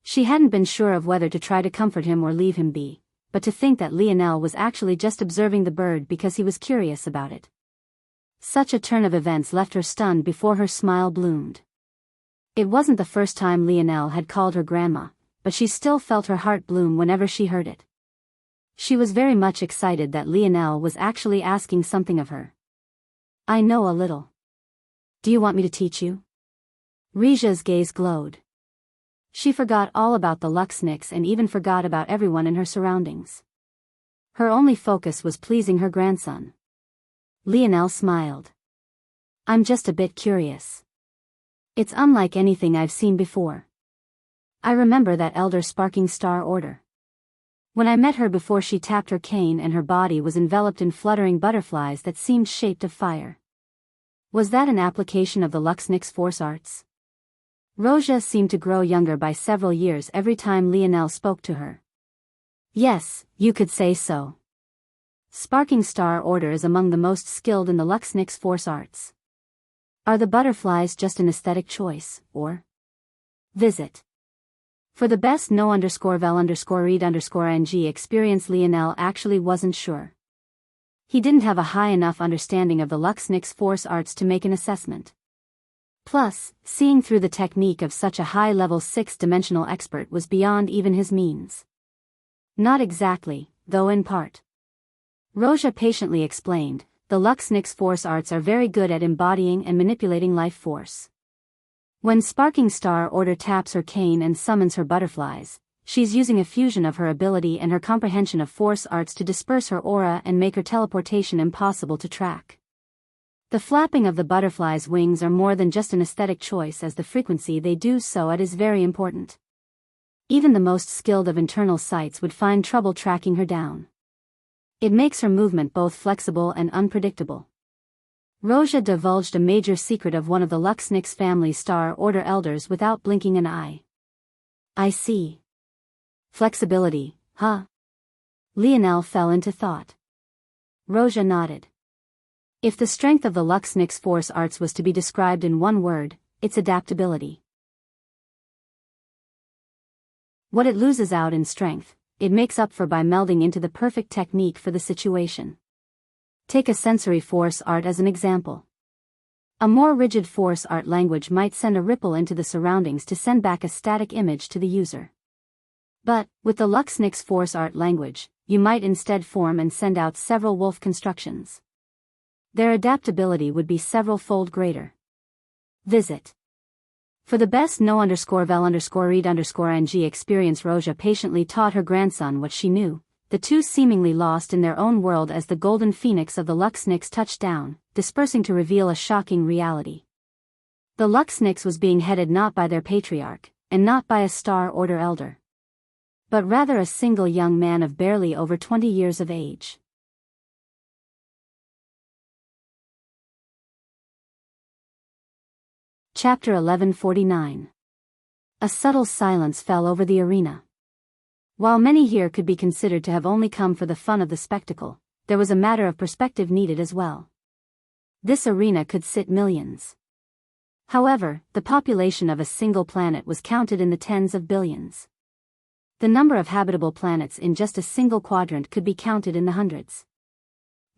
She hadn't been sure of whether to try to comfort him or leave him be, but to think that Lionel was actually just observing the bird because he was curious about it. Such a turn of events left her stunned before her smile bloomed. It wasn't the first time Lionel had called her grandma, but she still felt her heart bloom whenever she heard it. She was very much excited that Lionel was actually asking something of her. I know a little. Do you want me to teach you? Rija's gaze glowed. She forgot all about the Luxniks and even forgot about everyone in her surroundings. Her only focus was pleasing her grandson. Lionel smiled. I'm just a bit curious. It's unlike anything I've seen before. I remember that elder sparking star order. When I met her before she tapped her cane and her body was enveloped in fluttering butterflies that seemed shaped of fire. Was that an application of the Luxniks force arts? Roja seemed to grow younger by several years every time Lionel spoke to her. Yes, you could say so. Sparking Star Order is among the most skilled in the Luxnix force arts. Are the butterflies just an aesthetic choice, or? Visit. For the best no_vel_read_ing experience, Lionel actually wasn't sure. He didn't have a high enough understanding of the Luxnix force arts to make an assessment. Plus, seeing through the technique of such a high-level 6-dimensional expert was beyond even his means. Not exactly, though in part. Roja patiently explained, the Luxnix force arts are very good at embodying and manipulating life force. When Sparking Star Order taps her cane and summons her butterflies, she's using a fusion of her ability and her comprehension of force arts to disperse her aura and make her teleportation impossible to track. The flapping of the butterfly's wings are more than just an aesthetic choice, as the frequency they do so at is very important. Even the most skilled of internal sights would find trouble tracking her down. It makes her movement both flexible and unpredictable. Roja divulged a major secret of one of the Luxnix family Star Order elders without blinking an eye. I see. Flexibility, huh? Lionel fell into thought. Roja nodded. If the strength of the Luxnix force arts was to be described in one word, it's adaptability. What it loses out in strength, it makes up for by melding into the perfect technique for the situation. Take a sensory force art as an example. A more rigid force art language might send a ripple into the surroundings to send back a static image to the user. But, with the Luxnix force art language, you might instead form and send out several wolf constructions. Their adaptability would be several-fold greater. Visit. For the best no_vel_read_ing experience, Roja patiently taught her grandson what she knew, the two seemingly lost in their own world as the golden phoenix of the Luxnix touched down, dispersing to reveal a shocking reality. The Luxnix was being headed not by their patriarch, and not by a Star Order elder, but rather a single young man of barely over 20 years of age. Chapter 1149. A subtle silence fell over the arena. While many here could be considered to have only come for the fun of the spectacle, there was a matter of perspective needed as well. This arena could sit millions. However, the population of a single planet was counted in the tens of billions. The number of habitable planets in just a single quadrant could be counted in the hundreds.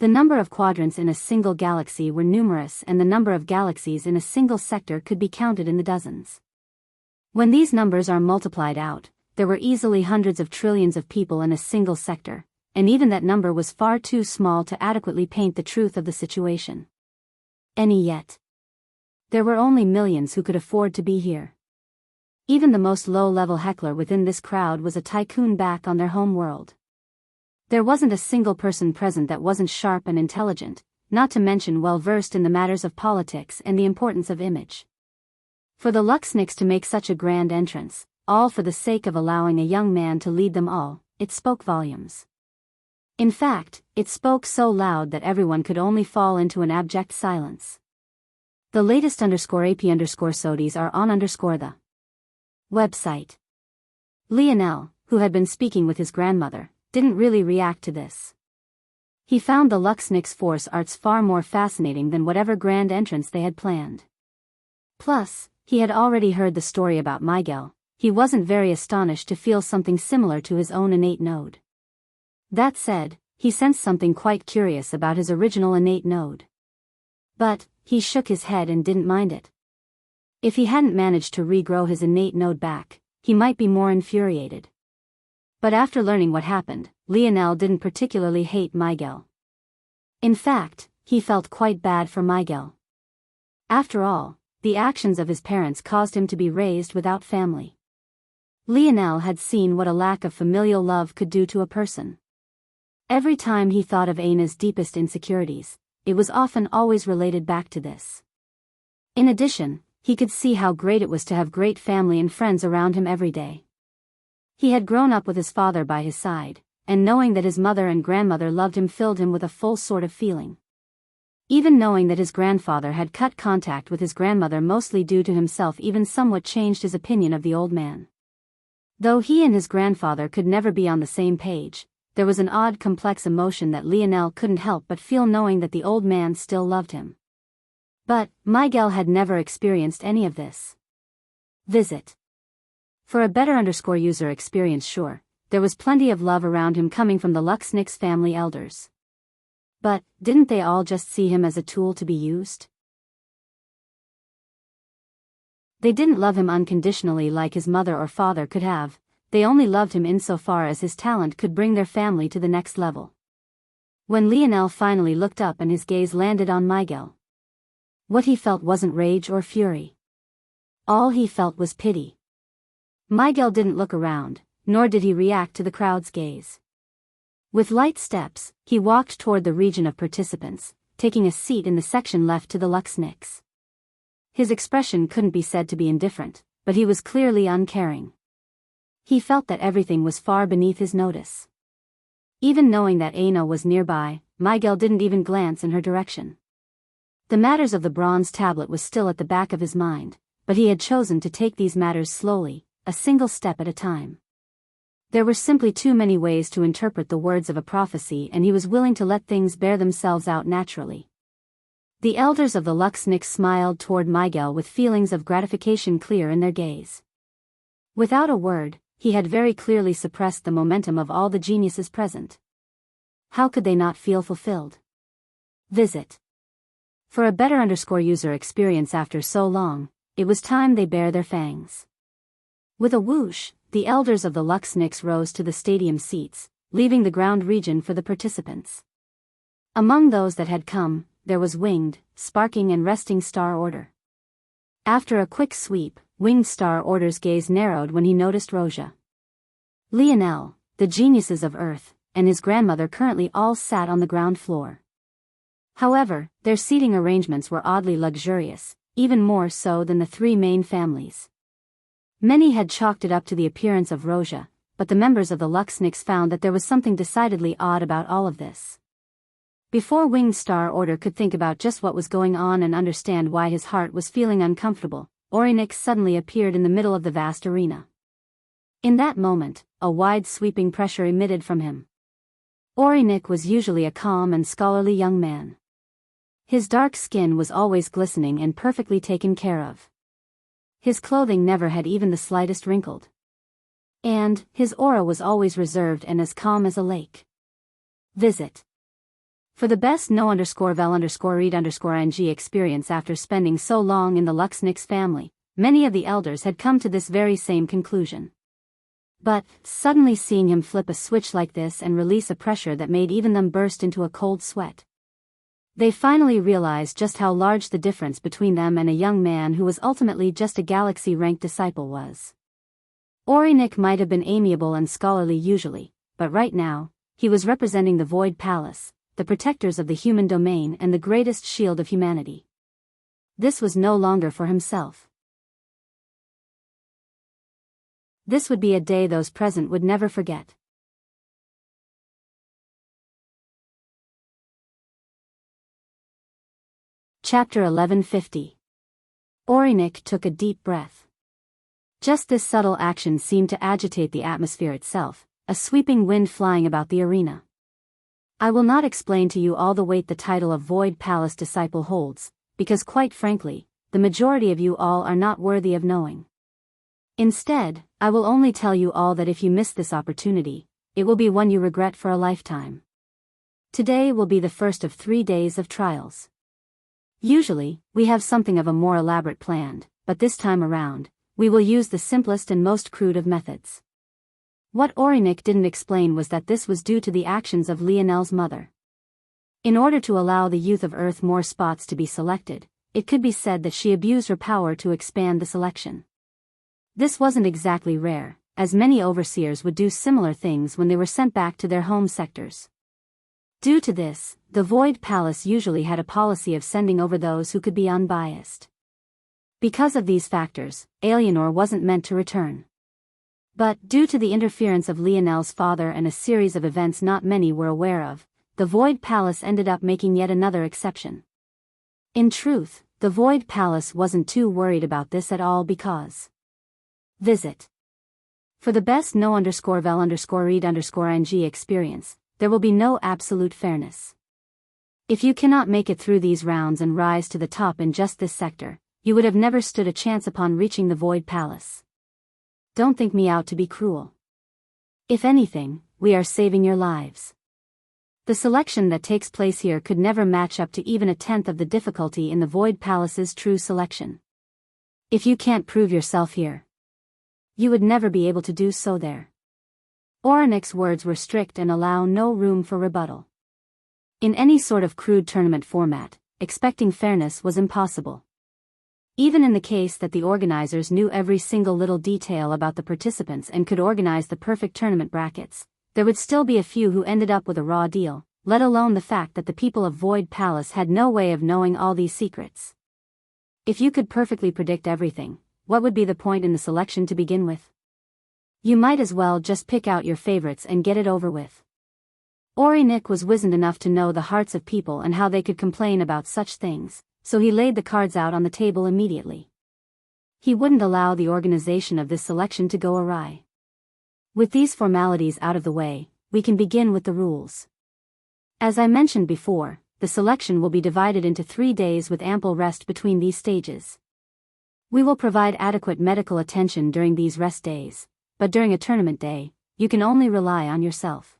The number of quadrants in a single galaxy were numerous, and the number of galaxies in a single sector could be counted in the dozens. When these numbers are multiplied out, there were easily hundreds of trillions of people in a single sector, and even that number was far too small to adequately paint the truth of the situation. Yet. There were only millions who could afford to be here. Even the most low-level heckler within this crowd was a tycoon back on their home world. There wasn't a single person present that wasn't sharp and intelligent, not to mention well-versed in the matters of politics and the importance of image. For the Luxnix to make such a grand entrance, all for the sake of allowing a young man to lead them all, it spoke volumes. In fact, it spoke so loud that everyone could only fall into an abject silence. The latest _AP_SODIs are on the website. Lionel, who had been speaking with his grandmother, didn't really react to this. He found the Luxnix force arts far more fascinating than whatever grand entrance they had planned. Plus, he had already heard the story about Miguel. He wasn't very astonished to feel something similar to his own innate node. That said, he sensed something quite curious about his original innate node. But, he shook his head and didn't mind it. If he hadn't managed to regrow his innate node back, he might be more infuriated. But after learning what happened, Lionel didn't particularly hate Miguel. In fact, he felt quite bad for Miguel. After all, the actions of his parents caused him to be raised without family. Lionel had seen what a lack of familial love could do to a person. Every time he thought of Aina's deepest insecurities, it was often always related back to this. In addition, he could see how great it was to have great family and friends around him every day. He had grown up with his father by his side, and knowing that his mother and grandmother loved him filled him with a full sort of feeling. Even knowing that his grandfather had cut contact with his grandmother mostly due to himself even somewhat changed his opinion of the old man. Though he and his grandfather could never be on the same page, there was an odd complex emotion that Lionel couldn't help but feel knowing that the old man still loved him. But Miguel had never experienced any of this. Visit. For a better user experience sure, there was plenty of love around him coming from the Luxnix family elders. But, didn't they all just see him as a tool to be used? They didn't love him unconditionally like his mother or father could have, they only loved him insofar as his talent could bring their family to the next level. When Lionel finally looked up and his gaze landed on Miguel, what he felt wasn't rage or fury. All he felt was pity. Miguel didn't look around, nor did he react to the crowd's gaze. With light steps, he walked toward the region of participants, taking a seat in the section left to the Luxnix. His expression couldn't be said to be indifferent, but he was clearly uncaring. He felt that everything was far beneath his notice. Even knowing that Aina was nearby, Miguel didn't even glance in her direction. The matters of the bronze tablet was still at the back of his mind, but he had chosen to take these matters slowly, a single step at a time. There were simply too many ways to interpret the words of a prophecy, and he was willing to let things bear themselves out naturally. The elders of the Luxnix smiled toward Miguel with feelings of gratification clear in their gaze. Without a word, he had very clearly suppressed the momentum of all the geniuses present. How could they not feel fulfilled? Visit. For a better user experience after so long, it was time they bare their fangs. With a whoosh, the elders of the Luxnix rose to the stadium seats, leaving the ground region for the participants. Among those that had come, there was Winged, Sparking and Resting Star Order. After a quick sweep, Winged Star Order's gaze narrowed when he noticed Roja. Lionel, the geniuses of Earth, and his grandmother currently all sat on the ground floor. However, their seating arrangements were oddly luxurious, even more so than the three main families. Many had chalked it up to the appearance of Roja, but the members of the Luxnix found that there was something decidedly odd about all of this. Before Winged Star Order could think about just what was going on and understand why his heart was feeling uncomfortable, Orynyx suddenly appeared in the middle of the vast arena. In that moment, a wide sweeping pressure emitted from him. Orynyx was usually a calm and scholarly young man. His dark skin was always glistening and perfectly taken care of. His clothing never had even the slightest wrinkled. And his aura was always reserved and as calm as a lake. Visit. For the best no_vel_read_ing experience after spending so long in the Luxnix family, many of the elders had come to this very same conclusion. But, suddenly seeing him flip a switch like this and release a pressure that made even them burst into a cold sweat. They finally realized just how large the difference between them and a young man who was ultimately just a galaxy-ranked disciple was. Orynyx might have been amiable and scholarly usually, but right now, he was representing the Void Palace, the protectors of the human domain and the greatest shield of humanity. This was no longer for himself. This would be a day those present would never forget. Chapter 1150. Orynyx took a deep breath. Just this subtle action seemed to agitate the atmosphere itself, a sweeping wind flying about the arena. I will not explain to you all the weight the title of Void Palace Disciple holds, because quite frankly, the majority of you all are not worthy of knowing. Instead, I will only tell you all that if you miss this opportunity, it will be one you regret for a lifetime. Today will be the first of 3 days of trials. Usually, we have something of a more elaborate planned, but this time around, we will use the simplest and most crude of methods. What Orynyx didn't explain was that this was due to the actions of Lionel's mother. In order to allow the youth of Earth more spots to be selected, it could be said that she abused her power to expand the selection. This wasn't exactly rare, as many overseers would do similar things when they were sent back to their home sectors. Due to this, the Void Palace usually had a policy of sending over those who could be unbiased. Because of these factors, Alienor wasn't meant to return. But, due to the interference of Lionel's father and a series of events not many were aware of, the Void Palace ended up making yet another exception. In truth, the Void Palace wasn't too worried about this at all because... Visit. For the best no_vel_read_ing experience, there will be no absolute fairness. If you cannot make it through these rounds and rise to the top in just this sector, you would have never stood a chance upon reaching the Void Palace. Don't think me out to be cruel. If anything, we are saving your lives. The selection that takes place here could never match up to even a tenth of the difficulty in the Void Palace's true selection. If you can't prove yourself here, you would never be able to do so there. Orinik's words were strict and allow no room for rebuttal. In any sort of crude tournament format, expecting fairness was impossible. Even in the case that the organizers knew every single little detail about the participants and could organize the perfect tournament brackets, there would still be a few who ended up with a raw deal, let alone the fact that the people of Void Palace had no way of knowing all these secrets. If you could perfectly predict everything, what would be the point in the selection to begin with? You might as well just pick out your favorites and get it over with. Orinik was wizened enough to know the hearts of people and how they could complain about such things, so he laid the cards out on the table immediately. He wouldn't allow the organization of this selection to go awry. With these formalities out of the way, we can begin with the rules. As I mentioned before, the selection will be divided into 3 days with ample rest between these stages. We will provide adequate medical attention during these rest days, but during a tournament day, you can only rely on yourself.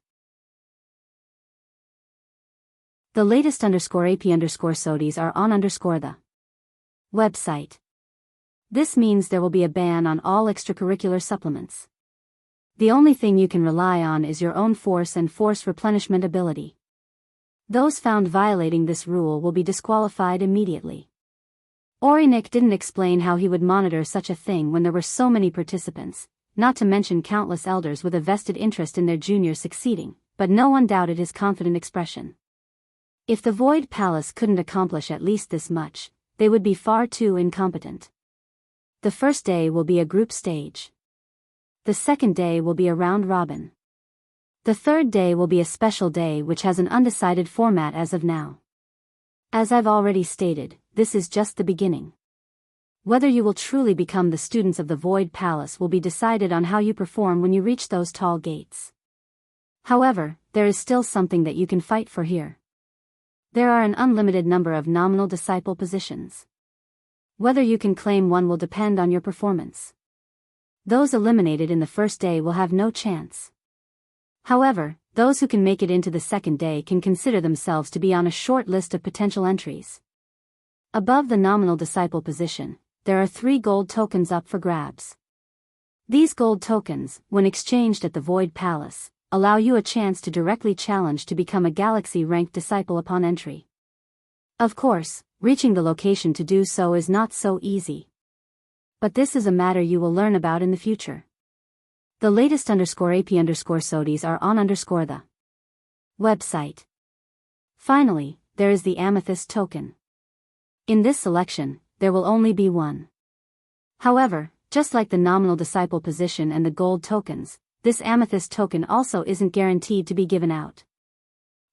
The latest _AP_SODIs are on the website. This means there will be a ban on all extracurricular supplements. The only thing you can rely on is your own force and force replenishment ability. Those found violating this rule will be disqualified immediately. Orinik didn't explain how he would monitor such a thing when there were so many participants, not to mention countless elders with a vested interest in their juniors succeeding, but no one doubted his confident expression. If the Void Palace couldn't accomplish at least this much, they would be far too incompetent. The first day will be a group stage. The second day will be a round robin. The third day will be a special day which has an undecided format as of now. As I've already stated, this is just the beginning. Whether you will truly become the students of the Void Palace will be decided on how you perform when you reach those tall gates. However, there is still something that you can fight for here. There are an unlimited number of nominal disciple positions. Whether you can claim one will depend on your performance. Those eliminated in the first day will have no chance. However, those who can make it into the second day can consider themselves to be on a short list of potential entries. Above the nominal disciple position, there are 3 gold tokens up for grabs. These gold tokens, when exchanged at the Void Palace, allow you a chance to directly challenge to become a galaxy-ranked disciple upon entry. Of course, reaching the location to do so is not so easy. But this is a matter you will learn about in the future. The latest _AP_SODIs are on the website. Finally, there is the Amethyst token. In this selection, there will only be one. However, just like the nominal disciple position and the gold tokens, this Amethyst token also isn't guaranteed to be given out.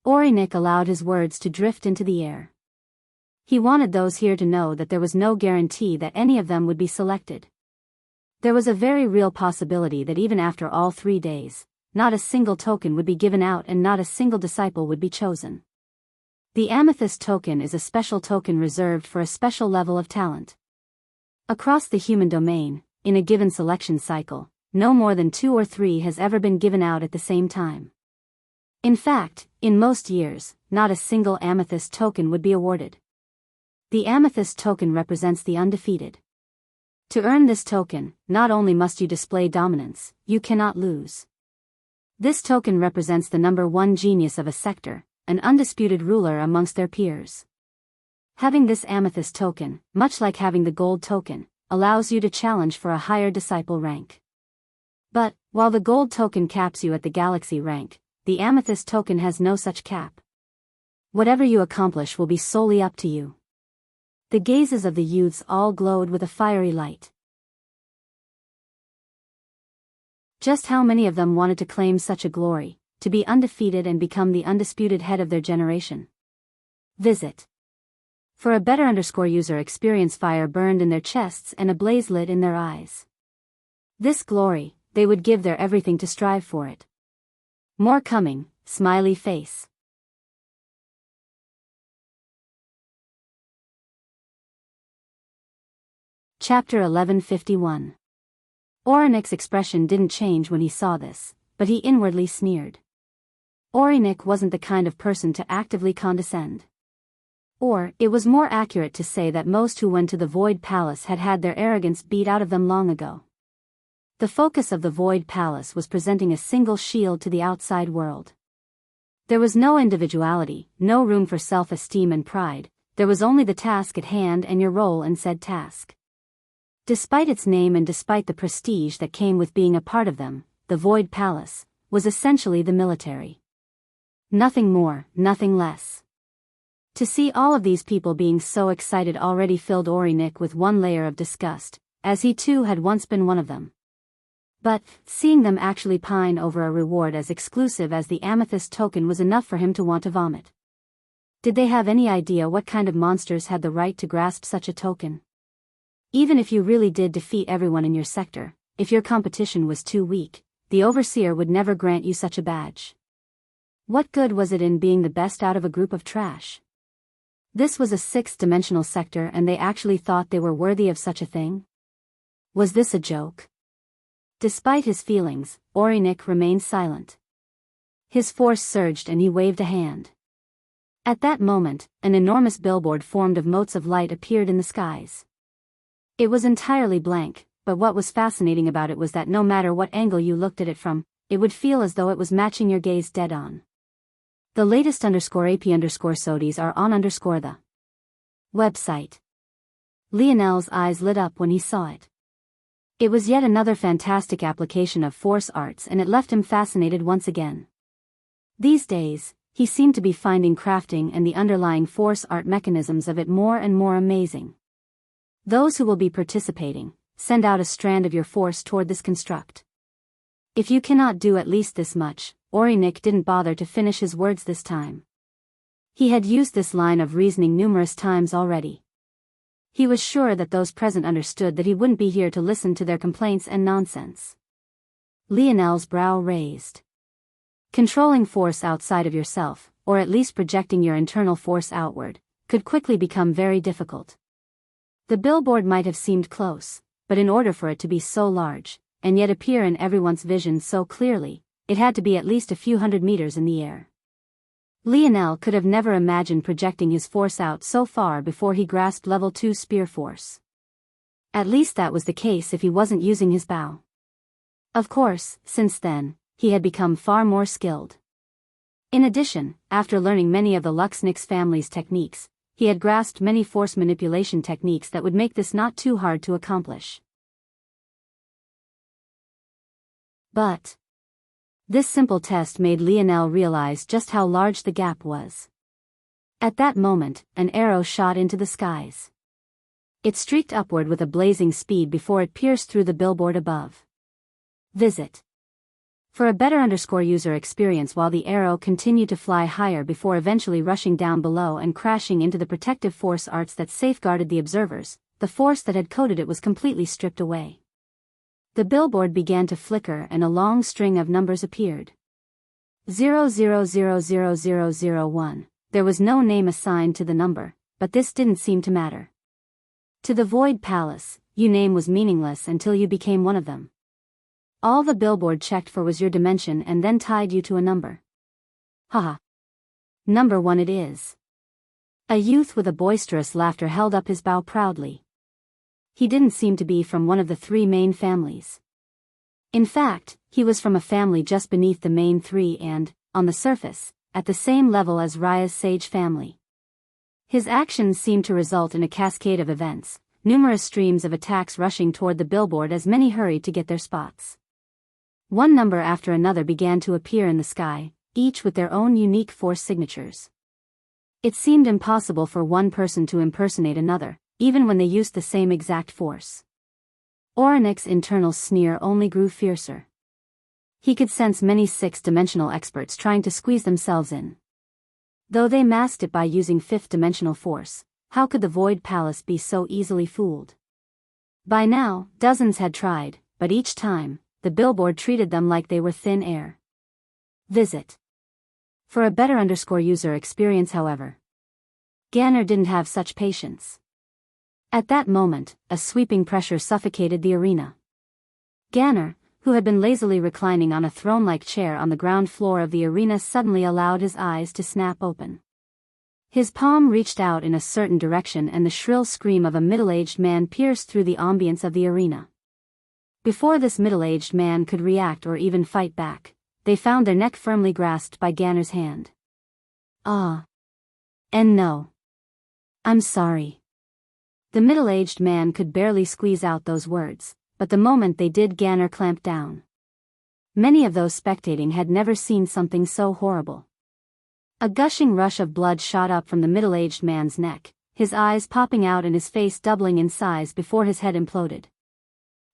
Orinik allowed his words to drift into the air. He wanted those here to know that there was no guarantee that any of them would be selected. There was a very real possibility that even after all 3 days, not a single token would be given out and not a single disciple would be chosen. The Amethyst token is a special token reserved for a special level of talent. Across the human domain, in a given selection cycle, no more than 2 or 3 has ever been given out at the same time. In fact, in most years, not a single Amethyst token would be awarded. The Amethyst token represents the undefeated. To earn this token, not only must you display dominance, you cannot lose. This token represents the number 1 genius of a sector, an undisputed ruler amongst their peers. Having this Amethyst token, much like having the gold token, allows you to challenge for a higher disciple rank. But, while the gold token caps you at the galaxy rank, the Amethyst token has no such cap. Whatever you accomplish will be solely up to you. The gazes of the youths all glowed with a fiery light. Just how many of them wanted to claim such a glory, to be undefeated and become the undisputed head of their generation? Visit. For a better user experience, fire burned in their chests and a blaze lit in their eyes. This glory, they would give their everything to strive for it. More coming, smiley face. Chapter 1151. Orinik's expression didn't change when he saw this, but he inwardly sneered. Orinik wasn't the kind of person to actively condescend. Or, it was more accurate to say that most who went to the Void Palace had had their arrogance beat out of them long ago. The focus of the Void Palace was presenting a single shield to the outside world. There was no individuality, no room for self-esteem and pride, there was only the task at hand and your role in said task. Despite its name and despite the prestige that came with being a part of them, the Void Palace was essentially the military. Nothing more, nothing less. To see all of these people being so excited already filled Orinik with one layer of disgust, as he too had once been one of them. But, seeing them actually pine over a reward as exclusive as the amethyst token was enough for him to want to vomit. Did they have any idea what kind of monsters had the right to grasp such a token? Even if you really did defeat everyone in your sector, if your competition was too weak, the overseer would never grant you such a badge. What good was it in being the best out of a group of trash? This was a sixth-dimensional sector and they actually thought they were worthy of such a thing? Was this a joke? Despite his feelings, Orinik remained silent. His force surged and he waved a hand. At that moment, an enormous billboard formed of motes of light appeared in the skies. It was entirely blank, but what was fascinating about it was that no matter what angle you looked at it from, it would feel as though it was matching your gaze dead on. The latest _AP_SODIs are on the website. Lionel's eyes lit up when he saw it. It was yet another fantastic application of force arts and it left him fascinated once again. These days, he seemed to be finding crafting and the underlying force art mechanisms of it more and more amazing. Those who will be participating, send out a strand of your force toward this construct. If you cannot do at least this much, Orinik didn't bother to finish his words this time. He had used this line of reasoning numerous times already. He was sure that those present understood that he wouldn't be here to listen to their complaints and nonsense. Lionel's brow raised. Controlling force outside of yourself, or at least projecting your internal force outward, could quickly become very difficult. The billboard might have seemed close, but in order for it to be so large, and yet appear in everyone's vision so clearly, it had to be at least a few hundred meters in the air. Lionel could have never imagined projecting his force out so far before he grasped level 2 spear force. At least that was the case if he wasn't using his bow. Of course, since then, he had become far more skilled. In addition, after learning many of the Luxnix family's techniques, he had grasped many force manipulation techniques that would make this not too hard to accomplish. But this simple test made Lionel realize just how large the gap was. At that moment, an arrow shot into the skies. It streaked upward with a blazing speed before it pierced through the billboard above. Visit. For a better user experience while the arrow continued to fly higher before eventually rushing down below and crashing into the protective force arts that safeguarded the observers, the force that had coated it was completely stripped away. The billboard began to flicker and a long string of numbers appeared. 00000001. There was no name assigned to the number, but this didn't seem to matter. To the Void Palace, your name was meaningless until you became one of them. All the billboard checked for was your dimension and then tied you to a number. Haha. Number 1 it is. A youth with a boisterous laughter held up his bow proudly. He didn't seem to be from one of the 3 main families. In fact, he was from a family just beneath the main 3 and, on the surface, at the same level as Raya's sage family. His actions seemed to result in a cascade of events, numerous streams of attacks rushing toward the billboard as many hurried to get their spots. One number after another began to appear in the sky, each with their own unique force signatures. It seemed impossible for one person to impersonate another, even when they used the same exact force. Orinik's internal sneer only grew fiercer. He could sense many sixth-dimensional experts trying to squeeze themselves in. Though they masked it by using fifth-dimensional force, how could the Void Palace be so easily fooled? By now, dozens had tried, but each time, the billboard treated them like they were thin air. Visit. For a better user experience, however, Ganner didn't have such patience. At that moment, a sweeping pressure suffocated the arena. Ganner, who had been lazily reclining on a throne-like chair on the ground floor of the arena, suddenly allowed his eyes to snap open. His palm reached out in a certain direction and the shrill scream of a middle-aged man pierced through the ambience of the arena. Before this middle-aged man could react or even fight back, they found their neck firmly grasped by Ganner's hand. "Ah. And no. I'm sorry." The middle-aged man could barely squeeze out those words, but the moment they did, Ganner clamped down. Many of those spectating had never seen something so horrible. A gushing rush of blood shot up from the middle-aged man's neck, his eyes popping out and his face doubling in size before his head imploded.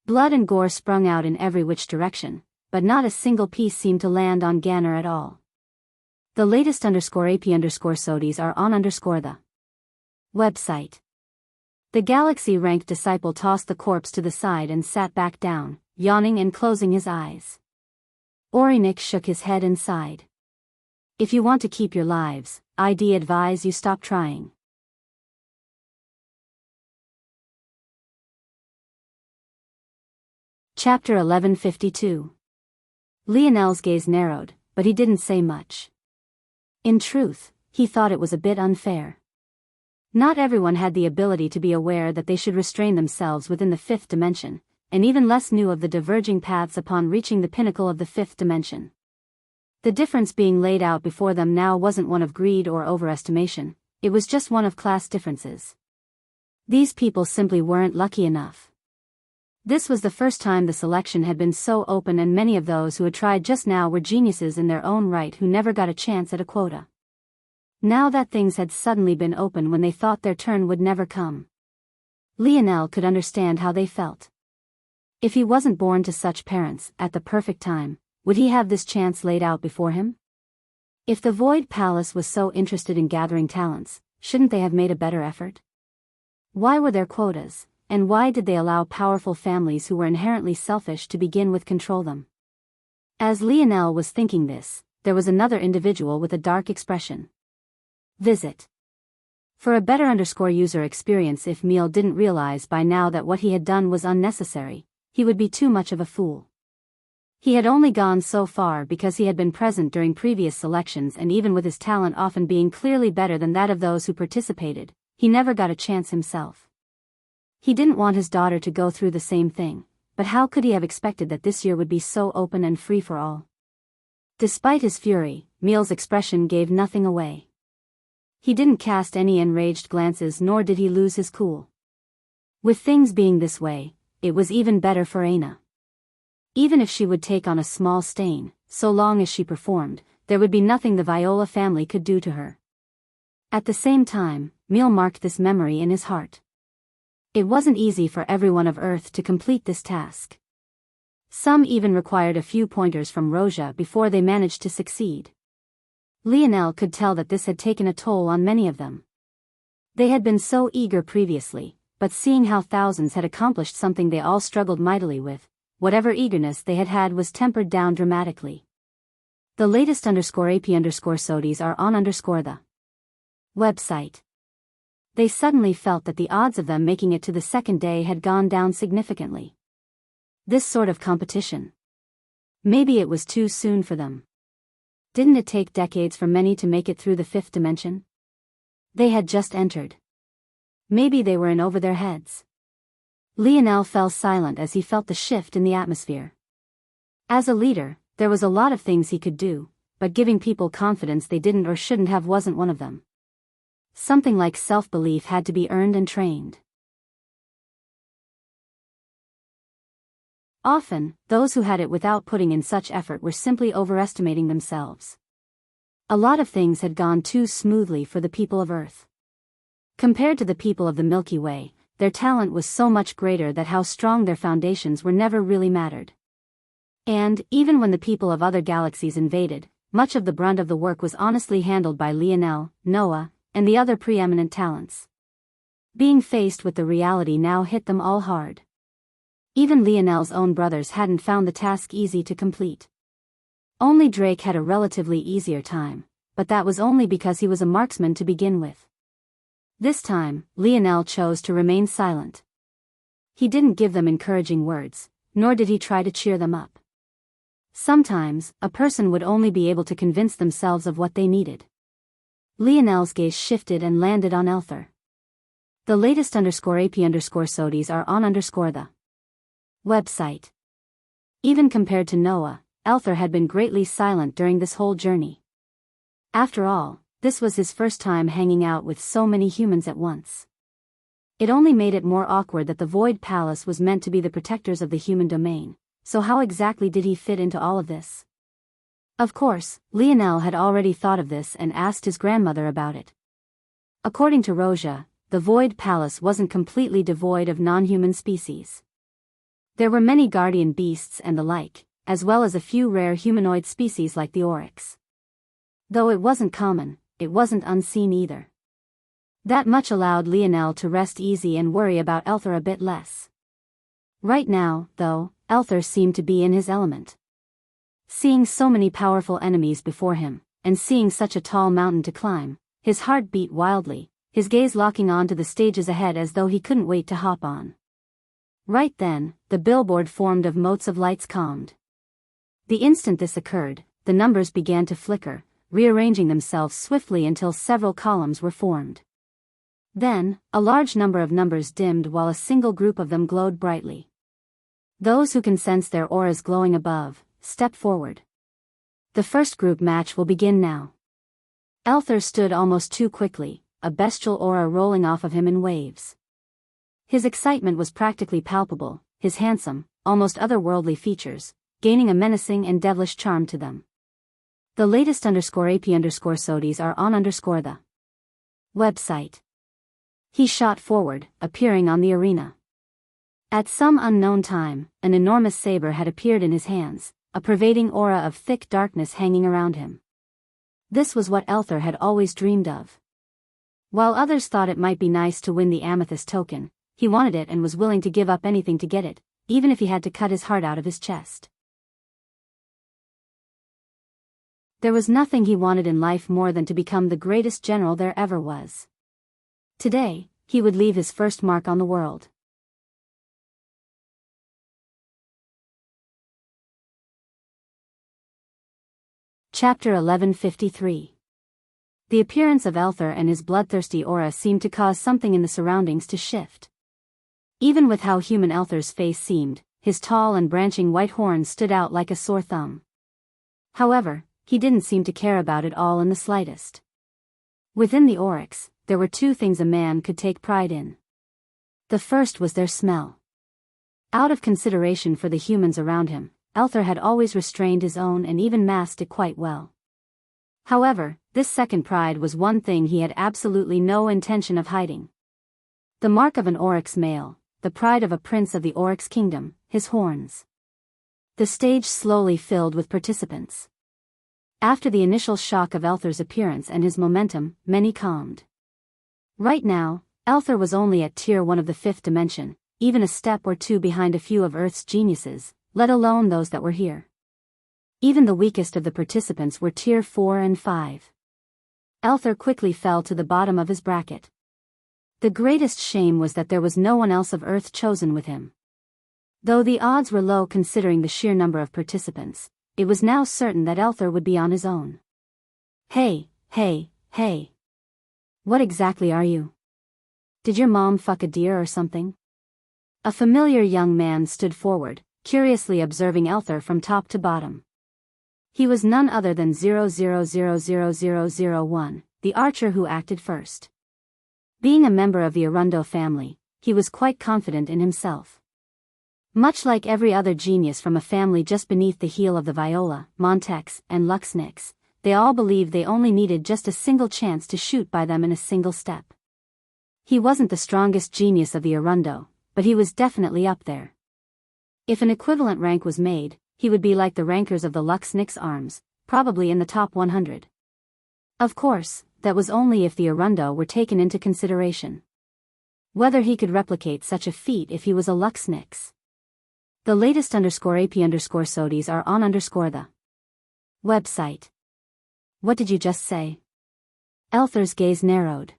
Blood and gore sprung out in every which direction, but not a single piece seemed to land on Ganner at all. The latest _AP _SODIes are on the website. The galaxy-ranked disciple tossed the corpse to the side and sat back down, yawning and closing his eyes. Orinik shook his head and sighed. "If you want to keep your lives, I'd advise you stop trying." Chapter 1152. Lionel's gaze narrowed, but he didn't say much. In truth, he thought it was a bit unfair. Not everyone had the ability to be aware that they should restrain themselves within the fifth dimension, and even less knew of the diverging paths upon reaching the pinnacle of the fifth dimension. The difference being laid out before them now wasn't one of greed or overestimation, it was just one of class differences. These people simply weren't lucky enough. This was the first time the selection had been so open, and many of those who had tried just now were geniuses in their own right who never got a chance at a quota. Now that things had suddenly been open when they thought their turn would never come, Lionel could understand how they felt. If he wasn't born to such parents at the perfect time, would he have this chance laid out before him? If the Void Palace was so interested in gathering talents, shouldn't they have made a better effort? Why were there quotas, and why did they allow powerful families who were inherently selfish to begin with control them? As Lionel was thinking this, there was another individual with a dark expression. Visit. For a better user experience, if Meal didn't realize by now that what he had done was unnecessary, he would be too much of a fool. He had only gone so far because he had been present during previous selections, and even with his talent often being clearly better than that of those who participated, he never got a chance himself. He didn't want his daughter to go through the same thing, but how could he have expected that this year would be so open and free for all? Despite his fury, Meal's expression gave nothing away. He didn't cast any enraged glances, nor did he lose his cool. With things being this way, it was even better for Aina. Even if she would take on a small stain, so long as she performed, there would be nothing the Viola family could do to her. At the same time, Meal marked this memory in his heart. It wasn't easy for everyone of Earth to complete this task. Some even required a few pointers from Roja before they managed to succeed. Lionel could tell that this had taken a toll on many of them. They had been so eager previously, but seeing how thousands had accomplished something they all struggled mightily with, whatever eagerness they had had was tempered down dramatically. The latest _AP _SODIes are on the website. They suddenly felt that the odds of them making it to the second day had gone down significantly. This sort of competition. Maybe it was too soon for them. Didn't it take decades for many to make it through the fifth dimension? They had just entered. Maybe they were in over their heads. Lionel fell silent as he felt the shift in the atmosphere. As a leader, there was a lot of things he could do, but giving people confidence they didn't or shouldn't have wasn't one of them. Something like self-belief had to be earned and trained. Often, those who had it without putting in such effort were simply overestimating themselves. A lot of things had gone too smoothly for the people of Earth. Compared to the people of the Milky Way, their talent was so much greater that how strong their foundations were never really mattered. And, even when the people of other galaxies invaded, much of the brunt of the work was honestly handled by Lionel, Noah, and the other preeminent talents. Being faced with the reality now hit them all hard. Even Lionel's own brothers hadn't found the task easy to complete. Only Drake had a relatively easier time, but that was only because he was a marksman to begin with. This time, Lionel chose to remain silent. He didn't give them encouraging words, nor did he try to cheer them up. Sometimes, a person would only be able to convince themselves of what they needed. Lionel's gaze shifted and landed on Elther. The latest _AP_SODIes are on the website. Even compared to Noah, Elther had been greatly silent during this whole journey. After all, this was his first time hanging out with so many humans at once. It only made it more awkward that the Void Palace was meant to be the protectors of the human domain, so how exactly did he fit into all of this? Of course, Lionel had already thought of this and asked his grandmother about it. According to Roja, the Void Palace wasn't completely devoid of non-human species. There were many guardian beasts and the like, as well as a few rare humanoid species like the oryx. Though it wasn't common, it wasn't unseen either. That much allowed Lionel to rest easy and worry about Elther a bit less. Right now, though, Elther seemed to be in his element. Seeing so many powerful enemies before him, and seeing such a tall mountain to climb, his heart beat wildly, his gaze locking on to the stages ahead as though he couldn't wait to hop on. Right then, the billboard formed of motes of lights calmed. The instant this occurred, the numbers began to flicker, rearranging themselves swiftly until several columns were formed. Then, a large number of numbers dimmed while a single group of them glowed brightly. Those who can sense their auras glowing above, step forward. The first group match will begin now. Elther stood almost too quickly, a bestial aura rolling off of him in waves. His excitement was practically palpable, his handsome, almost otherworldly features, gaining a menacing and devilish charm to them. The latest _AP_SODIes are on the website. He shot forward, appearing on the arena. At some unknown time, an enormous saber had appeared in his hands, a pervading aura of thick darkness hanging around him. This was what Elther had always dreamed of. While others thought it might be nice to win the amethyst token, he wanted it and was willing to give up anything to get it, even if he had to cut his heart out of his chest. There was nothing he wanted in life more than to become the greatest general there ever was. Today, he would leave his first mark on the world. Chapter 1153. The appearance of Elther and his bloodthirsty aura seemed to cause something in the surroundings to shift. Even with how human Elther's face seemed, his tall and branching white horns stood out like a sore thumb. However, he didn't seem to care about it all in the slightest. Within the oryx, there were two things a man could take pride in. The first was their smell. Out of consideration for the humans around him, Elther had always restrained his own and even masked it quite well. However, this second pride was one thing he had absolutely no intention of hiding. The mark of an oryx male, the pride of a prince of the oryx kingdom, his horns. The stage slowly filled with participants. After the initial shock of Elther's appearance and his momentum, many calmed. Right now, Elther was only at tier 1 of the 5th dimension, even a step or two behind a few of Earth's geniuses, let alone those that were here. Even the weakest of the participants were tier 4 and 5. Elther quickly fell to the bottom of his bracket. The greatest shame was that there was no one else of Earth chosen with him. Though the odds were low considering the sheer number of participants, it was now certain that Elther would be on his own. Hey. What exactly are you? Did your mom fuck a deer or something? A familiar young man stood forward, curiously observing Elther from top to bottom. He was none other than 00000001, the archer who acted first. Being a member of the Arundo family, he was quite confident in himself. Much like every other genius from a family just beneath the heel of the Viola, Montex, and Luxnix, they all believed they only needed just a single chance to shoot by them in a single step. He wasn't the strongest genius of the Arundo, but he was definitely up there. If an equivalent rank was made, he would be like the rankers of the Luxnix arms, probably in the top 100. Of course, that was only if the Arundo were taken into consideration. Whether he could replicate such a feat if he was a Luxnix. The latest _AP_SODIs are on the website. What did you just say? Elther's gaze narrowed.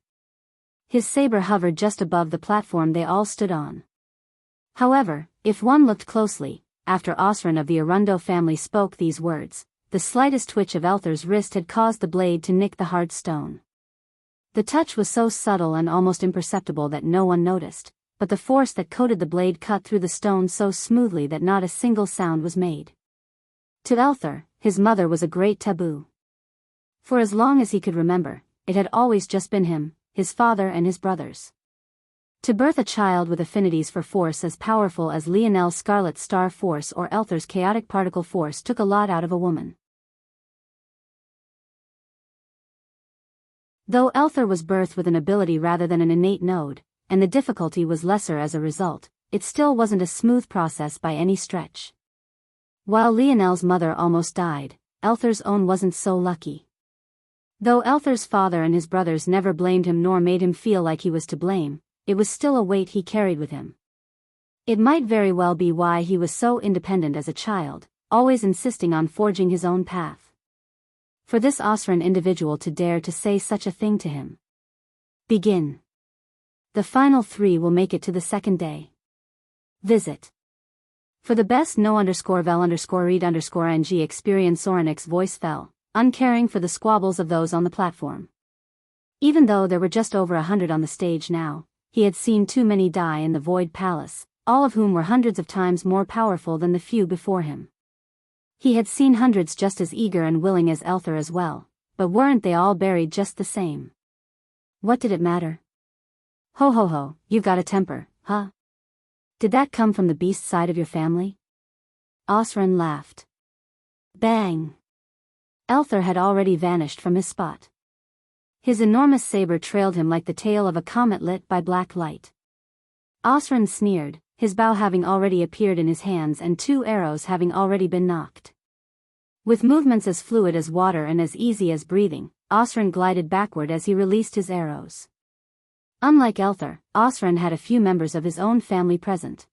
His saber hovered just above the platform they all stood on. However, if one looked closely, after Osran of the Arundo family spoke these words, the slightest twitch of Elther's wrist had caused the blade to nick the hard stone. The touch was so subtle and almost imperceptible that no one noticed, but the force that coated the blade cut through the stone so smoothly that not a single sound was made. To Elther, his mother was a great taboo. For as long as he could remember, it had always just been him, his father and his brothers. To birth a child with affinities for force as powerful as Lionel's Scarlet Star Force or Elther's Chaotic Particle Force took a lot out of a woman. Though Elther was birthed with an ability rather than an innate node, and the difficulty was lesser as a result, it still wasn't a smooth process by any stretch. While Lionel's mother almost died, Elther's own wasn't so lucky. Though Elther's father and his brothers never blamed him nor made him feel like he was to blame, it was still a weight he carried with him. It might very well be why he was so independent as a child, always insisting on forging his own path. For this Osran individual to dare to say such a thing to him. Begin. The final 3 will make it to the second day. Visit. For the best no_vel_read_ng experience. Sorenek's voice fell, uncaring for the squabbles of those on the platform. Even though there were just over 100 on the stage now, he had seen too many die in the Void Palace, all of whom were hundreds of times more powerful than the few before him. He had seen hundreds just as eager and willing as Elther as well, but weren't they all buried just the same? What did it matter? Ho ho ho, you've got a temper, huh? Did that come from the beast side of your family? Osran laughed. Bang! Elther had already vanished from his spot. His enormous saber trailed him like the tail of a comet lit by black light. Osran sneered, his bow having already appeared in his hands and 2 arrows having already been knocked. With movements as fluid as water and as easy as breathing, Osran glided backward as he released his arrows. Unlike Elther, Osran had a few members of his own family present.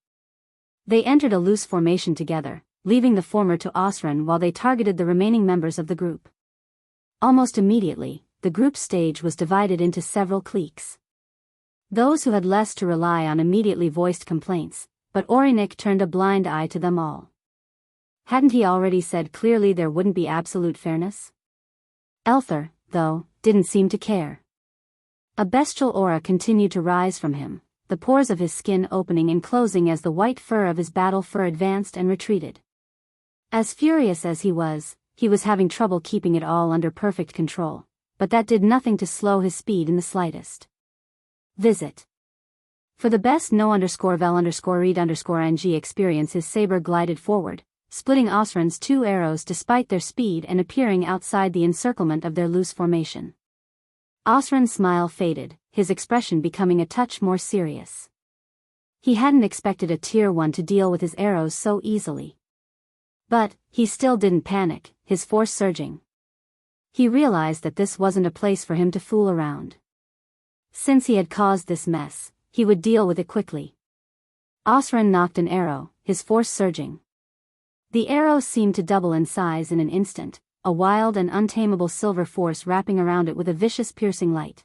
They entered a loose formation together, leaving the former to Osran while they targeted the remaining members of the group. Almost immediately, the group stage was divided into several cliques. Those who had less to rely on immediately voiced complaints, but Orinik turned a blind eye to them all. Hadn't he already said clearly there wouldn't be absolute fairness? Elther, though, didn't seem to care. A bestial aura continued to rise from him, the pores of his skin opening and closing as the white fur of his battle fur advanced and retreated. As furious as he was having trouble keeping it all under perfect control, but that did nothing to slow his speed in the slightest. Visit. For the best no_vel_read_ng experience, his saber glided forward, splitting Osran's 2 arrows despite their speed and appearing outside the encirclement of their loose formation. Osran's smile faded, his expression becoming a touch more serious. He hadn't expected a Tier 1 to deal with his arrows so easily. But, he still didn't panic, his force surging. He realized that this wasn't a place for him to fool around. Since he had caused this mess, he would deal with it quickly. Osran knocked an arrow, his force surging. The arrow seemed to double in size in an instant, a wild and untamable silver force wrapping around it with a vicious piercing light.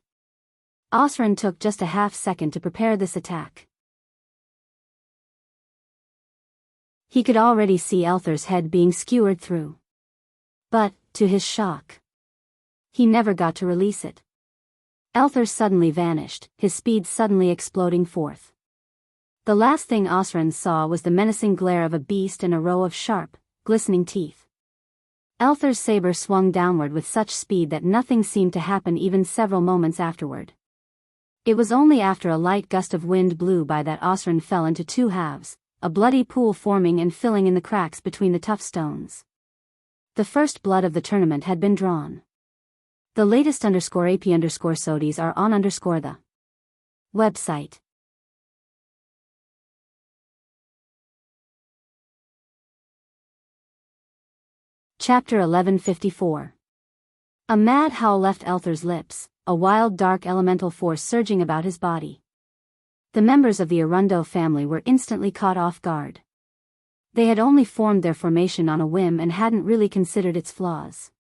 Osran took just a half-second to prepare this attack. He could already see Elther's head being skewered through. But, to his shock, he never got to release it. Elther suddenly vanished, his speed suddenly exploding forth. The last thing Osran saw was the menacing glare of a beast and a row of sharp, glistening teeth. Elther's saber swung downward with such speed that nothing seemed to happen even several moments afterward. It was only after a light gust of wind blew by that Osran fell into 2 halves, a bloody pool forming and filling in the cracks between the tough stones. The first blood of the tournament had been drawn. The latest _AP_SODIs are on the website. Chapter 1154. A mad howl left Elther's lips, a wild dark elemental force surging about his body. The members of the Arundo family were instantly caught off guard. They had only formed their formation on a whim and hadn't really considered its flaws.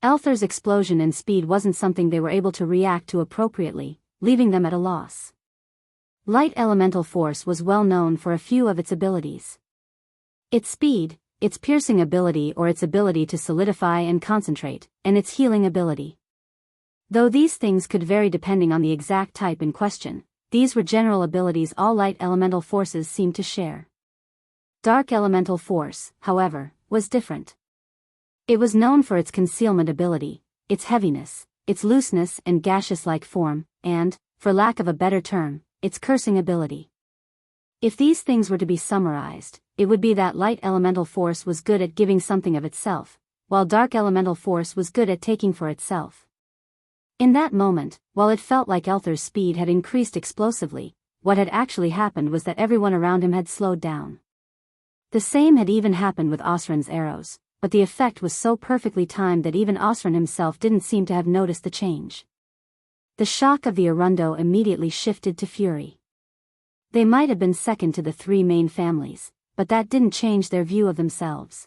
Elther's explosion in speed wasn't something they were able to react to appropriately, leaving them at a loss. Light elemental force was well known for a few of its abilities. Its speed, its piercing ability or its ability to solidify and concentrate, and its healing ability. Though these things could vary depending on the exact type in question, these were general abilities all light elemental forces seemed to share. Dark elemental force, however, was different. It was known for its concealment ability, its heaviness, its looseness and gaseous-like form, and, for lack of a better term, its cursing ability. If these things were to be summarized, it would be that light elemental force was good at giving something of itself, while dark elemental force was good at taking for itself. In that moment, while it felt like Elther's speed had increased explosively, what had actually happened was that everyone around him had slowed down. The same had even happened with Osrin's arrows, but the effect was so perfectly timed that even Osrin himself didn't seem to have noticed the change. The shock of the Arundo immediately shifted to fury. They might have been second to the three main families, but that didn't change their view of themselves.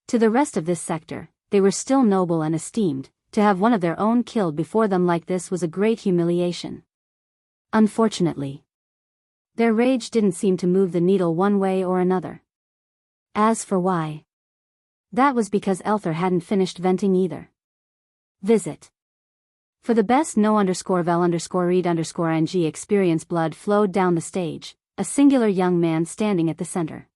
To the rest of this sector, they were still noble and esteemed. To have one of their own killed before them like this was a great humiliation. Unfortunately, their rage didn't seem to move the needle one way or another. As for why, that was because Elther hadn't finished venting either. Visit. For the best no_vel_read_ing experience blood flowed down the stage, a singular young man standing at the center.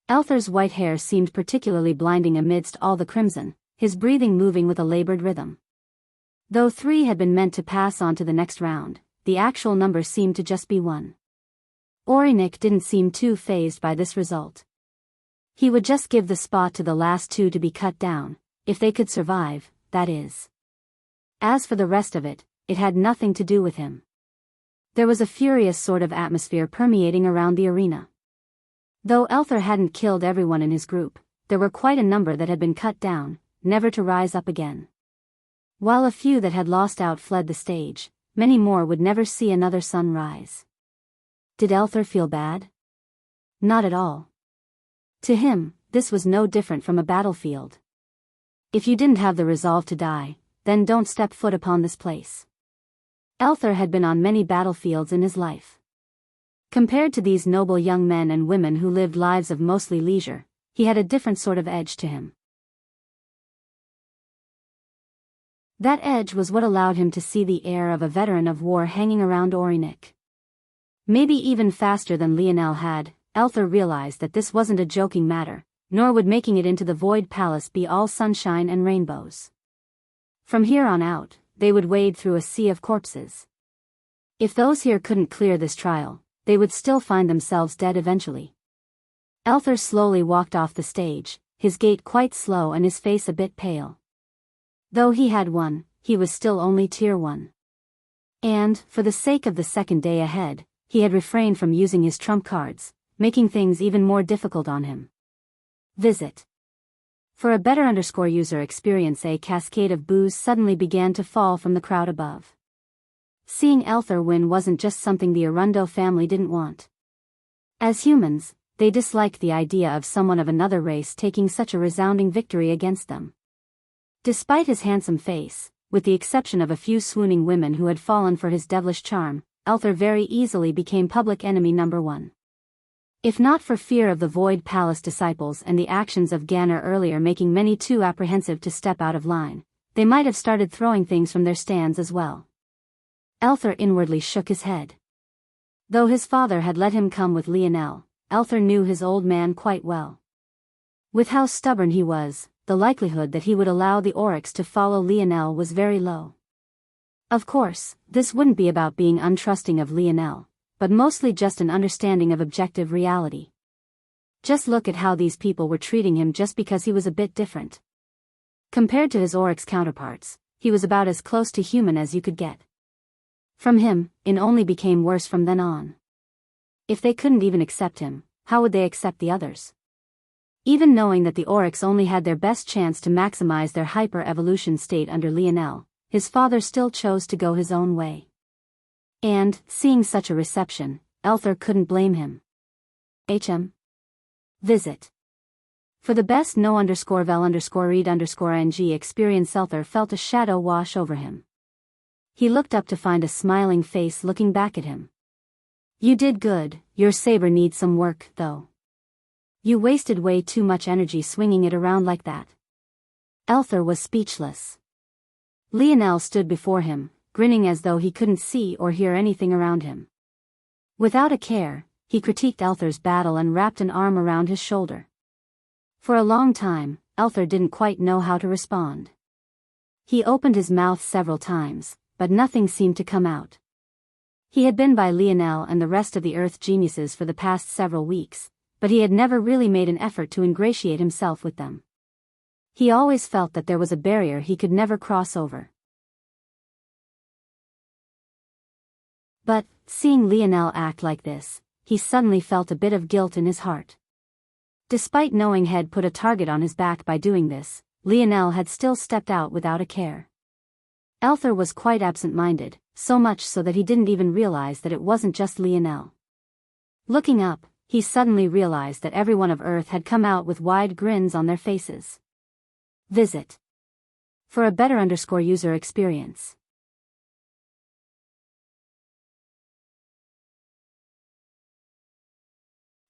Elther's white hair seemed particularly blinding amidst all the crimson, his breathing moving with a labored rhythm. Though 3 had been meant to pass on to the next round, the actual number seemed to just be 1. Aurinik didn't seem too fazed by this result. He would just give the spot to the last 2 to be cut down, if they could survive, that is. As for the rest of it, it had nothing to do with him. There was a furious sort of atmosphere permeating around the arena. Though Elther hadn't killed everyone in his group, there were quite a number that had been cut down, never to rise up again. While a few that had lost out fled the stage, many more would never see another sun rise. Did Elther feel bad? Not at all. To him, this was no different from a battlefield. If you didn't have the resolve to die, then don't step foot upon this place. Elther had been on many battlefields in his life. Compared to these noble young men and women who lived lives of mostly leisure, he had a different sort of edge to him. That edge was what allowed him to see the air of a veteran of war hanging around Aurinik. Maybe even faster than Lionel had, Elther realized that this wasn't a joking matter, nor would making it into the Void Palace be all sunshine and rainbows. From here on out, they would wade through a sea of corpses. If those here couldn't clear this trial, they would still find themselves dead eventually. Elther slowly walked off the stage, his gait quite slow and his face a bit pale. Though he had won, he was still only Tier 1. And, for the sake of the second day ahead, he had refrained from using his trump cards, making things even more difficult on him. Visit. For a better user experience, a cascade of boos suddenly began to fall from the crowd above. Seeing Elther win wasn't just something the Arundo family didn't want. As humans, they disliked the idea of someone of another race taking such a resounding victory against them. Despite his handsome face, with the exception of a few swooning women who had fallen for his devilish charm, Elther very easily became public enemy number 1. If not for fear of the Void Palace disciples and the actions of Ganner earlier making many too apprehensive to step out of line, they might have started throwing things from their stands as well. Elther inwardly shook his head. Though his father had let him come with Lionel, Elther knew his old man quite well. With how stubborn he was, the likelihood that he would allow the Oryx to follow Lionel was very low. Of course, this wouldn't be about being untrusting of Lionel, but mostly just an understanding of objective reality. Just look at how these people were treating him just because he was a bit different. Compared to his Oryx counterparts, he was about as close to human as you could get. From him, it only became worse from then on. If they couldn't even accept him, how would they accept the others? Even knowing that the Oryx only had their best chance to maximize their hyper-evolution state under Lionel, his father still chose to go his own way. And, seeing such a reception, Elther couldn't blame him. Visit. For the best no_vel_read_ng experience. Elther felt a shadow wash over him. He looked up to find a smiling face looking back at him. You did good, your saber needs some work, though. You wasted way too much energy swinging it around like that. Elther was speechless. Lionel stood before him, grinning as though he couldn't see or hear anything around him. Without a care, he critiqued Elther's battle and wrapped an arm around his shoulder. For a long time, Elther didn't quite know how to respond. He opened his mouth several times, but nothing seemed to come out. He had been by Lionel and the rest of the Earth geniuses for the past several weeks, but he had never really made an effort to ingratiate himself with them. He always felt that there was a barrier he could never cross over. But, seeing Lionel act like this, he suddenly felt a bit of guilt in his heart. Despite knowing he'd put a target on his back by doing this, Lionel had still stepped out without a care. Elther was quite absent-minded, so much so that he didn't even realize that it wasn't just Lionel. Looking up, he suddenly realized that everyone of Earth had come out with wide grins on their faces. Visit. For a better _user experience.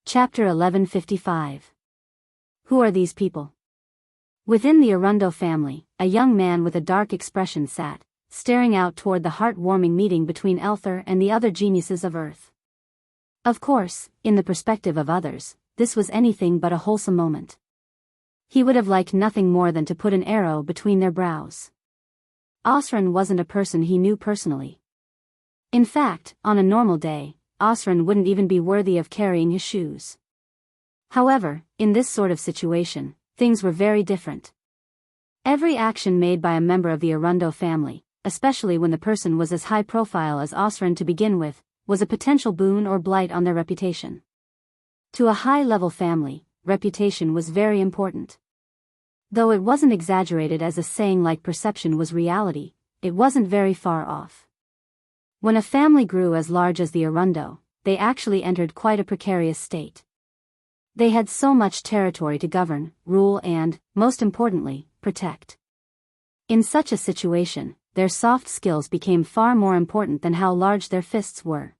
Chapter 1155. Who are these people? Within the Arundo family, a young man with a dark expression sat, staring out toward the heartwarming meeting between Elther and the other geniuses of Earth. Of course, in the perspective of others, this was anything but a wholesome moment. He would have liked nothing more than to put an arrow between their brows. Osran wasn't a person he knew personally. In fact, on a normal day, Osran wouldn't even be worthy of carrying his shoes. However, in this sort of situation, things were very different. Every action made by a member of the Arundo family, especially when the person was as high profile as Osran to begin with, was a potential boon or blight on their reputation. To a high-level family, reputation was very important. Though it wasn't exaggerated as a saying like perception was reality, it wasn't very far off. When a family grew as large as the Arundo, they actually entered quite a precarious state. They had so much territory to govern, rule and, most importantly, protect. In such a situation, their soft skills became far more important than how large their fists were.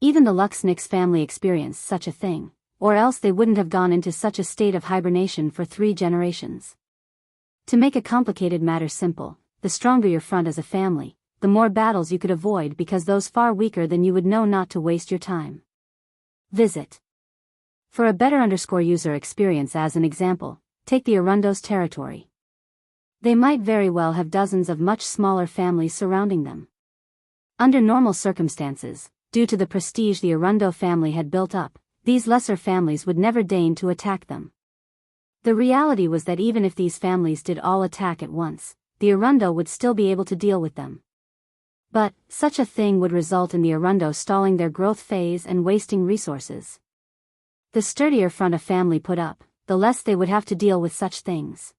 Even the Luxnix family experienced such a thing, or else they wouldn't have gone into such a state of hibernation for 3 generations. To make a complicated matter simple, the stronger your front as a family, the more battles you could avoid because those far weaker than you would know not to waste your time. Visit. For a better _user experience. As an example, take the Arundo's territory. They might very well have dozens of much smaller families surrounding them. Under normal circumstances, due to the prestige the Arundo family had built up, these lesser families would never deign to attack them. The reality was that even if these families did all attack at once, the Arundo would still be able to deal with them. But, such a thing would result in the Arundo stalling their growth phase and wasting resources. The sturdier front a family put up, the less they would have to deal with such things.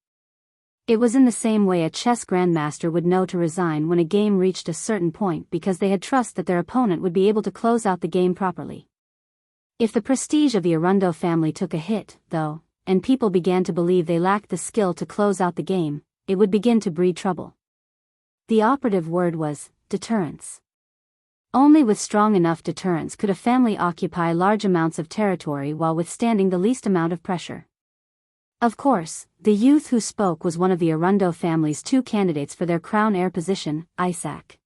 It was in the same way a chess grandmaster would know to resign when a game reached a certain point because they had trust that their opponent would be able to close out the game properly. If the prestige of the Arundo family took a hit, though, and people began to believe they lacked the skill to close out the game, it would begin to breed trouble. The operative word was deterrence. Only with strong enough deterrence could a family occupy large amounts of territory while withstanding the least amount of pressure. Of course, the youth who spoke was one of the Arundo family's 2 candidates for their crown heir position, Isaac.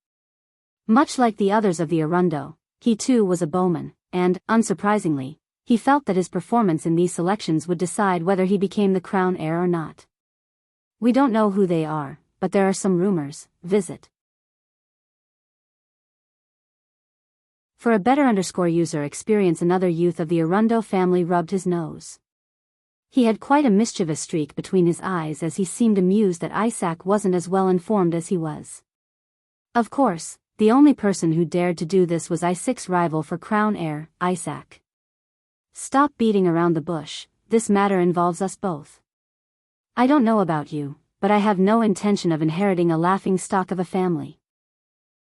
Much like the others of the Arundo, he too was a bowman, and, unsurprisingly, he felt that his performance in these selections would decide whether he became the crown heir or not. We don't know who they are, but there are some rumors. Visit. For a better _user experience. Another youth of the Arundo family rubbed his nose. He had quite a mischievous streak between his eyes as he seemed amused that Isaac wasn't as well informed as he was. Of course, the only person who dared to do this was Isaac's rival for crown heir, Isaac. Stop beating around the bush, this matter involves us both. I don't know about you, but I have no intention of inheriting a laughingstock of a family.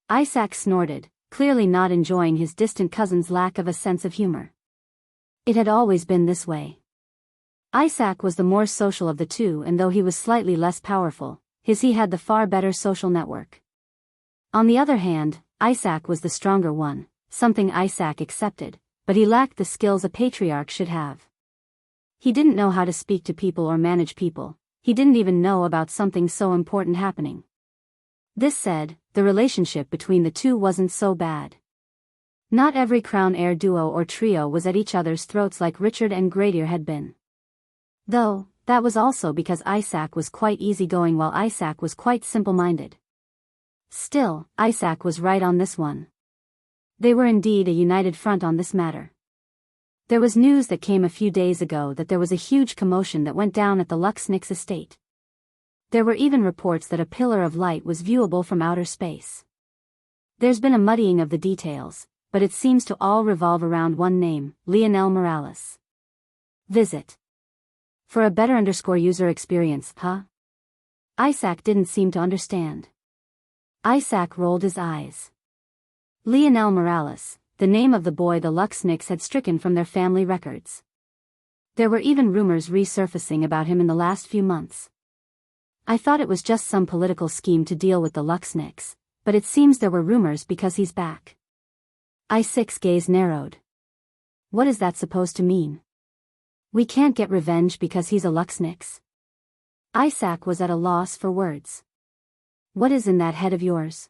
Isaac snorted, clearly not enjoying his distant cousin's lack of a sense of humor. It had always been this way. Isaac was the more social of the two, and though he was slightly less powerful, he had the far better social network. On the other hand, Isaac was the stronger one, something Isaac accepted, but he lacked the skills a patriarch should have. He didn't know how to speak to people or manage people. He didn't even know about something so important happening. This said, the relationship between the two wasn't so bad. Not every crown heir duo or trio was at each other's throats like Richard and Gradier had been. Though, that was also because Isaac was quite easygoing while Isaac was quite simple-minded. Still, Isaac was right on this one. They were indeed a united front on this matter. There was news that came a few days ago that there was a huge commotion that went down at the Luxnix estate. There were even reports that a pillar of light was viewable from outer space. There's been a muddying of the details, but it seems to all revolve around one name, Lionel Morales. Visit. For a better user experience, huh? Isaac didn't seem to understand. Isaac rolled his eyes. Lionel Morales, the name of the boy the Luxnix had stricken from their family records. There were even rumors resurfacing about him in the last few months. I thought it was just some political scheme to deal with the Luxnix, but it seems there were rumors because he's back. Isaac's gaze narrowed. What is that supposed to mean? We can't get revenge because he's a Luxnix? Isaac was at a loss for words. What is in that head of yours?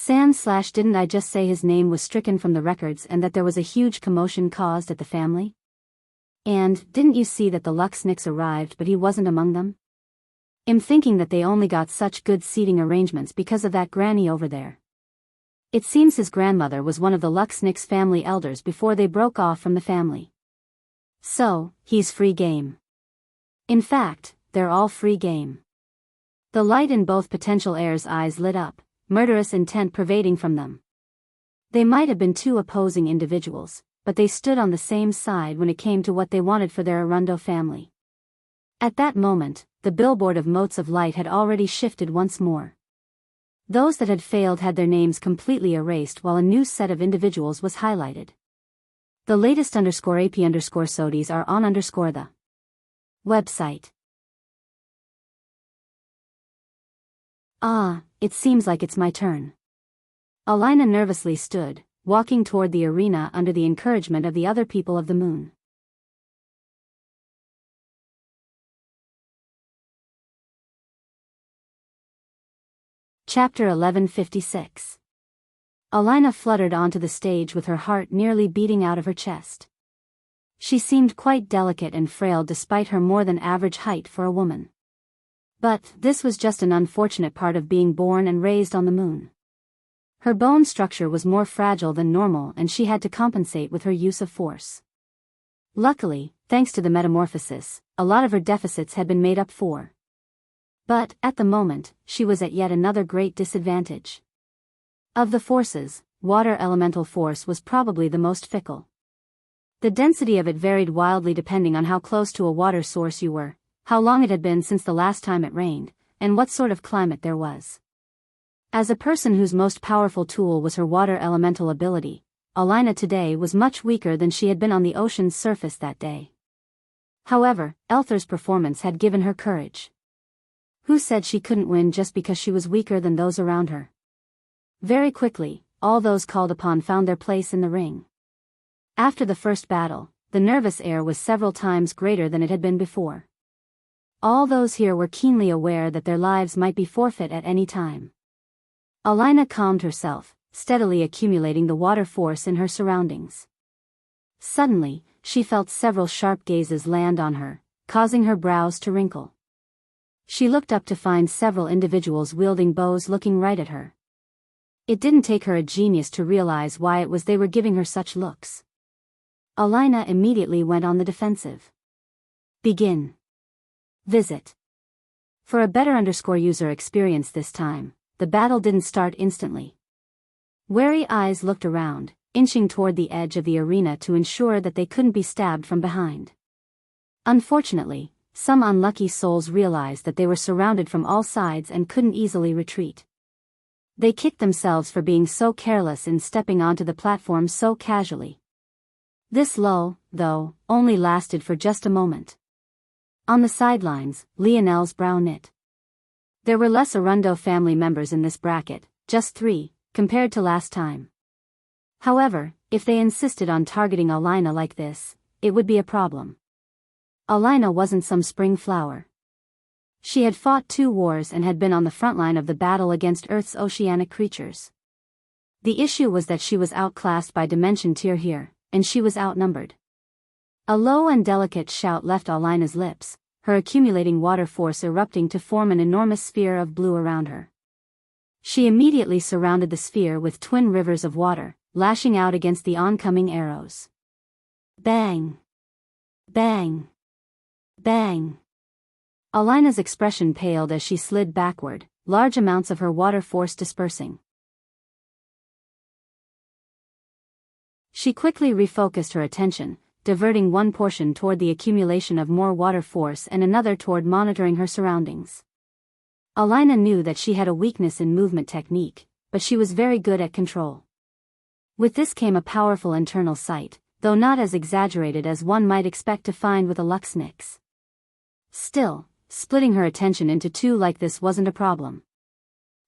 Didn't I just say his name was stricken from the records and that there was a huge commotion caused at the family? And, didn't you see that the Luxnix arrived but he wasn't among them? I'm thinking that they only got such good seating arrangements because of that granny over there. It seems his grandmother was one of the Luxnix family elders before they broke off from the family. So, he's free game. In fact, they're all free game. The light in both potential heirs' eyes lit up, murderous intent pervading from them. They might have been two opposing individuals, but they stood on the same side when it came to what they wanted for their Arundo family. At that moment, the billboard of motes of light had already shifted once more. Those that had failed had their names completely erased while a new set of individuals was highlighted. The latest _AP_SODIs are on the website. Ah, it seems like it's my turn. Alina nervously stood, walking toward the arena under the encouragement of the other people of the moon. Chapter 1156. Alina fluttered onto the stage with her heart nearly beating out of her chest. She seemed quite delicate and frail despite her more than average height for a woman. But this was just an unfortunate part of being born and raised on the moon. Her bone structure was more fragile than normal and she had to compensate with her use of force. Luckily, thanks to the metamorphosis, a lot of her deficits had been made up for. But, at the moment, she was at yet another great disadvantage. Of the forces, water elemental force was probably the most fickle. The density of it varied wildly depending on how close to a water source you were, how long it had been since the last time it rained, and what sort of climate there was. As a person whose most powerful tool was her water elemental ability, Alina today was much weaker than she had been on the ocean's surface that day. However, Elther's performance had given her courage. Who said she couldn't win just because she was weaker than those around her? Very quickly, all those called upon found their place in the ring. After the first battle, the nervous air was several times greater than it had been before. All those here were keenly aware that their lives might be forfeit at any time. Alina calmed herself, steadily accumulating the water force in her surroundings. Suddenly, she felt several sharp gazes land on her, causing her brows to wrinkle. She looked up to find several individuals wielding bows looking right at her. It didn't take her a genius to realize why it was they were giving her such looks. Alina immediately went on the defensive. Begin. Visit. For a better user experience this time, the battle didn't start instantly. Wary eyes looked around, inching toward the edge of the arena to ensure that they couldn't be stabbed from behind. Unfortunately, some unlucky souls realized that they were surrounded from all sides and couldn't easily retreat. They kicked themselves for being so careless in stepping onto the platform so casually. This lull, though, only lasted for just a moment. On the sidelines, Lionel's brow knit. There were less Arundo family members in this bracket, just 3, compared to last time. However, if they insisted on targeting Alina like this, it would be a problem. Alina wasn't some spring flower. She had fought 2 wars and had been on the front line of the battle against Earth's oceanic creatures. The issue was that she was outclassed by Dimension Tier here, and she was outnumbered. A low and delicate shout left Alina's lips, her accumulating water force erupting to form an enormous sphere of blue around her. She immediately surrounded the sphere with twin rivers of water, lashing out against the oncoming arrows. Bang! Bang! Bang! Alina's expression paled as she slid backward, large amounts of her water force dispersing. She quickly refocused her attention, diverting one portion toward the accumulation of more water force and another toward monitoring her surroundings. Alina knew that she had a weakness in movement technique, but she was very good at control. With this came a powerful internal sight, though not as exaggerated as one might expect to find with a Luxnix. Still, splitting her attention into 2 like this wasn't a problem.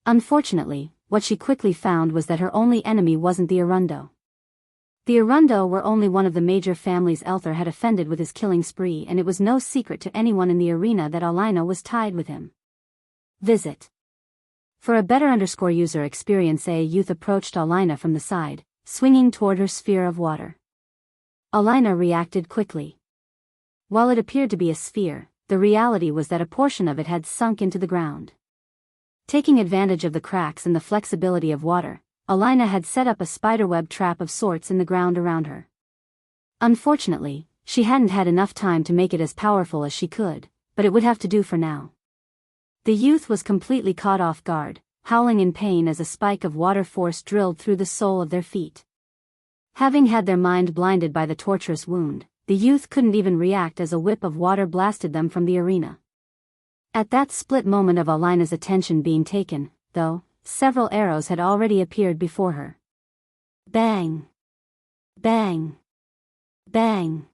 Unfortunately, what she quickly found was that her only enemy wasn't the Arundo. The Arundo were only one of the major families Elther had offended with his killing spree, and it was no secret to anyone in the arena that Alina was tied with him. Visit. For a better user experience, a youth approached Alina from the side, swinging toward her sphere of water. Alina reacted quickly. While it appeared to be a sphere, the reality was that a portion of it had sunk into the ground. Taking advantage of the cracks and the flexibility of water, Alina had set up a spiderweb trap of sorts in the ground around her. Unfortunately, she hadn't had enough time to make it as powerful as she could, but it would have to do for now. The youth was completely caught off guard, howling in pain as a spike of water force drilled through the sole of their feet. Having had their mind blinded by the torturous wound, the youth couldn't even react as a whip of water blasted them from the arena. At that split moment of Alina's attention being taken, though, several arrows had already appeared before her. Bang! Bang! Bang!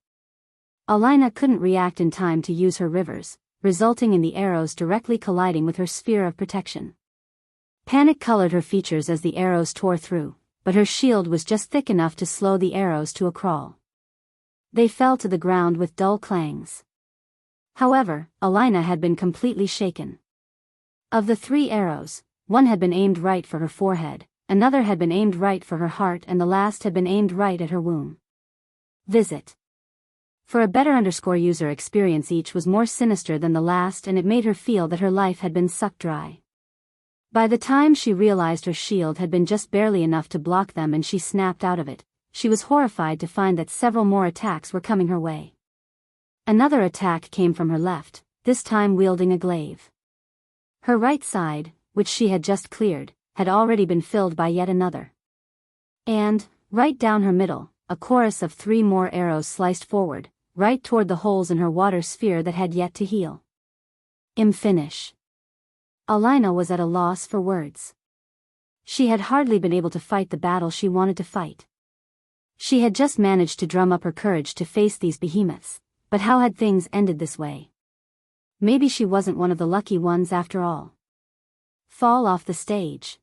Alina couldn't react in time to use her rivers, resulting in the arrows directly colliding with her sphere of protection. Panic colored her features as the arrows tore through, but her shield was just thick enough to slow the arrows to a crawl. They fell to the ground with dull clangs. However, Alina had been completely shaken. Of the 3 arrows, one had been aimed right for her forehead, another had been aimed right for her heart, and the last had been aimed right at her womb. Visit. For a better user experience, each was more sinister than the last, and it made her feel that her life had been sucked dry. By the time she realized her shield had been just barely enough to block them and she snapped out of it, she was horrified to find that several more attacks were coming her way. Another attack came from her left, this time wielding a glaive. Her right side, which she had just cleared, had already been filled by yet another. And, right down her middle, a chorus of 3 more arrows sliced forward, right toward the holes in her water sphere that had yet to heal. Finish. Alina was at a loss for words. She had hardly been able to fight the battle she wanted to fight. She had just managed to drum up her courage to face these behemoths, but how had things ended this way? Maybe she wasn't one of the lucky ones after all. Fall off the stage.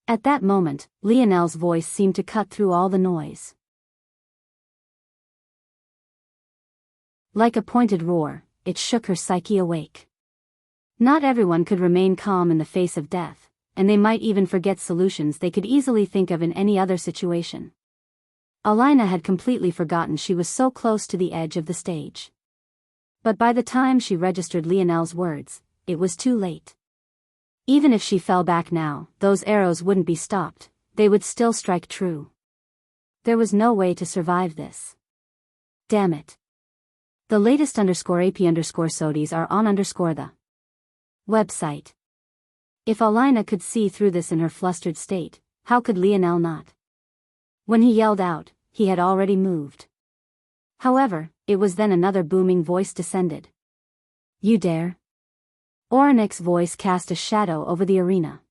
At that moment, Lionel's voice seemed to cut through all the noise. Like a pointed roar, it shook her psyche awake. Not everyone could remain calm in the face of death, and they might even forget solutions they could easily think of in any other situation. Alina had completely forgotten she was so close to the edge of the stage. But by the time she registered Lionel's words, it was too late. Even if she fell back now, those arrows wouldn't be stopped, they would still strike true. There was no way to survive this. Damn it. The latest _AP_SODIES are on the website. If Alina could see through this in her flustered state, how could Lionel not? When he yelled out, he had already moved. However, it was then another booming voice descended. You dare? Oranic's voice cast a shadow over the arena.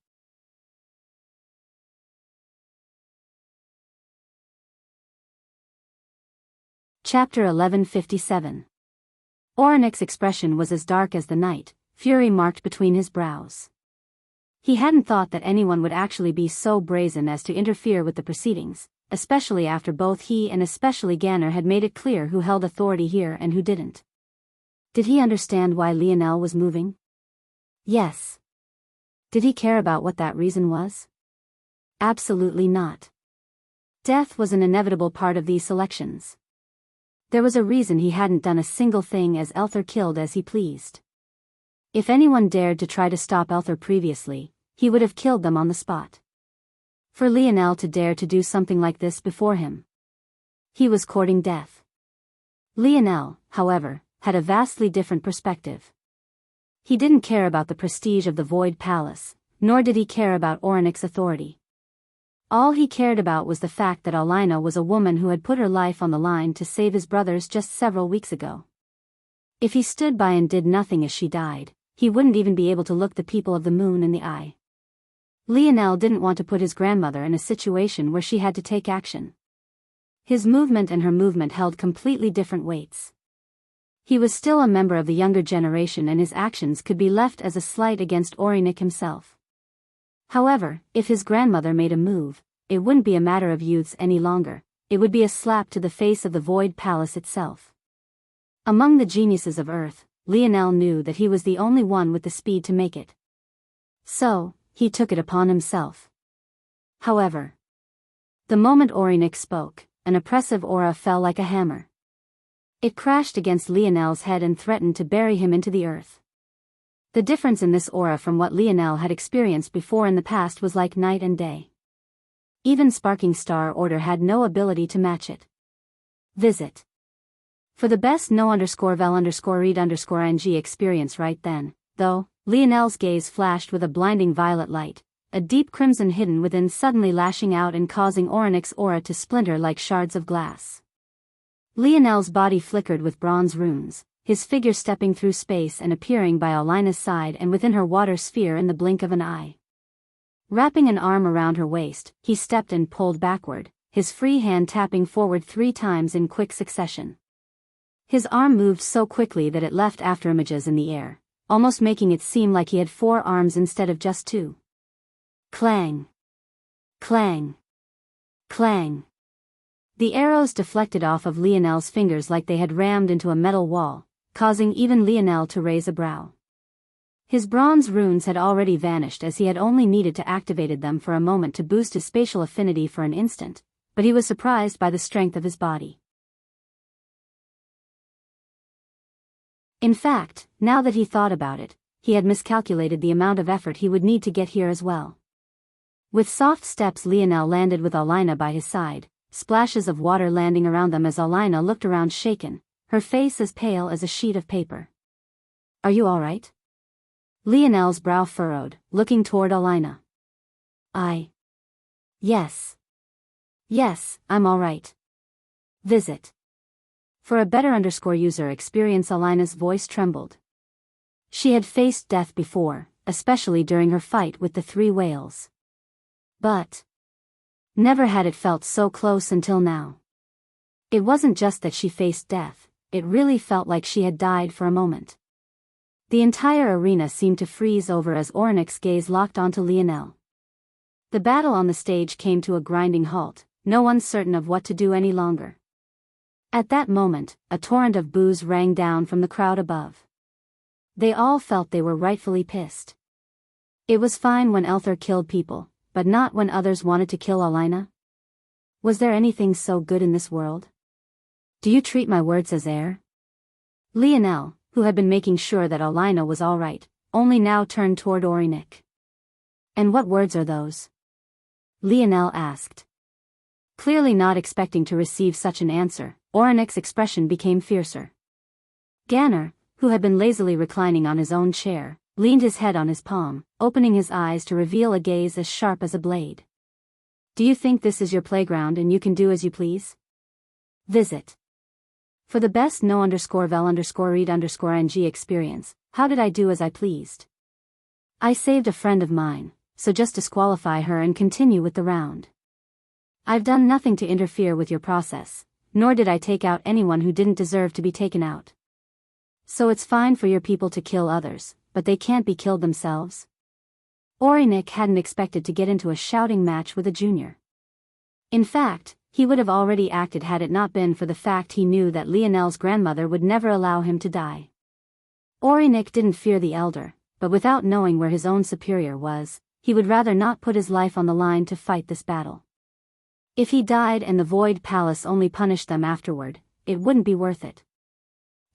Chapter 1157. Oronek's expression was as dark as the night, fury marked between his brows. He hadn't thought that anyone would actually be so brazen as to interfere with the proceedings, especially after both he and especially Ganner had made it clear who held authority here and who didn't. Did he understand why Lionel was moving? Yes. Did he care about what that reason was? Absolutely not. Death was an inevitable part of these selections. There was a reason he hadn't done a single thing as Elther killed as he pleased. If anyone dared to try to stop Elther previously, he would have killed them on the spot. For Lionel to dare to do something like this before him. He was courting death. Lionel, however, had a vastly different perspective. He didn't care about the prestige of the Void Palace, nor did he care about Oronek's authority. All he cared about was the fact that Alina was a woman who had put her life on the line to save his brothers just several weeks ago. If he stood by and did nothing as she died, he wouldn't even be able to look the people of the moon in the eye. Lionel didn't want to put his grandmother in a situation where she had to take action. His movement and her movement held completely different weights. He was still a member of the younger generation and his actions could be left as a slight against Orinek himself. However, if his grandmother made a move, it wouldn't be a matter of youths any longer, it would be a slap to the face of the Void Palace itself. Among the geniuses of Earth, Lionel knew that he was the only one with the speed to make it. So, he took it upon himself. However, the moment Orinek spoke, an oppressive aura fell like a hammer. It crashed against Lionel's head and threatened to bury him into the earth. The difference in this aura from what Lionel had experienced before in the past was like night and day. Even Sparking Star Order had no ability to match it. Visit. For the best no_vel_read_ing experience right then, though, Lionel's gaze flashed with a blinding violet light, a deep crimson hidden within suddenly lashing out and causing Oronek's aura to splinter like shards of glass. Lionel's body flickered with bronze runes, his figure stepping through space and appearing by Alina's side and within her water sphere in the blink of an eye. Wrapping an arm around her waist, he stepped and pulled backward, his free hand tapping forward 3 times in quick succession. His arm moved so quickly that it left afterimages in the air, almost making it seem like he had 4 arms instead of just 2. Clang! Clang! Clang! The arrows deflected off of Lionel's fingers like they had rammed into a metal wall, causing even Lionel to raise a brow. His bronze runes had already vanished as he had only needed to activate them for a moment to boost his spatial affinity for an instant, but he was surprised by the strength of his body. In fact, now that he thought about it, he had miscalculated the amount of effort he would need to get here as well. With soft steps Lionel landed with Alina by his side, splashes of water landing around them as Alina looked around shaken, her face as pale as a sheet of paper. Are you all right? Lionel's brow furrowed, looking toward Alina. Yes. Yes, I'm all right. Visit. For a better user experience, Alina's voice trembled. She had faced death before, especially during her fight with the 3 whales. But never had it felt so close until now. It wasn't just that she faced death, it really felt like she had died for a moment. The entire arena seemed to freeze over as Oronek's gaze locked onto Lionel. The battle on the stage came to a grinding halt, no one certain of what to do any longer. At that moment, a torrent of boos rang down from the crowd above. They all felt they were rightfully pissed. It was fine when Elther killed people, but not when others wanted to kill Alina? Was there anything so good in this world? Do you treat my words as air? Lionel, who had been making sure that Alina was all right, only now turned toward Orinek. And what words are those? Lionel asked. Clearly not expecting to receive such an answer, Oronek's expression became fiercer. Ganner, who had been lazily reclining on his own chair, leaned his head on his palm, opening his eyes to reveal a gaze as sharp as a blade. Do you think this is your playground and you can do as you please? Visit. For the best no_vel_read_ing experience, how did I do as I pleased? I saved a friend of mine, so just disqualify her and continue with the round. I've done nothing to interfere with your process, nor did I take out anyone who didn't deserve to be taken out. So it's fine for your people to kill others, but they can't be killed themselves? Orinik hadn't expected to get into a shouting match with a junior. In fact, he would have already acted had it not been for the fact he knew that Lionel's grandmother would never allow him to die. Orinik didn't fear the elder, but without knowing where his own superior was, he would rather not put his life on the line to fight this battle. If he died and the Void Palace only punished them afterward, it wouldn't be worth it.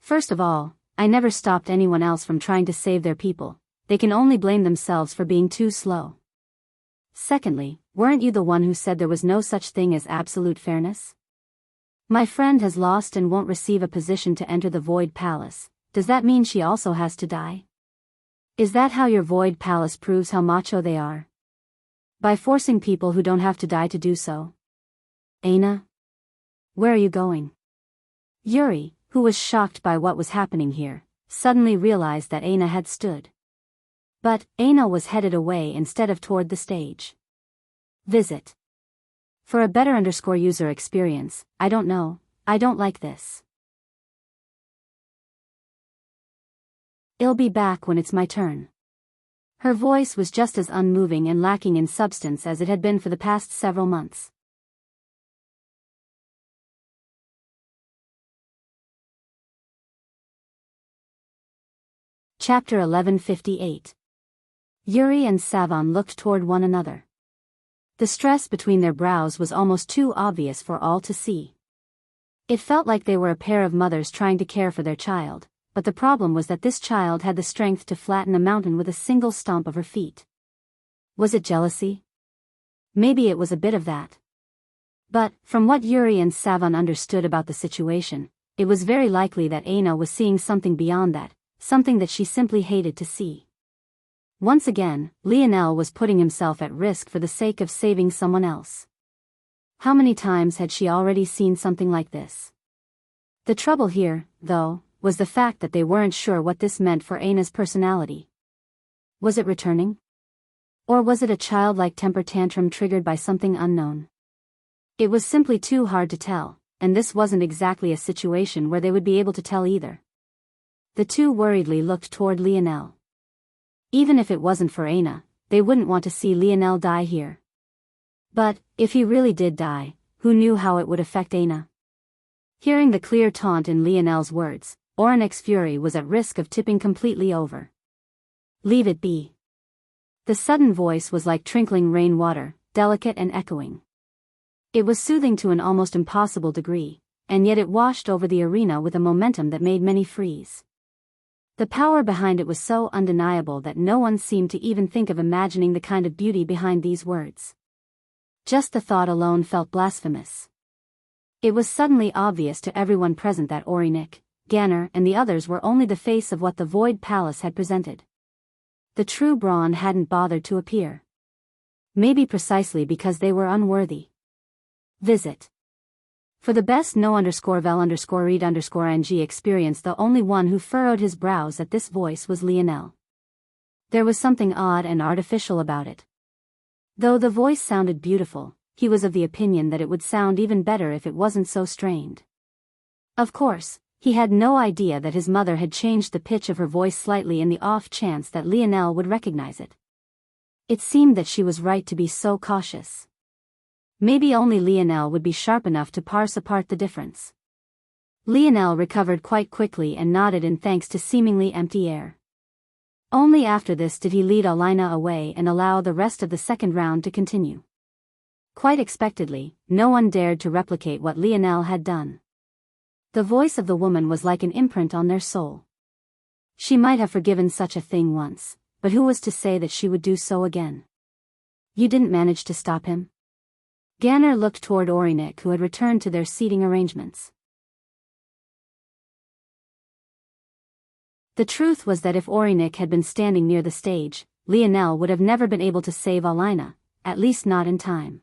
First of all, I never stopped anyone else from trying to save their people. They can only blame themselves for being too slow. Secondly, weren't you the one who said there was no such thing as absolute fairness? My friend has lost and won't receive a position to enter the Void Palace. Does that mean she also has to die? Is that how your Void Palace proves how macho they are? By forcing people who don't have to die to do so? Aina? Where are you going? Yuri, who was shocked by what was happening here, suddenly realized that Aina had stood. But Aina was headed away instead of toward the stage. Visit. For a better user experience, I don't know, I don't like this. I'll be back when it's my turn. Her voice was just as unmoving and lacking in substance as it had been for the past several months. Chapter 1158. Yuri and Savon looked toward one another. The stress between their brows was almost too obvious for all to see. It felt like they were a pair of mothers trying to care for their child, but the problem was that this child had the strength to flatten a mountain with a single stomp of her feet. Was it jealousy? Maybe it was a bit of that. But, from what Yuri and Savon understood about the situation, it was very likely that Aina was seeing something beyond that, something that she simply hated to see. Once again, Lionel was putting himself at risk for the sake of saving someone else. How many times had she already seen something like this? The trouble here, though, was the fact that they weren't sure what this meant for Aina's personality. Was it returning? Or was it a childlike temper tantrum triggered by something unknown? It was simply too hard to tell, and this wasn't exactly a situation where they would be able to tell either. The two worriedly looked toward Lionel. Even if it wasn't for Aina, they wouldn't want to see Lionel die here. But, if he really did die, who knew how it would affect Aina? Hearing the clear taunt in Lionel's words, Orinik's fury was at risk of tipping completely over. Leave it be. The sudden voice was like trickling rainwater, delicate and echoing. It was soothing to an almost impossible degree, and yet it washed over the arena with a momentum that made many freeze. The power behind it was so undeniable that no one seemed to even think of imagining the kind of beauty behind these words. Just the thought alone felt blasphemous. It was suddenly obvious to everyone present that Orinik, Ganner and the others were only the face of what the Void Palace had presented. The true brawn hadn't bothered to appear. Maybe precisely because they were unworthy. Visit. For the best no_vel_read_ng experience, the only one who furrowed his brows at this voice was Lionel. There was something odd and artificial about it. Though the voice sounded beautiful, he was of the opinion that it would sound even better if it wasn't so strained. Of course, he had no idea that his mother had changed the pitch of her voice slightly in the off chance that Lionel would recognize it. It seemed that she was right to be so cautious. Maybe only Lionel would be sharp enough to parse apart the difference. Lionel recovered quite quickly and nodded in thanks to seemingly empty air. Only after this did he lead Alina away and allow the rest of the second round to continue. Quite expectedly, no one dared to replicate what Lionel had done. The voice of the woman was like an imprint on their soul. She might have forgiven such a thing once, but who was to say that she would do so again? You didn't manage to stop him? Ganner looked toward Orinik, who had returned to their seating arrangements. The truth was that if Orinik had been standing near the stage, Lionel would have never been able to save Alina, at least not in time.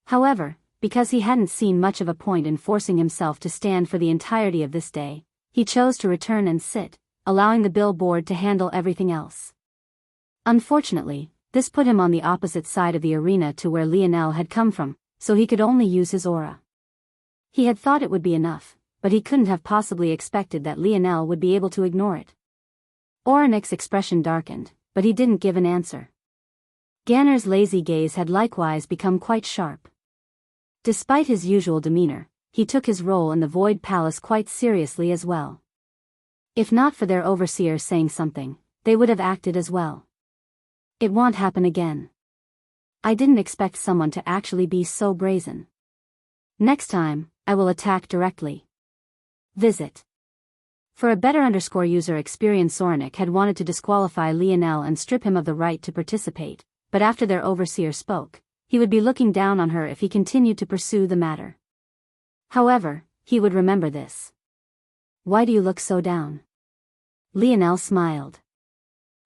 However, because he hadn't seen much of a point in forcing himself to stand for the entirety of this day, he chose to return and sit, allowing the billboard to handle everything else. Unfortunately, this put him on the opposite side of the arena to where Lionel had come from, so he could only use his aura. He had thought it would be enough, but he couldn't have possibly expected that Lionel would be able to ignore it. Oranic's expression darkened, but he didn't give an answer. Ganner's lazy gaze had likewise become quite sharp. Despite his usual demeanor, he took his role in the Void Palace quite seriously as well. If not for their overseer saying something, they would have acted as well. It won't happen again. I didn't expect someone to actually be so brazen. Next time, I will attack directly. Visit. For a better user experience, Oranik had wanted to disqualify Lionel and strip him of the right to participate, but after their overseer spoke, he would be looking down on her if he continued to pursue the matter. However, he would remember this. Why do you look so down? Lionel smiled.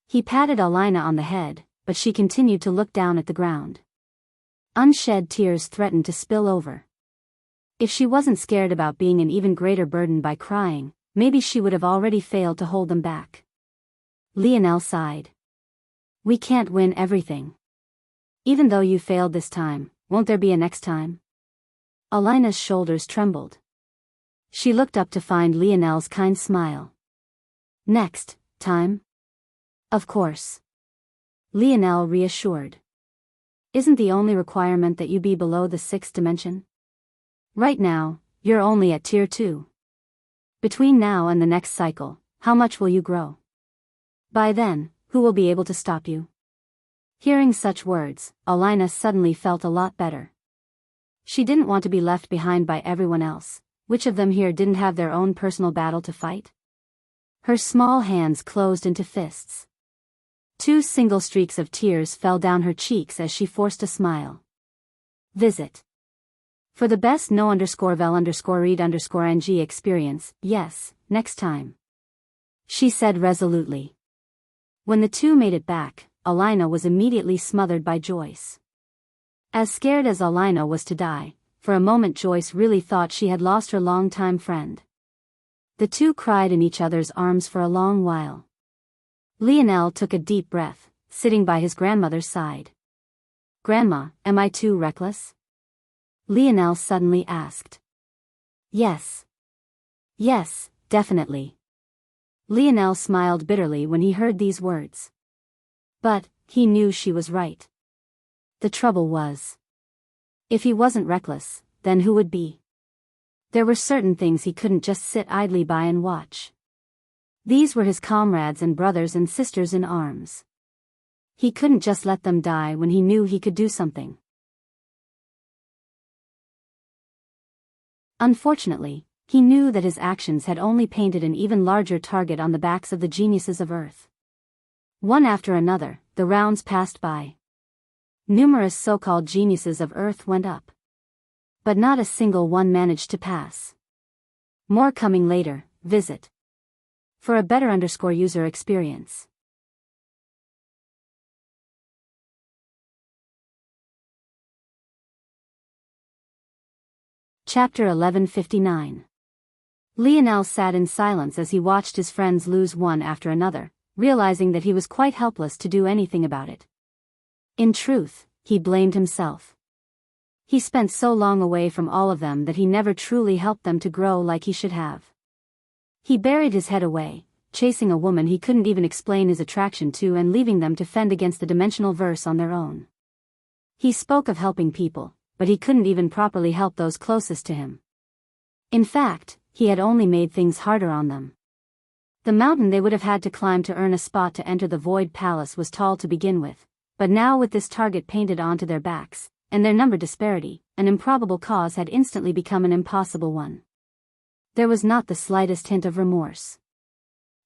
He patted Alina on the head, but she continued to look down at the ground. Unshed tears threatened to spill over. If she wasn't scared about being an even greater burden by crying, maybe she would have already failed to hold them back. Lionel sighed. We can't win everything. Even though you failed this time, won't there be a next time? Alina's shoulders trembled. She looked up to find Lionel's kind smile. Next time? Of course. Lionel reassured. Isn't the only requirement that you be below the 6th dimension? Right now, you're only at tier 2. Between now and the next cycle, how much will you grow? By then, who will be able to stop you? Hearing such words, Alina suddenly felt a lot better. She didn't want to be left behind by everyone else. Which of them here didn't have their own personal battle to fight? Her small hands closed into fists. 2 single streaks of tears fell down her cheeks as she forced a smile. Visit. For the best no_vel_read_ng experience, yes, next time. She said resolutely. When the two made it back, Alina was immediately smothered by Joyce. As scared as Alina was to die, for a moment Joyce really thought she had lost her longtime friend. The two cried in each other's arms for a long while. Lionel took a deep breath, sitting by his grandmother's side. Grandma, am I too reckless? Lionel suddenly asked. Yes. Yes, definitely. Lionel smiled bitterly when he heard these words. But, he knew she was right. The trouble was, if he wasn't reckless, then who would be? There were certain things he couldn't just sit idly by and watch. These were his comrades and brothers and sisters in arms. He couldn't just let them die when he knew he could do something. Unfortunately, he knew that his actions had only painted an even larger target on the backs of the geniuses of Earth. One after another, the rounds passed by. Numerous so-called geniuses of Earth went up. But not a single one managed to pass. More coming later. Visit. For a better user experience. Chapter 1159. Lionel sat in silence as he watched his friends lose one after another, realizing that he was quite helpless to do anything about it. In truth, he blamed himself. He spent so long away from all of them that he never truly helped them to grow like he should have. He buried his head away, chasing a woman he couldn't even explain his attraction to and leaving them to fend against the dimensional verse on their own. He spoke of helping people, but he couldn't even properly help those closest to him. In fact, he had only made things harder on them. The mountain they would have had to climb to earn a spot to enter the Void Palace was tall to begin with, but now with this target painted onto their backs, and their number disparity, an improbable cause had instantly become an impossible one. There was not the slightest hint of remorse.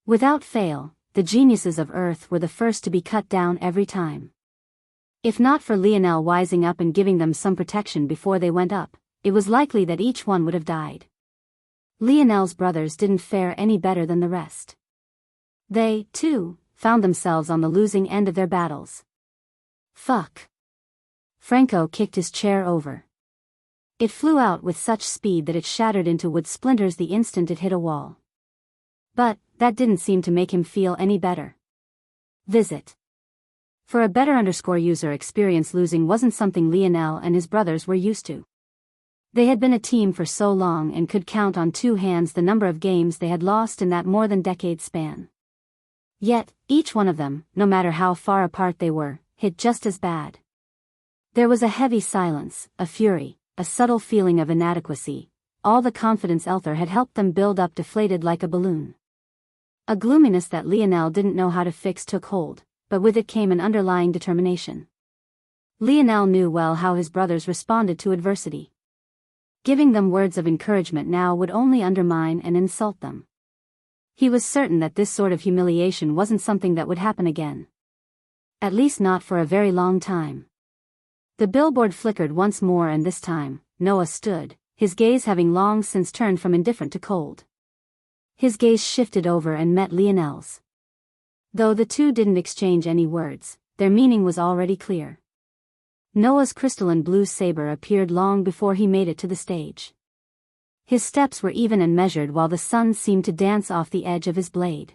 Without fail, the geniuses of Earth were the first to be cut down every time. If not for Lionel wising up and giving them some protection before they went up, it was likely that each one would have died. Lionel's brothers didn't fare any better than the rest. They, too, found themselves on the losing end of their battles. Fuck. Franco kicked his chair over. It flew out with such speed that it shattered into wood splinters the instant it hit a wall. But, that didn't seem to make him feel any better. Visit. For a better user experience, losing wasn't something Lionel and his brothers were used to. They had been a team for so long and could count on two hands the number of games they had lost in that more than decade span. Yet, each one of them, no matter how far apart they were, hit just as bad. There was a heavy silence, a fury, a subtle feeling of inadequacy. All the confidence Elther had helped them build up deflated like a balloon. A gloominess that Lionel didn't know how to fix took hold, but with it came an underlying determination. Lionel knew well how his brothers responded to adversity. Giving them words of encouragement now would only undermine and insult them. He was certain that this sort of humiliation wasn't something that would happen again. At least not for a very long time. The billboard flickered once more, and this time, Noah stood, his gaze having long since turned from indifferent to cold. His gaze shifted over and met Lionel's. Though the two didn't exchange any words, their meaning was already clear. Noah's crystalline blue saber appeared long before he made it to the stage. His steps were even and measured while the sun seemed to dance off the edge of his blade.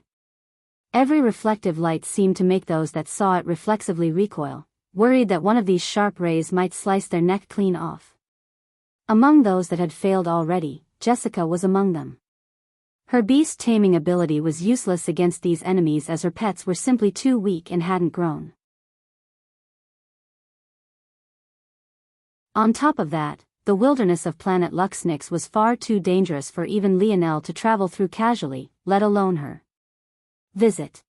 Every reflective light seemed to make those that saw it reflexively recoil, worried that one of these sharp rays might slice their neck clean off. Among those that had failed already, Jessica was among them. Her beast-taming ability was useless against these enemies as her pets were simply too weak and hadn't grown. On top of that, the wilderness of planet Luxnix was far too dangerous for even Lionel to travel through casually, let alone her. Visit.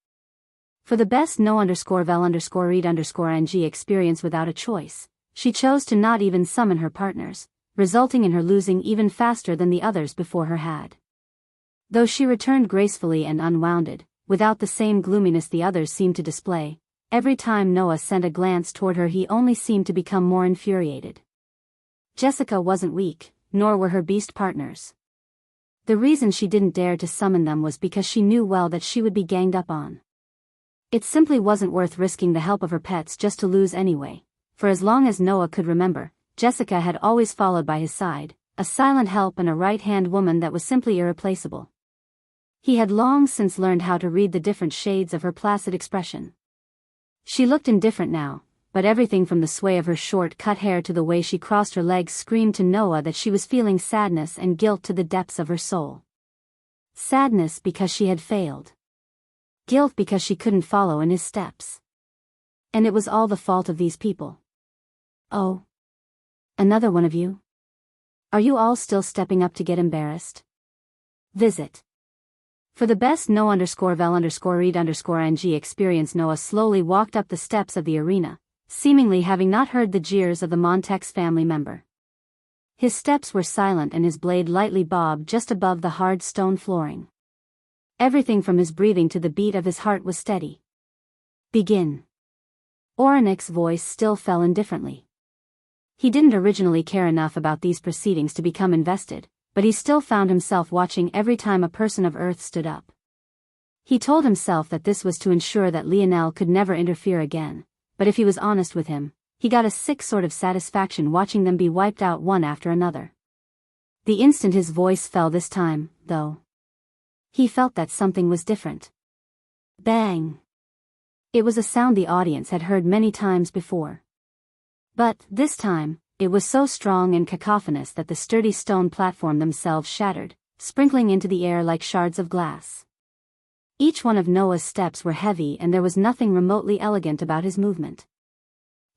For the best no_vel_read_ng experience without a choice, she chose to not even summon her partners, resulting in her losing even faster than the others before her had. Though she returned gracefully and unwounded, without the same gloominess the others seemed to display, every time Noah sent a glance toward her he only seemed to become more infuriated. Jessica wasn't weak, nor were her beast partners. The reason she didn't dare to summon them was because she knew well that she would be ganged up on. It simply wasn't worth risking the help of her pets just to lose anyway, for as long as Noah could remember, Jessica had always followed by his side, a silent help and a right-hand woman that was simply irreplaceable. He had long since learned how to read the different shades of her placid expression. She looked indifferent now, but everything from the sway of her short-cut hair to the way she crossed her legs screamed to Noah that she was feeling sadness and guilt to the depths of her soul. Sadness because she had failed. Guilt because she couldn't follow in his steps. And it was all the fault of these people. Oh. Another one of you? Are you all still stepping up to get embarrassed? Visit. For the best no_vel_read_ng experience, Noah slowly walked up the steps of the arena, seemingly having not heard the jeers of the Montex family member. His steps were silent and his blade lightly bobbed just above the hard stone flooring. Everything from his breathing to the beat of his heart was steady. Begin. Oranic's voice still fell indifferently. He didn't originally care enough about these proceedings to become invested, but he still found himself watching every time a person of Earth stood up. He told himself that this was to ensure that Lionel could never interfere again, but if he was honest with him, he got a sick sort of satisfaction watching them be wiped out one after another. The instant his voice fell this time, though, he felt that something was different. Bang! It was a sound the audience had heard many times before. But, this time, it was so strong and cacophonous that the sturdy stone platform themselves shattered, sprinkling into the air like shards of glass. Each one of Noah's steps were heavy and there was nothing remotely elegant about his movement.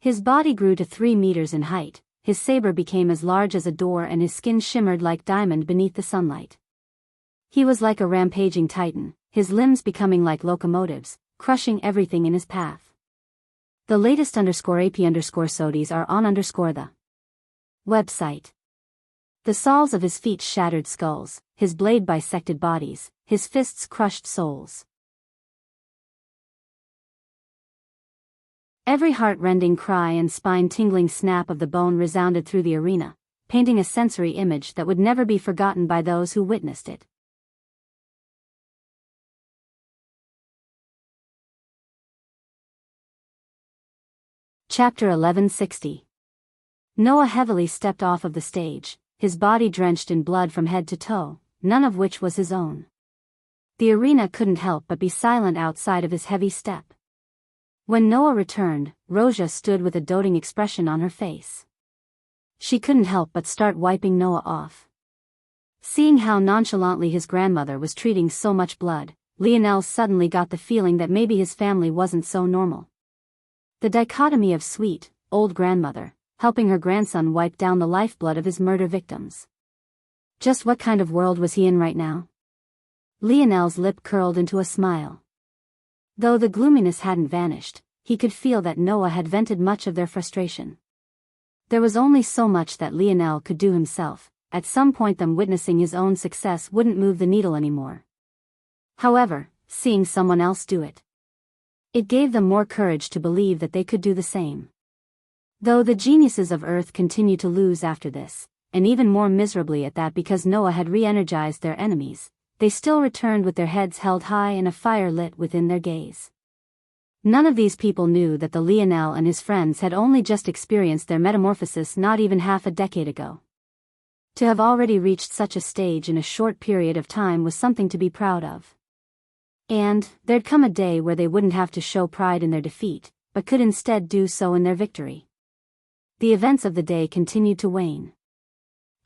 His body grew to 3 meters in height, his saber became as large as a door and his skin shimmered like diamond beneath the sunlight. He was like a rampaging titan, his limbs becoming like locomotives, crushing everything in his path. The latest _AP_SODIs are on the website. The soles of his feet shattered skulls, his blade bisected bodies, his fists crushed souls. Every heart-rending cry and spine-tingling snap of the bone resounded through the arena, painting a sensory image that would never be forgotten by those who witnessed it. Chapter 1160. Noah heavily stepped off of the stage, his body drenched in blood from head to toe, none of which was his own. The arena couldn't help but be silent outside of his heavy step. When Noah returned, Roja stood with a doting expression on her face. She couldn't help but start wiping Noah off. Seeing how nonchalantly his grandmother was treating so much blood, Lionel suddenly got the feeling that maybe his family wasn't so normal. The dichotomy of sweet, old grandmother, helping her grandson wipe down the lifeblood of his murder victims. Just what kind of world was he in right now? Lionel's lip curled into a smile. Though the gloominess hadn't vanished, he could feel that Noah had vented much of their frustration. There was only so much that Lionel could do himself. At some point them witnessing his own success wouldn't move the needle anymore. However, seeing someone else do it gave them more courage to believe that they could do the same. Though the geniuses of Earth continued to lose after this, and even more miserably at that because Noah had re-energized their enemies, they still returned with their heads held high and a fire lit within their gaze. None of these people knew that the Lionel and his friends had only just experienced their metamorphosis not even half a decade ago. To have already reached such a stage in a short period of time was something to be proud of. And there'd come a day where they wouldn't have to show pride in their defeat, but could instead do so in their victory. The events of the day continued to wane.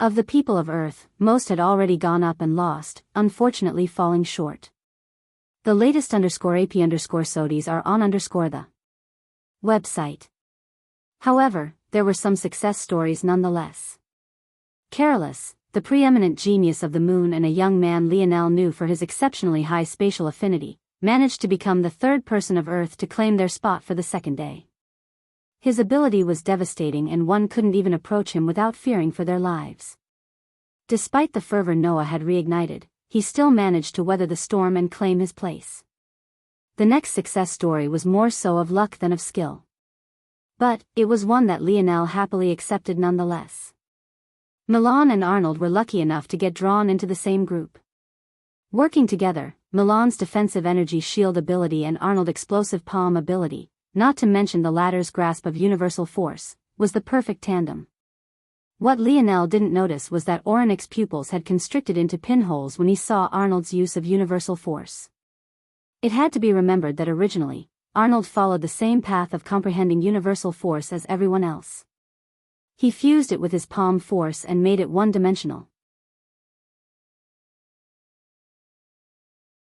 Of the people of Earth, most had already gone up and lost, unfortunately falling short. The latest _AP _SODIs are on the website. However, there were some success stories nonetheless. Carolus, the preeminent genius of the moon and a young man Lionel knew for his exceptionally high spatial affinity, managed to become the third person of Earth to claim their spot for the second day. His ability was devastating and one couldn't even approach him without fearing for their lives. Despite the fervor Noah had reignited, he still managed to weather the storm and claim his place. The next success story was more so of luck than of skill. But it was one that Lionel happily accepted nonetheless. Milan and Arnold were lucky enough to get drawn into the same group. Working together, Milan's defensive energy shield ability and Arnold's explosive palm ability, not to mention the latter's grasp of universal force, was the perfect tandem. What Lionel didn't notice was that Orinic's pupils had constricted into pinholes when he saw Arnold's use of universal force. It had to be remembered that originally, Arnold followed the same path of comprehending universal force as everyone else. He fused it with his palm force and made it one-dimensional.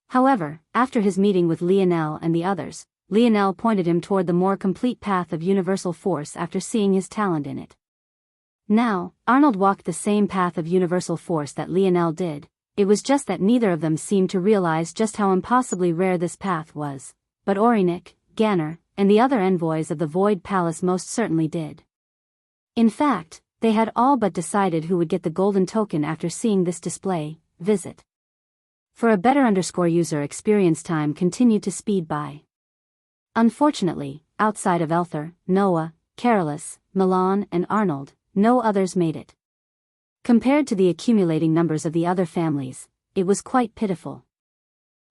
However, after his meeting with Lionel and the others, Lionel pointed him toward the more complete path of universal force after seeing his talent in it. Now, Arnold walked the same path of universal force that Lionel did, it was just that neither of them seemed to realize just how impossibly rare this path was, but Orinic, Ganner, and the other envoys of the Void Palace most certainly did. In fact, they had all but decided who would get the golden token after seeing this display, visit. For a better user experience time continued to speed by. Unfortunately, outside of Elther, Noah, Carolus, Milan and Arnold, no others made it. Compared to the accumulating numbers of the other families, it was quite pitiful.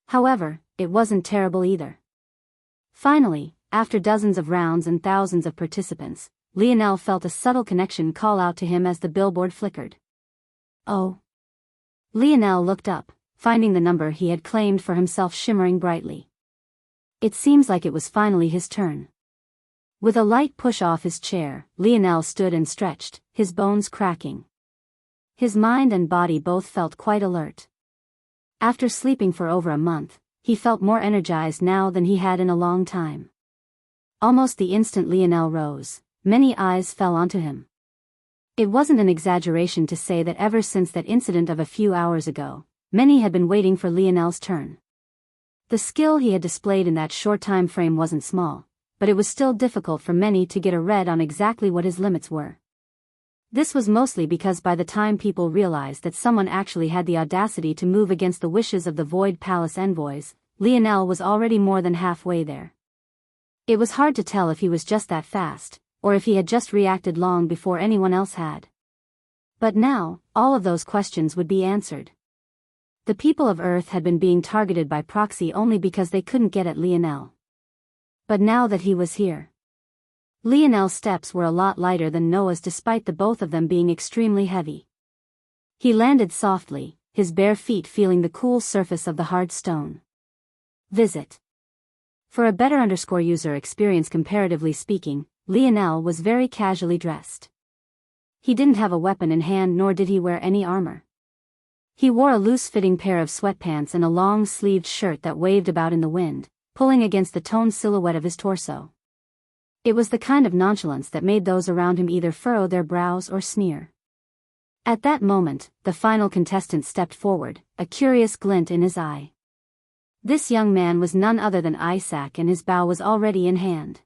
However, it wasn't terrible either. Finally, after dozens of rounds and thousands of participants, Lionel felt a subtle connection call out to him as the billboard flickered. Oh. Lionel looked up, finding the number he had claimed for himself shimmering brightly. It seems like it was finally his turn. With a light push off his chair, Lionel stood and stretched, his bones cracking. His mind and body both felt quite alert. After sleeping for over a month, he felt more energized now than he had in a long time. Almost the instant Lionel rose, many eyes fell onto him. It wasn't an exaggeration to say that ever since that incident of a few hours ago, many had been waiting for Lionel's turn. The skill he had displayed in that short time frame wasn't small, but it was still difficult for many to get a read on exactly what his limits were. This was mostly because by the time people realized that someone actually had the audacity to move against the wishes of the Void Palace envoys, Lionel was already more than halfway there. It was hard to tell if he was just that fast, or if he had just reacted long before anyone else had. But now, all of those questions would be answered. The people of Earth had been being targeted by proxy only because they couldn't get at Lionel. But now that he was here, Lionel's steps were a lot lighter than Noah's despite the both of them being extremely heavy. He landed softly, his bare feet feeling the cool surface of the hard stone. Visit. For a better user experience comparatively speaking, Lionel was very casually dressed. he didn't have a weapon in hand, nor did he wear any armor. He wore a loose-fitting pair of sweatpants and a long-sleeved shirt that waved about in the wind, pulling against the toned silhouette of his torso. It was the kind of nonchalance that made those around him either furrow their brows or sneer. At that moment, the final contestant stepped forward, a curious glint in his eye. This young man was none other than Isaac, and his bow was already in hand.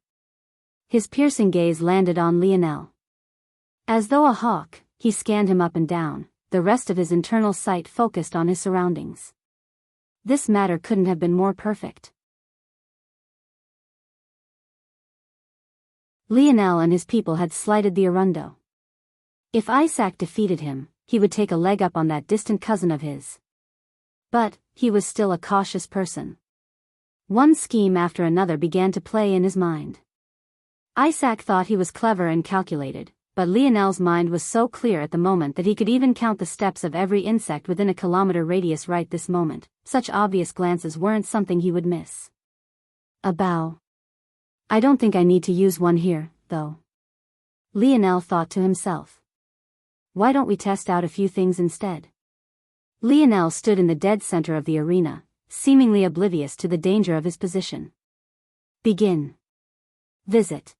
His piercing gaze landed on Lionel. As though a hawk, he scanned him up and down, the rest of his internal sight focused on his surroundings. This matter couldn't have been more perfect. Lionel and his people had slighted the Arundo. If Isaac defeated him, he would take a leg up on that distant cousin of his. But, he was still a cautious person. One scheme after another began to play in his mind. Isaac thought he was clever and calculated, but Lionel's mind was so clear at the moment that he could even count the steps of every insect within a kilometer radius right this moment. Such obvious glances weren't something he would miss. A bow. I don't think I need to use one here, though. Lionel thought to himself. Why don't we test out a few things instead? Lionel stood in the dead center of the arena, seemingly oblivious to the danger of his position. Begin. Visit.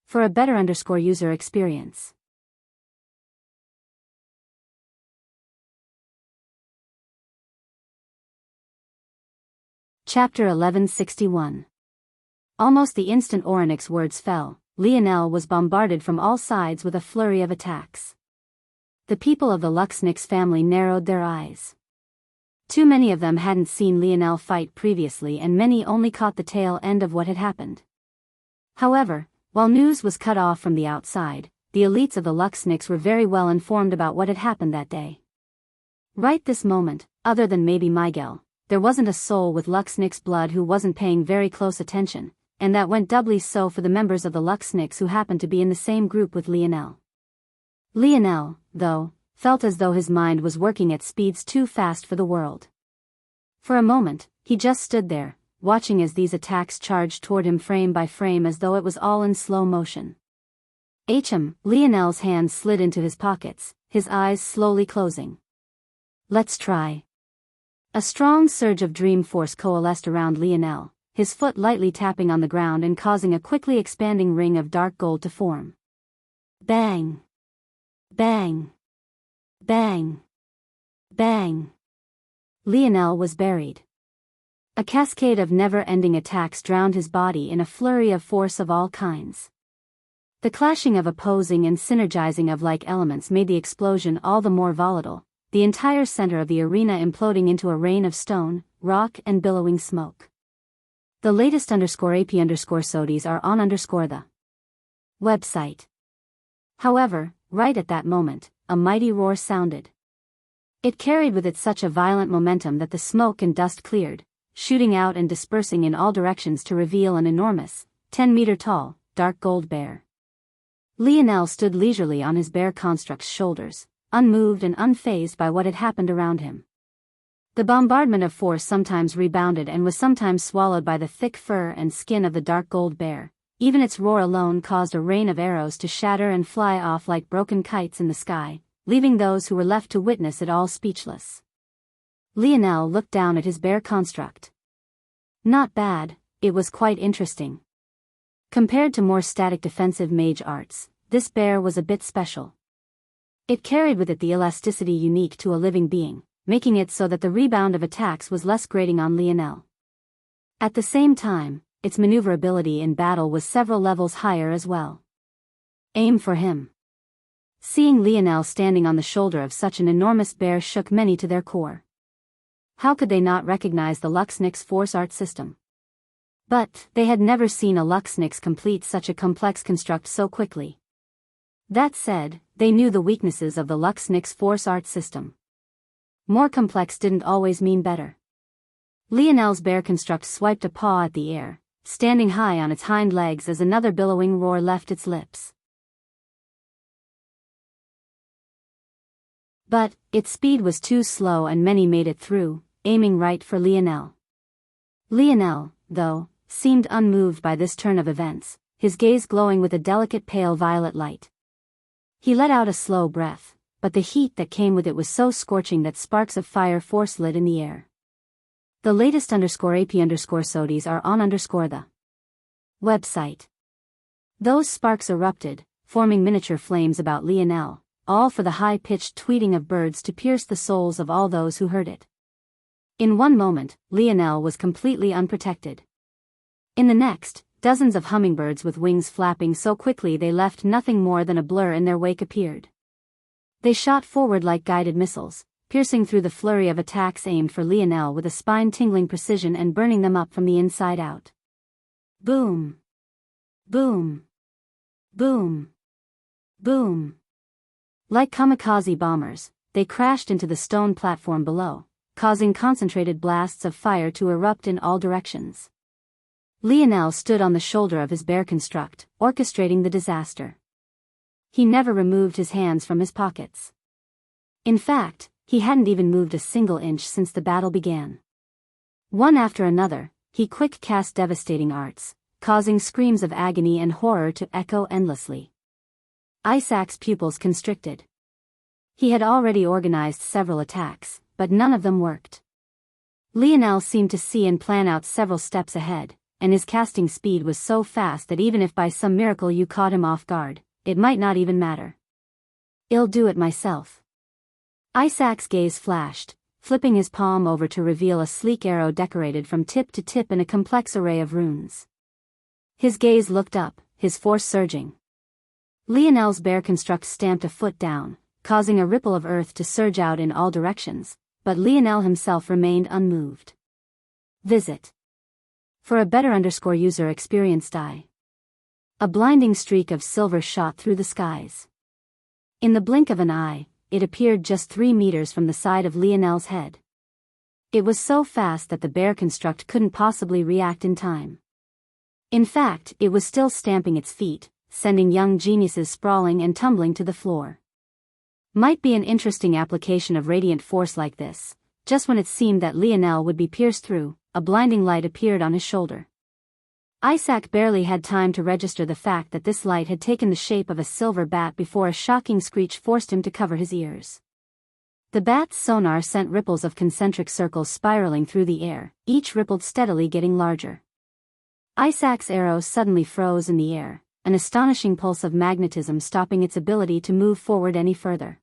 For a better user experience. Chapter 1161. Almost the instant Oryx's words fell, Lionel was bombarded from all sides with a flurry of attacks. The people of the Luxnix family narrowed their eyes. Too many of them hadn't seen Lionel fight previously, and many only caught the tail end of what had happened. However, while news was cut off from the outside, the elites of the Luxnix were very well informed about what had happened that day. Right this moment, other than maybe Miguel, there wasn't a soul with Luxnix blood who wasn't paying very close attention, and that went doubly so for the members of the Luxnix who happened to be in the same group with Lionel. Lionel, though, felt as though his mind was working at speeds too fast for the world. For a moment, he just stood there, watching as these attacks charged toward him frame by frame as though it was all in slow motion. Lionel's hands slid into his pockets, his eyes slowly closing. Let's try. A strong surge of dream force coalesced around Lionel, his foot lightly tapping on the ground and causing a quickly expanding ring of dark gold to form. Bang! Bang! Bang! Bang! Lionel was buried. A cascade of never-ending attacks drowned his body in a flurry of force of all kinds. The clashing of opposing and synergizing of like elements made the explosion all the more volatile, the entire center of the arena imploding into a rain of stone, rock and billowing smoke. The latest _AP_SODIES are on _the website. However, right at that moment, a mighty roar sounded. It carried with it such a violent momentum that the smoke and dust cleared, shooting out and dispersing in all directions to reveal an enormous, 10-meter-tall, dark gold bear. Lionel stood leisurely on his bear construct's shoulders, unmoved and unfazed by what had happened around him. The bombardment of force sometimes rebounded and was sometimes swallowed by the thick fur and skin of the dark gold bear. Even its roar alone caused a rain of arrows to shatter and fly off like broken kites in the sky, leaving those who were left to witness it all speechless. Lionel looked down at his bear construct. Not bad, it was quite interesting. Compared to more static defensive mage arts, this bear was a bit special. It carried with it the elasticity unique to a living being, making it so that the rebound of attacks was less grating on Lionel. At the same time, its maneuverability in battle was several levels higher as well. Aim for him. Seeing Lionel standing on the shoulder of such an enormous bear shook many to their core. How could they not recognize the Luxnix force art system? But, they had never seen a Luxnix complete such a complex construct so quickly. That said, they knew the weaknesses of the Luxnix force art system. More complex didn't always mean better. Lionel's bear construct swiped a paw at the air, standing high on its hind legs as another billowing roar left its lips. But, its speed was too slow and many made it through, aiming right for Lionel. Lionel, though, seemed unmoved by this turn of events, his gaze glowing with a delicate pale violet light. He let out a slow breath, but the heat that came with it was so scorching that sparks of fire force lit in the air. The latest _AP_SODIes are on the website. Those sparks erupted, forming miniature flames about Lionel, all for the high-pitched tweeting of birds to pierce the souls of all those who heard it. In one moment, Lionel was completely unprotected. In the next, dozens of hummingbirds with wings flapping so quickly they left nothing more than a blur in their wake appeared. They shot forward like guided missiles, piercing through the flurry of attacks aimed for Lionel with a spine-tingling precision and burning them up from the inside out. Boom! Boom! Boom! Boom! Like kamikaze bombers, they crashed into the stone platform below, causing concentrated blasts of fire to erupt in all directions. Lionel stood on the shoulder of his bear construct, orchestrating the disaster. He never removed his hands from his pockets. In fact, he hadn't even moved a single inch since the battle began. One after another, he quick cast devastating arts, causing screams of agony and horror to echo endlessly. Isaac's pupils constricted. He had already organized several attacks, but none of them worked. Lionel seemed to see and plan out several steps ahead, and his casting speed was so fast that even if by some miracle you caught him off guard, it might not even matter. I'll do it myself. Isaac's gaze flashed, flipping his palm over to reveal a sleek arrow decorated from tip to tip in a complex array of runes. His gaze looked up, his force surging. Lionel's bear construct stamped a foot down, causing a ripple of earth to surge out in all directions, but Lionel himself remained unmoved. Visit. For a better user experience die. A blinding streak of silver shot through the skies. In the blink of an eye, it appeared just 3 meters from the side of Lionel's head. It was so fast that the bear construct couldn't possibly react in time. In fact, it was still stamping its feet, sending young geniuses sprawling and tumbling to the floor. Might be an interesting application of radiant force like this. Just when it seemed that Lionel would be pierced through, a blinding light appeared on his shoulder. Isaac barely had time to register the fact that this light had taken the shape of a silver bat before a shocking screech forced him to cover his ears. The bat's sonar sent ripples of concentric circles spiraling through the air, each ripple steadily getting larger. Isaac's arrow suddenly froze in the air, an astonishing pulse of magnetism stopping its ability to move forward any further.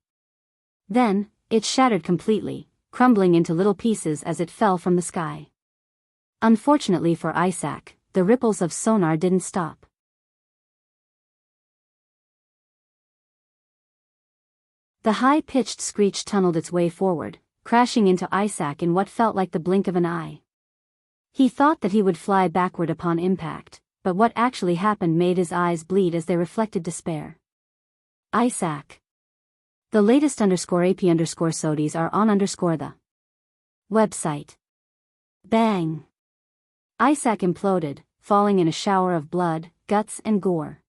Then, it shattered completely, crumbling into little pieces as it fell from the sky. Unfortunately for Isaac, the ripples of sonar didn't stop. The high-pitched screech tunneled its way forward, crashing into Isaac in what felt like the blink of an eye. He thought that he would fly backward upon impact, but what actually happened made his eyes bleed as they reflected despair. Isaac. The latest _AP_SODIes are on the website. Bang! Isaac imploded, falling in a shower of blood, guts and gore.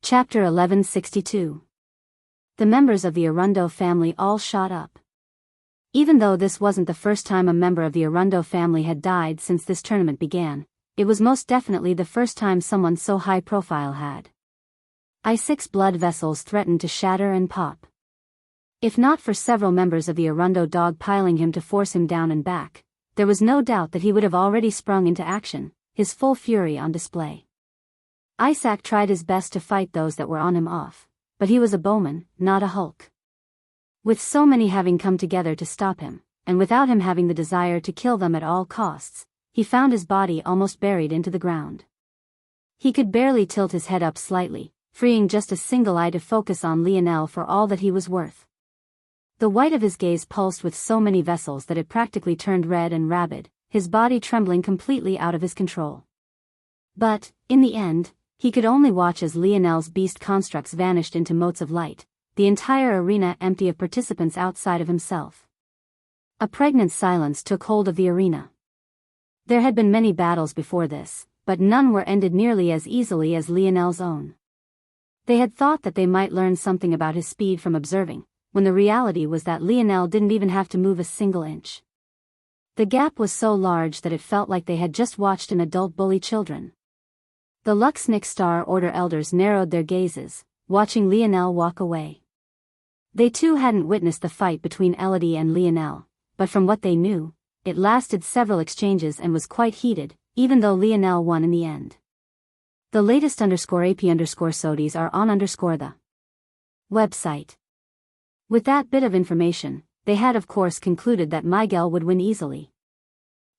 Chapter 1162. The members of the Arundo family all shot up. Even though this wasn't the first time a member of the Arundo family had died since this tournament began, it was most definitely the first time someone so high profile had. Isaac's blood vessels threatened to shatter and pop. If not for several members of the Arundo dog piling him to force him down and back, there was no doubt that he would have already sprung into action, his full fury on display. Isaac tried his best to fight those that were on him off, but he was a bowman, not a Hulk. With so many having come together to stop him, and without him having the desire to kill them at all costs, he found his body almost buried into the ground. He could barely tilt his head up slightly, freeing just a single eye to focus on Lionel for all that he was worth. The white of his gaze pulsed with so many vessels that it practically turned red and rabid, his body trembling completely out of his control. But, in the end, he could only watch as Lionel's beast constructs vanished into motes of light, the entire arena empty of participants outside of himself. A pregnant silence took hold of the arena. There had been many battles before this, but none were ended nearly as easily as Lionel's own. They had thought that they might learn something about his speed from observing, when the reality was that Lionel didn't even have to move a single inch. The gap was so large that it felt like they had just watched an adult bully children. The Luxnick Star Order elders narrowed their gazes, watching Lionel walk away. They too hadn't witnessed the fight between Elodie and Lionel, but from what they knew, it lasted several exchanges and was quite heated, even though Lionel won in the end. The latest _AP_SODIES are on the website. With that bit of information, they had of course concluded that Miguel would win easily.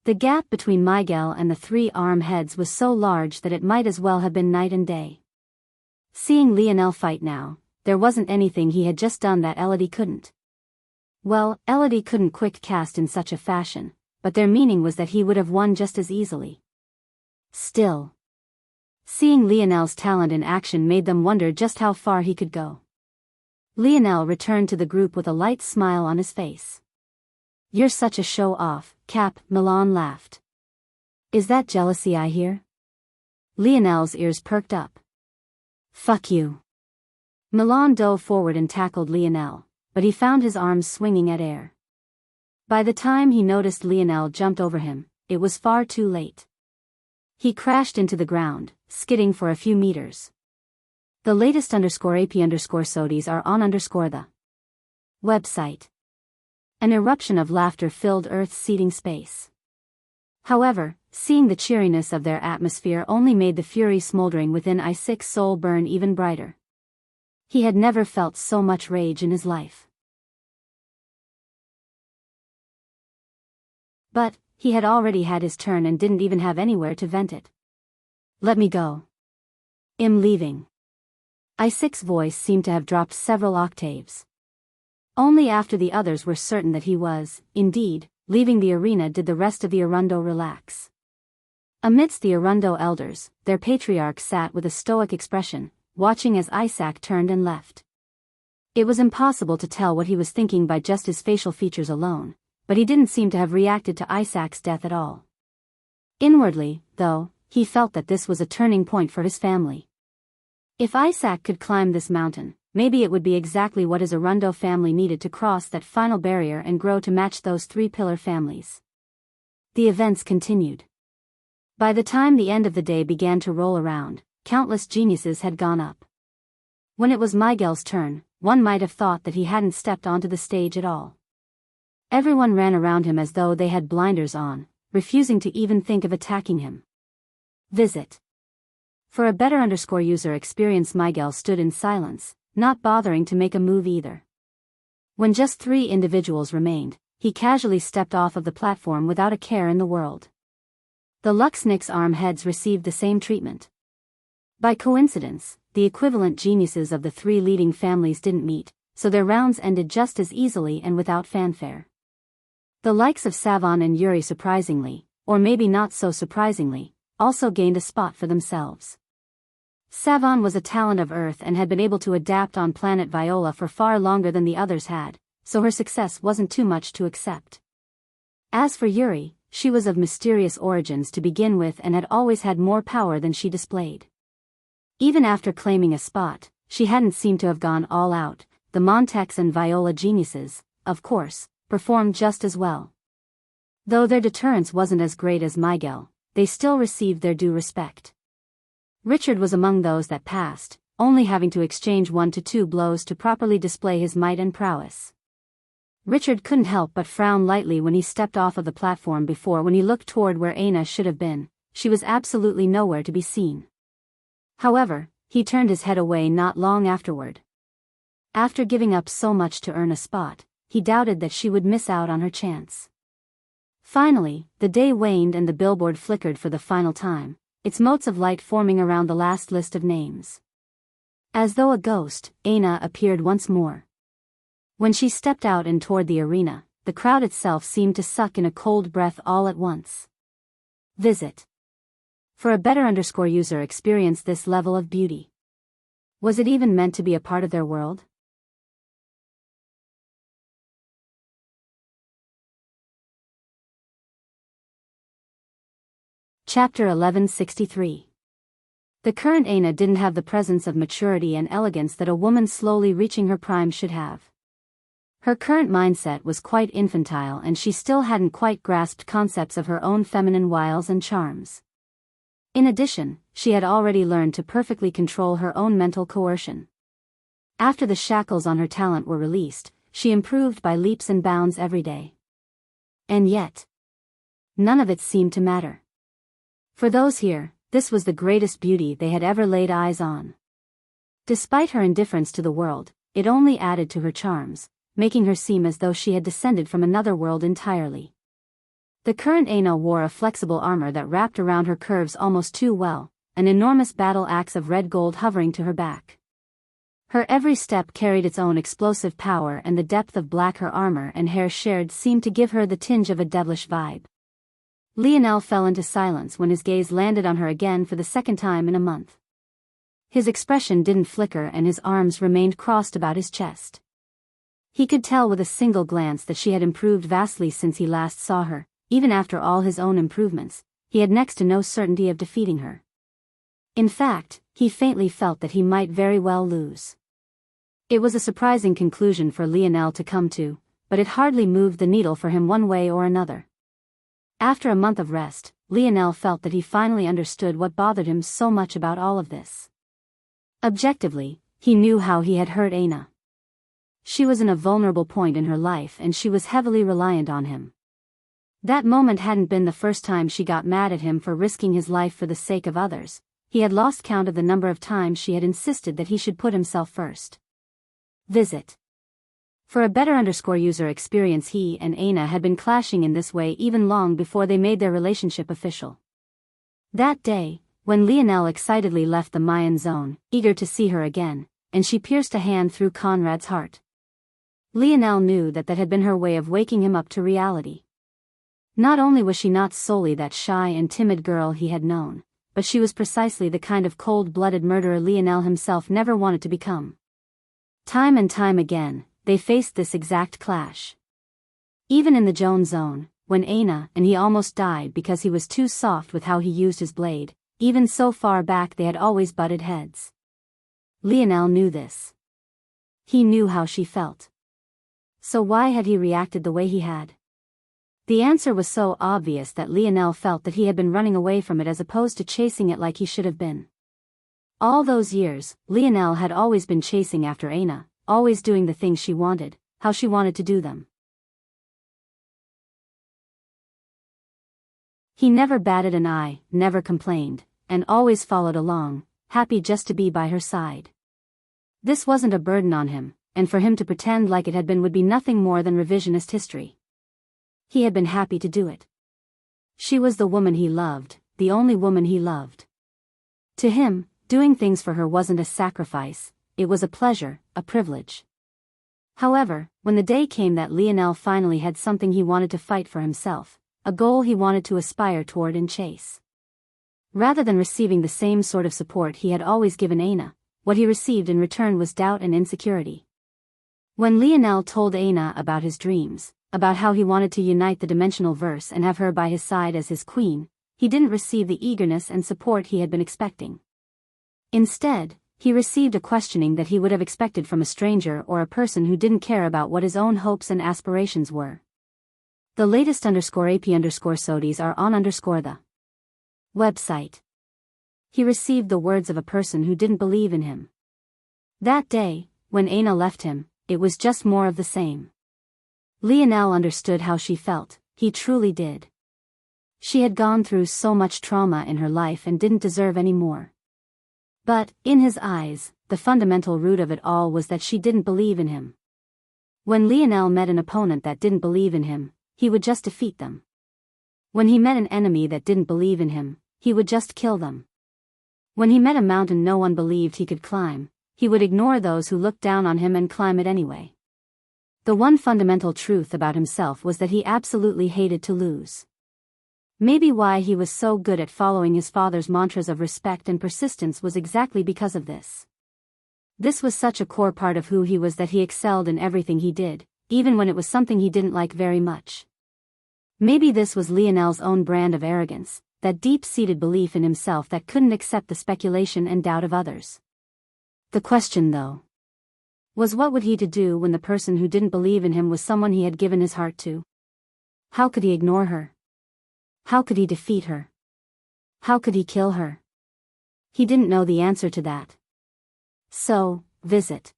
The gap between Miguel and the three arm heads was so large that it might as well have been night and day. Seeing Lionel fight now, there wasn't anything he had just done that Elodie couldn't. Well, Elodie couldn't quick cast in such a fashion, but their meaning was that he would have won just as easily. Still, seeing Lionel's talent in action made them wonder just how far he could go. Lionel returned to the group with a light smile on his face. "You're such a show-off, Cap," Milan laughed. "Is that jealousy I hear?" Lionel's ears perked up. "Fuck you." Milan dove forward and tackled Lionel, but he found his arms swinging at air. By the time he noticed Lionel jumped over him, it was far too late. He crashed into the ground, skidding for a few meters. The latest _AP_SODIES are on the website. An eruption of laughter filled Earth's seating space. However, seeing the cheeriness of their atmosphere only made the fury smoldering within Isaac's soul burn even brighter. He had never felt so much rage in his life. But he had already had his turn and didn't even have anywhere to vent it. "Let me go. I'm leaving." Isaac's voice seemed to have dropped several octaves. Only after the others were certain that he was, indeed, leaving the arena did the rest of the Arundo relax. Amidst the Arundo elders, their patriarch sat with a stoic expression, watching as Isaac turned and left. It was impossible to tell what he was thinking by just his facial features alone, but he didn't seem to have reacted to Isaac's death at all. Inwardly, though, he felt that this was a turning point for his family. If Isaac could climb this mountain, maybe it would be exactly what his Arundo family needed to cross that final barrier and grow to match those three-pillar families. The events continued. By the time the end of the day began to roll around, countless geniuses had gone up. When it was Miguel's turn, one might have thought that he hadn't stepped onto the stage at all. Everyone ran around him as though they had blinders on, refusing to even think of attacking him. Visit. For a better user experience, Miguel stood in silence, not bothering to make a move either. When just 3 individuals remained, he casually stepped off of the platform without a care in the world. The Luxnick's arm heads received the same treatment. By coincidence, the equivalent geniuses of the 3 leading families didn't meet, so their rounds ended just as easily and without fanfare. The likes of Savon and Yuri, surprisingly, or maybe not so surprisingly, also gained a spot for themselves. Savon was a talent of Earth and had been able to adapt on planet Viola for far longer than the others had, so her success wasn't too much to accept. As for Yuri, she was of mysterious origins to begin with and had always had more power than she displayed. Even after claiming a spot, she hadn't seemed to have gone all out. The Montex and Viola geniuses, of course, performed just as well. Though their deterrence wasn't as great as Miguel, they still received their due respect. Richard was among those that passed, only having to exchange 1 to 2 blows to properly display his might and prowess. Richard couldn't help but frown lightly when he stepped off of the platform when he looked toward where Aina should have been, she was absolutely nowhere to be seen. However, he turned his head away not long afterward. After giving up so much to earn a spot, he doubted that she would miss out on her chance. Finally, the day waned and the billboard flickered for the final time, its motes of light forming around the last list of names. As though a ghost, Aina appeared once more. When she stepped out and toward the arena, the crowd itself seemed to suck in a cold breath all at once. Visit. For a better user experience this level of beauty. Was it even meant to be a part of their world? Chapter 1163. The current Aina didn't have the presence of maturity and elegance that a woman slowly reaching her prime should have. Her current mindset was quite infantile and she still hadn't quite grasped concepts of her own feminine wiles and charms. In addition, she had already learned to perfectly control her own mental coercion. After the shackles on her talent were released, she improved by leaps and bounds every day. And yet, none of it seemed to matter. For those here, this was the greatest beauty they had ever laid eyes on. Despite her indifference to the world, it only added to her charms, making her seem as though she had descended from another world entirely. The current Aina wore a flexible armor that wrapped around her curves almost too well, an enormous battle axe of red gold hovering to her back. Her every step carried its own explosive power, and the depth of black her armor and hair shared seemed to give her the tinge of a devilish vibe. Lionel fell into silence when his gaze landed on her again for the second time in a month. His expression didn't flicker and his arms remained crossed about his chest. He could tell with a single glance that she had improved vastly since he last saw her. Even after all his own improvements, he had next to no certainty of defeating her. In fact, he faintly felt that he might very well lose. It was a surprising conclusion for Lionel to come to, but it hardly moved the needle for him one way or another. After a month of rest, Lionel felt that he finally understood what bothered him so much about all of this. Objectively, he knew how he had hurt Aina. She was in a vulnerable point in her life and she was heavily reliant on him. That moment hadn't been the first time she got mad at him for risking his life for the sake of others. He had lost count of the number of times she had insisted that he should put himself first. Visit. For a better user experience, he and Aina had been clashing in this way even long before they made their relationship official. That day, when Lionel excitedly left the Mayan zone, eager to see her again, and she pierced a hand through Conrad's heart. Lionel knew that had been her way of waking him up to reality. Not only was she not solely that shy and timid girl he had known, but she was precisely the kind of cold-blooded murderer Lionel himself never wanted to become. Time and time again, they faced this exact clash. Even in the Joan zone, when Aina and he almost died because he was too soft with how he used his blade, even so far back they had always butted heads. Lionel knew this. He knew how she felt. So why had he reacted the way he had? The answer was so obvious that Lionel felt that he had been running away from it as opposed to chasing it like he should have been. All those years, Lionel had always been chasing after Aina, always doing the things she wanted, how she wanted to do them. He never batted an eye, never complained, and always followed along, happy just to be by her side. This wasn't a burden on him, and for him to pretend like it had been would be nothing more than revisionist history. He had been happy to do it. She was the woman he loved, the only woman he loved. To him, doing things for her wasn't a sacrifice, it was a pleasure, a privilege. However, when the day came that Lionel finally had something he wanted to fight for himself, a goal he wanted to aspire toward and chase. Rather than receiving the same sort of support he had always given Aina, what he received in return was doubt and insecurity. When Lionel told Aina about his dreams, about how he wanted to unite the dimensional verse and have her by his side as his queen, he didn't receive the eagerness and support he had been expecting. Instead, he received a questioning that he would have expected from a stranger or a person who didn't care about what his own hopes and aspirations were. The latest _AP_SODIes are on the website. He received the words of a person who didn't believe in him. That day, when Aina left him, it was just more of the same. Lionel understood how she felt, he truly did. She had gone through so much trauma in her life and didn't deserve any more. But, in his eyes, the fundamental root of it all was that she didn't believe in him. When Lionel met an opponent that didn't believe in him, he would just defeat them. When he met an enemy that didn't believe in him, he would just kill them. When he met a mountain no one believed he could climb, he would ignore those who looked down on him and climb it anyway. The one fundamental truth about himself was that he absolutely hated to lose. Maybe why he was so good at following his father's mantras of respect and persistence was exactly because of this. This was such a core part of who he was that he excelled in everything he did, even when it was something he didn't like very much. Maybe this was Lionel's own brand of arrogance, that deep-seated belief in himself that couldn't accept the speculation and doubt of others. The question though. What would he to do when the person who didn't believe in him was someone he had given his heart to? How could he ignore her? How could he defeat her? How could he kill her? He didn't know the answer to that. So, visit.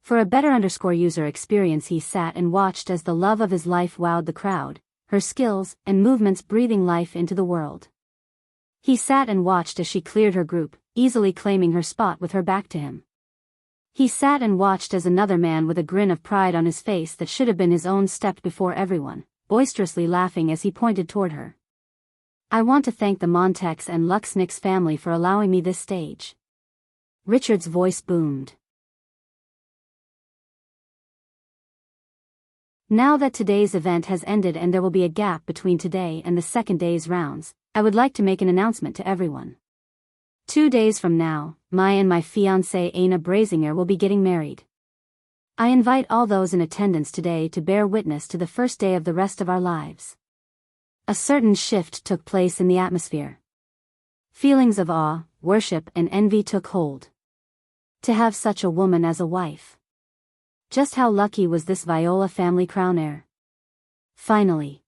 For a better user experience, he sat and watched as the love of his life wowed the crowd, her skills and movements breathing life into the world. He sat and watched as she cleared her group, easily claiming her spot with her back to him. He sat and watched as another man with a grin of pride on his face that should have been his own stepped before everyone, boisterously laughing as he pointed toward her. I want to thank the Montex and Luxnix family for allowing me this stage. Richard's voice boomed. Now that today's event has ended and there will be a gap between today and the second day's rounds, I would like to make an announcement to everyone. 2 days from now, my fiancée Aina Brazinger will be getting married. I invite all those in attendance today to bear witness to the first day of the rest of our lives. A certain shift took place in the atmosphere. Feelings of awe, worship and envy took hold. To have such a woman as a wife. Just how lucky was this Viola family crown heir? Finally.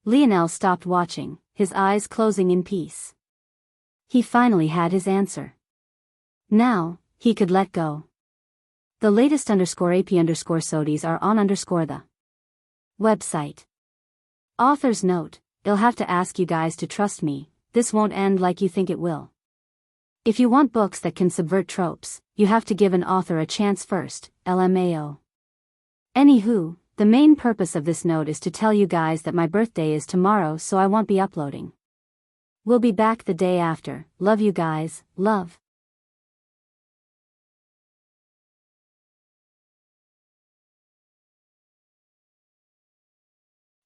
Lionel stopped watching, his eyes closing in peace. He finally had his answer. Now, he could let go. The latest _AP_SODIes are on the website. Author's note, I'll have to ask you guys to trust me, this won't end like you think it will. If you want books that can subvert tropes, you have to give an author a chance first, LMAO. Anywho, the main purpose of this note is to tell you guys that my birthday is tomorrow, so I won't be uploading. We'll be back the day after. Love you guys, love.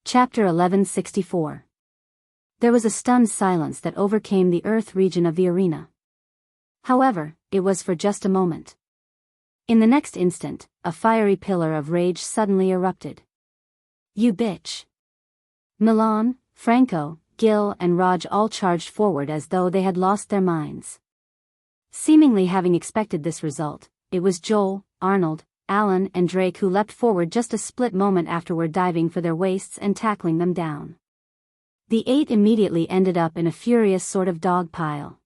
Chapter 1164. There was a stunned silence that overcame the earth region of the arena. However, it was for just a moment. In the next instant, a fiery pillar of rage suddenly erupted. You bitch! Milan, Franco, Gil and Raj all charged forward as though they had lost their minds. Seemingly having expected this result, it was Joel, Arnold, Alan and Drake who leapt forward just a split moment afterward, diving for their waists and tackling them down. The 8 immediately ended up in a furious sort of dog pile.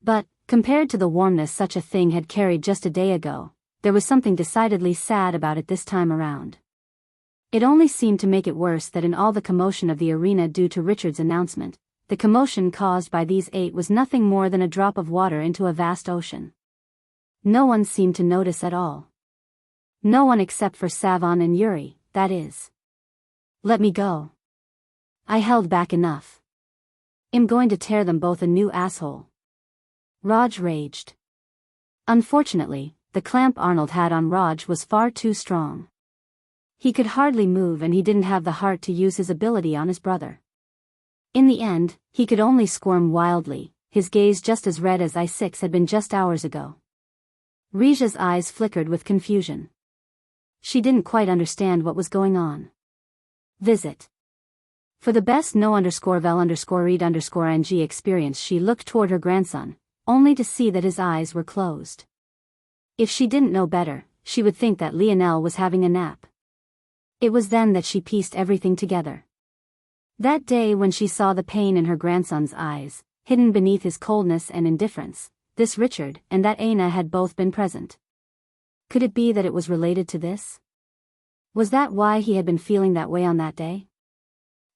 But, compared to the warmness such a thing had carried just a day ago, there was something decidedly sad about it this time around. It only seemed to make it worse that in all the commotion of the arena due to Richard's announcement, the commotion caused by these 8 was nothing more than a drop of water into a vast ocean. No one seemed to notice at all. No one except for Savon and Yuri, that is. Let me go. I held back enough. I'm going to tear them both a new asshole. Raj raged. Unfortunately, the clamp Arnold had on Raj was far too strong. He could hardly move and he didn't have the heart to use his ability on his brother. In the end, he could only squirm wildly, his gaze just as red as I-6 had been just hours ago. Rija's eyes flickered with confusion. She didn't quite understand what was going on. Visit. For the best no_vel_read_ng experience, she looked toward her grandson, only to see that his eyes were closed. If she didn't know better, she would think that Lionel was having a nap. It was then that she pieced everything together. That day when she saw the pain in her grandson's eyes, hidden beneath his coldness and indifference, this Richard and that Aina had both been present. Could it be that it was related to this? Was that why he had been feeling that way on that day?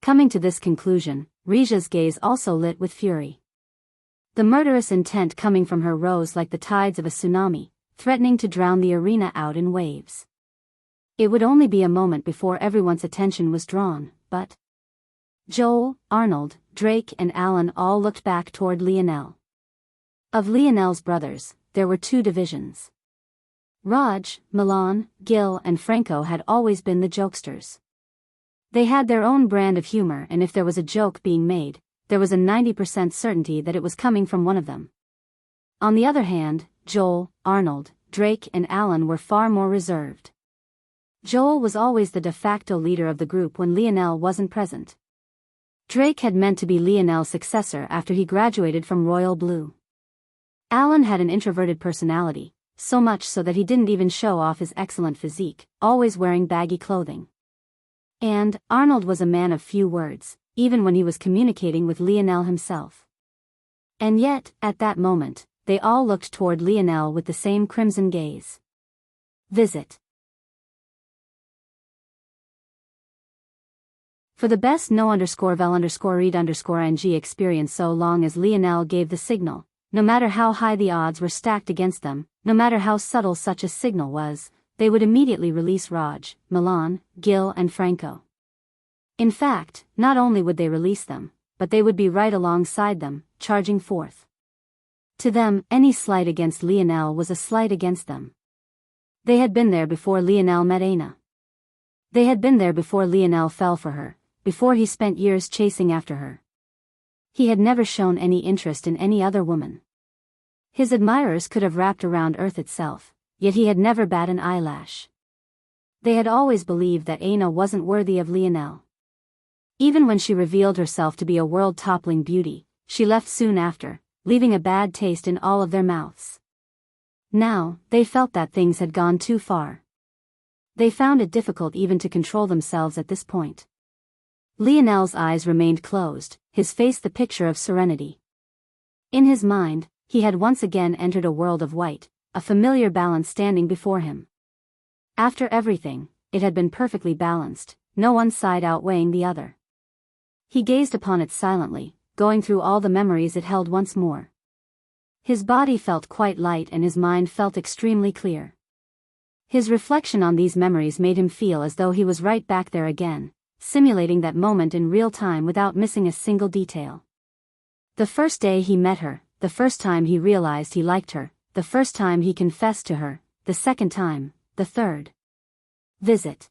Coming to this conclusion, Rija's gaze also lit with fury. The murderous intent coming from her rose like the tides of a tsunami, threatening to drown the arena out in waves. It would only be a moment before everyone's attention was drawn, but Joel, Arnold, Drake and Alan all looked back toward Lionel. Of Lionel's brothers, there were 2 divisions. Raj, Milan, Gil and Franco had always been the jokesters. They had their own brand of humor, and if there was a joke being made, there was a 90% certainty that it was coming from one of them. On the other hand, Joel, Arnold, Drake and Alan were far more reserved. Joel was always the de facto leader of the group when Lionel wasn't present. Drake had meant to be Lionel's successor after he graduated from Royal Blue. Alan had an introverted personality, so much so that he didn't even show off his excellent physique, always wearing baggy clothing. And Arnold was a man of few words, even when he was communicating with Lionel himself. And yet, at that moment, they all looked toward Lionel with the same crimson gaze. Visit. For the best no_vel_read_ing experience, so long as Lionel gave the signal, no matter how high the odds were stacked against them, no matter how subtle such a signal was, they would immediately release Raj, Milan, Gil and Franco. In fact, not only would they release them, but they would be right alongside them, charging forth. To them, any slight against Lionel was a slight against them. They had been there before Lionel met Aina. They had been there before Lionel fell for her, before he spent years chasing after her. He had never shown any interest in any other woman. His admirers could have wrapped around earth itself, yet he had never bat an eyelash. They had always believed that Aina wasn't worthy of Lionel. Even when she revealed herself to be a world-toppling beauty, she left soon after, leaving a bad taste in all of their mouths. Now, they felt that things had gone too far. They found it difficult even to control themselves at this point. Lionel's eyes remained closed, his face the picture of serenity. In his mind, he had once again entered a world of white, a familiar balance standing before him. After everything, it had been perfectly balanced, no one side outweighing the other. He gazed upon it silently, going through all the memories it held once more. His body felt quite light and his mind felt extremely clear. His reflection on these memories made him feel as though he was right back there again, simulating that moment in real time without missing a single detail. The first day he met her, the first time he realized he liked her, the first time he confessed to her, the second time, the third. Visit.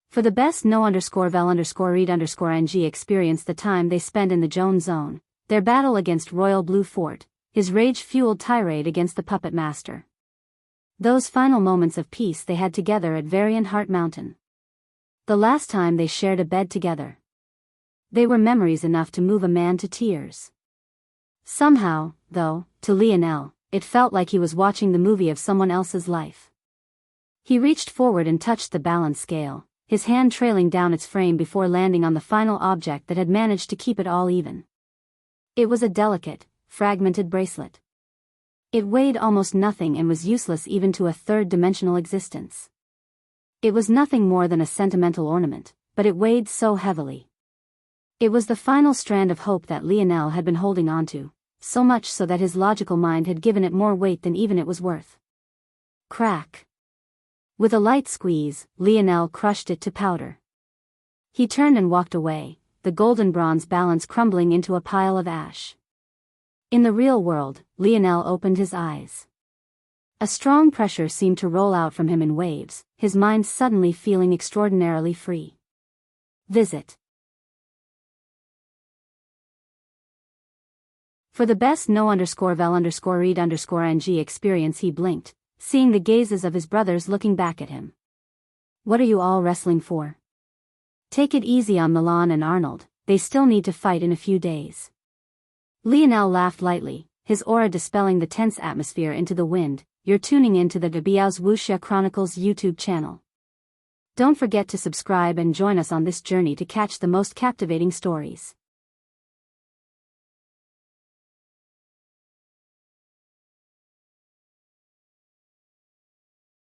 For the best no_vel_read_ing experience, the time they spent in the Joan Zone, their battle against Royal Blue Fort, his rage-fueled tirade against the puppet master. Those final moments of peace they had together at Varian Heart Mountain. The last time they shared a bed together. They were memories enough to move a man to tears. Somehow, though, to Lionel, it felt like he was watching the movie of someone else's life. He reached forward and touched the balance scale, his hand trailing down its frame before landing on the final object that had managed to keep it all even. It was a delicate, fragmented bracelet. It weighed almost nothing and was useless even to a third-dimensional existence. It was nothing more than a sentimental ornament, but it weighed so heavily. It was the final strand of hope that Lionel had been holding onto, so much so that his logical mind had given it more weight than even it was worth. Crack. With a light squeeze, Lionel crushed it to powder. He turned and walked away, the golden bronze balance crumbling into a pile of ash. In the real world, Lionel opened his eyes. A strong pressure seemed to roll out from him in waves, his mind suddenly feeling extraordinarily free. Visit. For the best no_vel_read_ing experience, he blinked, seeing the gazes of his brothers looking back at him. What are you all wrestling for? Take it easy on Milan and Arnold, they still need to fight in a few days. Lionel laughed lightly, his aura dispelling the tense atmosphere into the wind. You're tuning in to the Biyao's Wuxia Chronicles YouTube channel. Don't forget to subscribe and join us on this journey to catch the most captivating stories.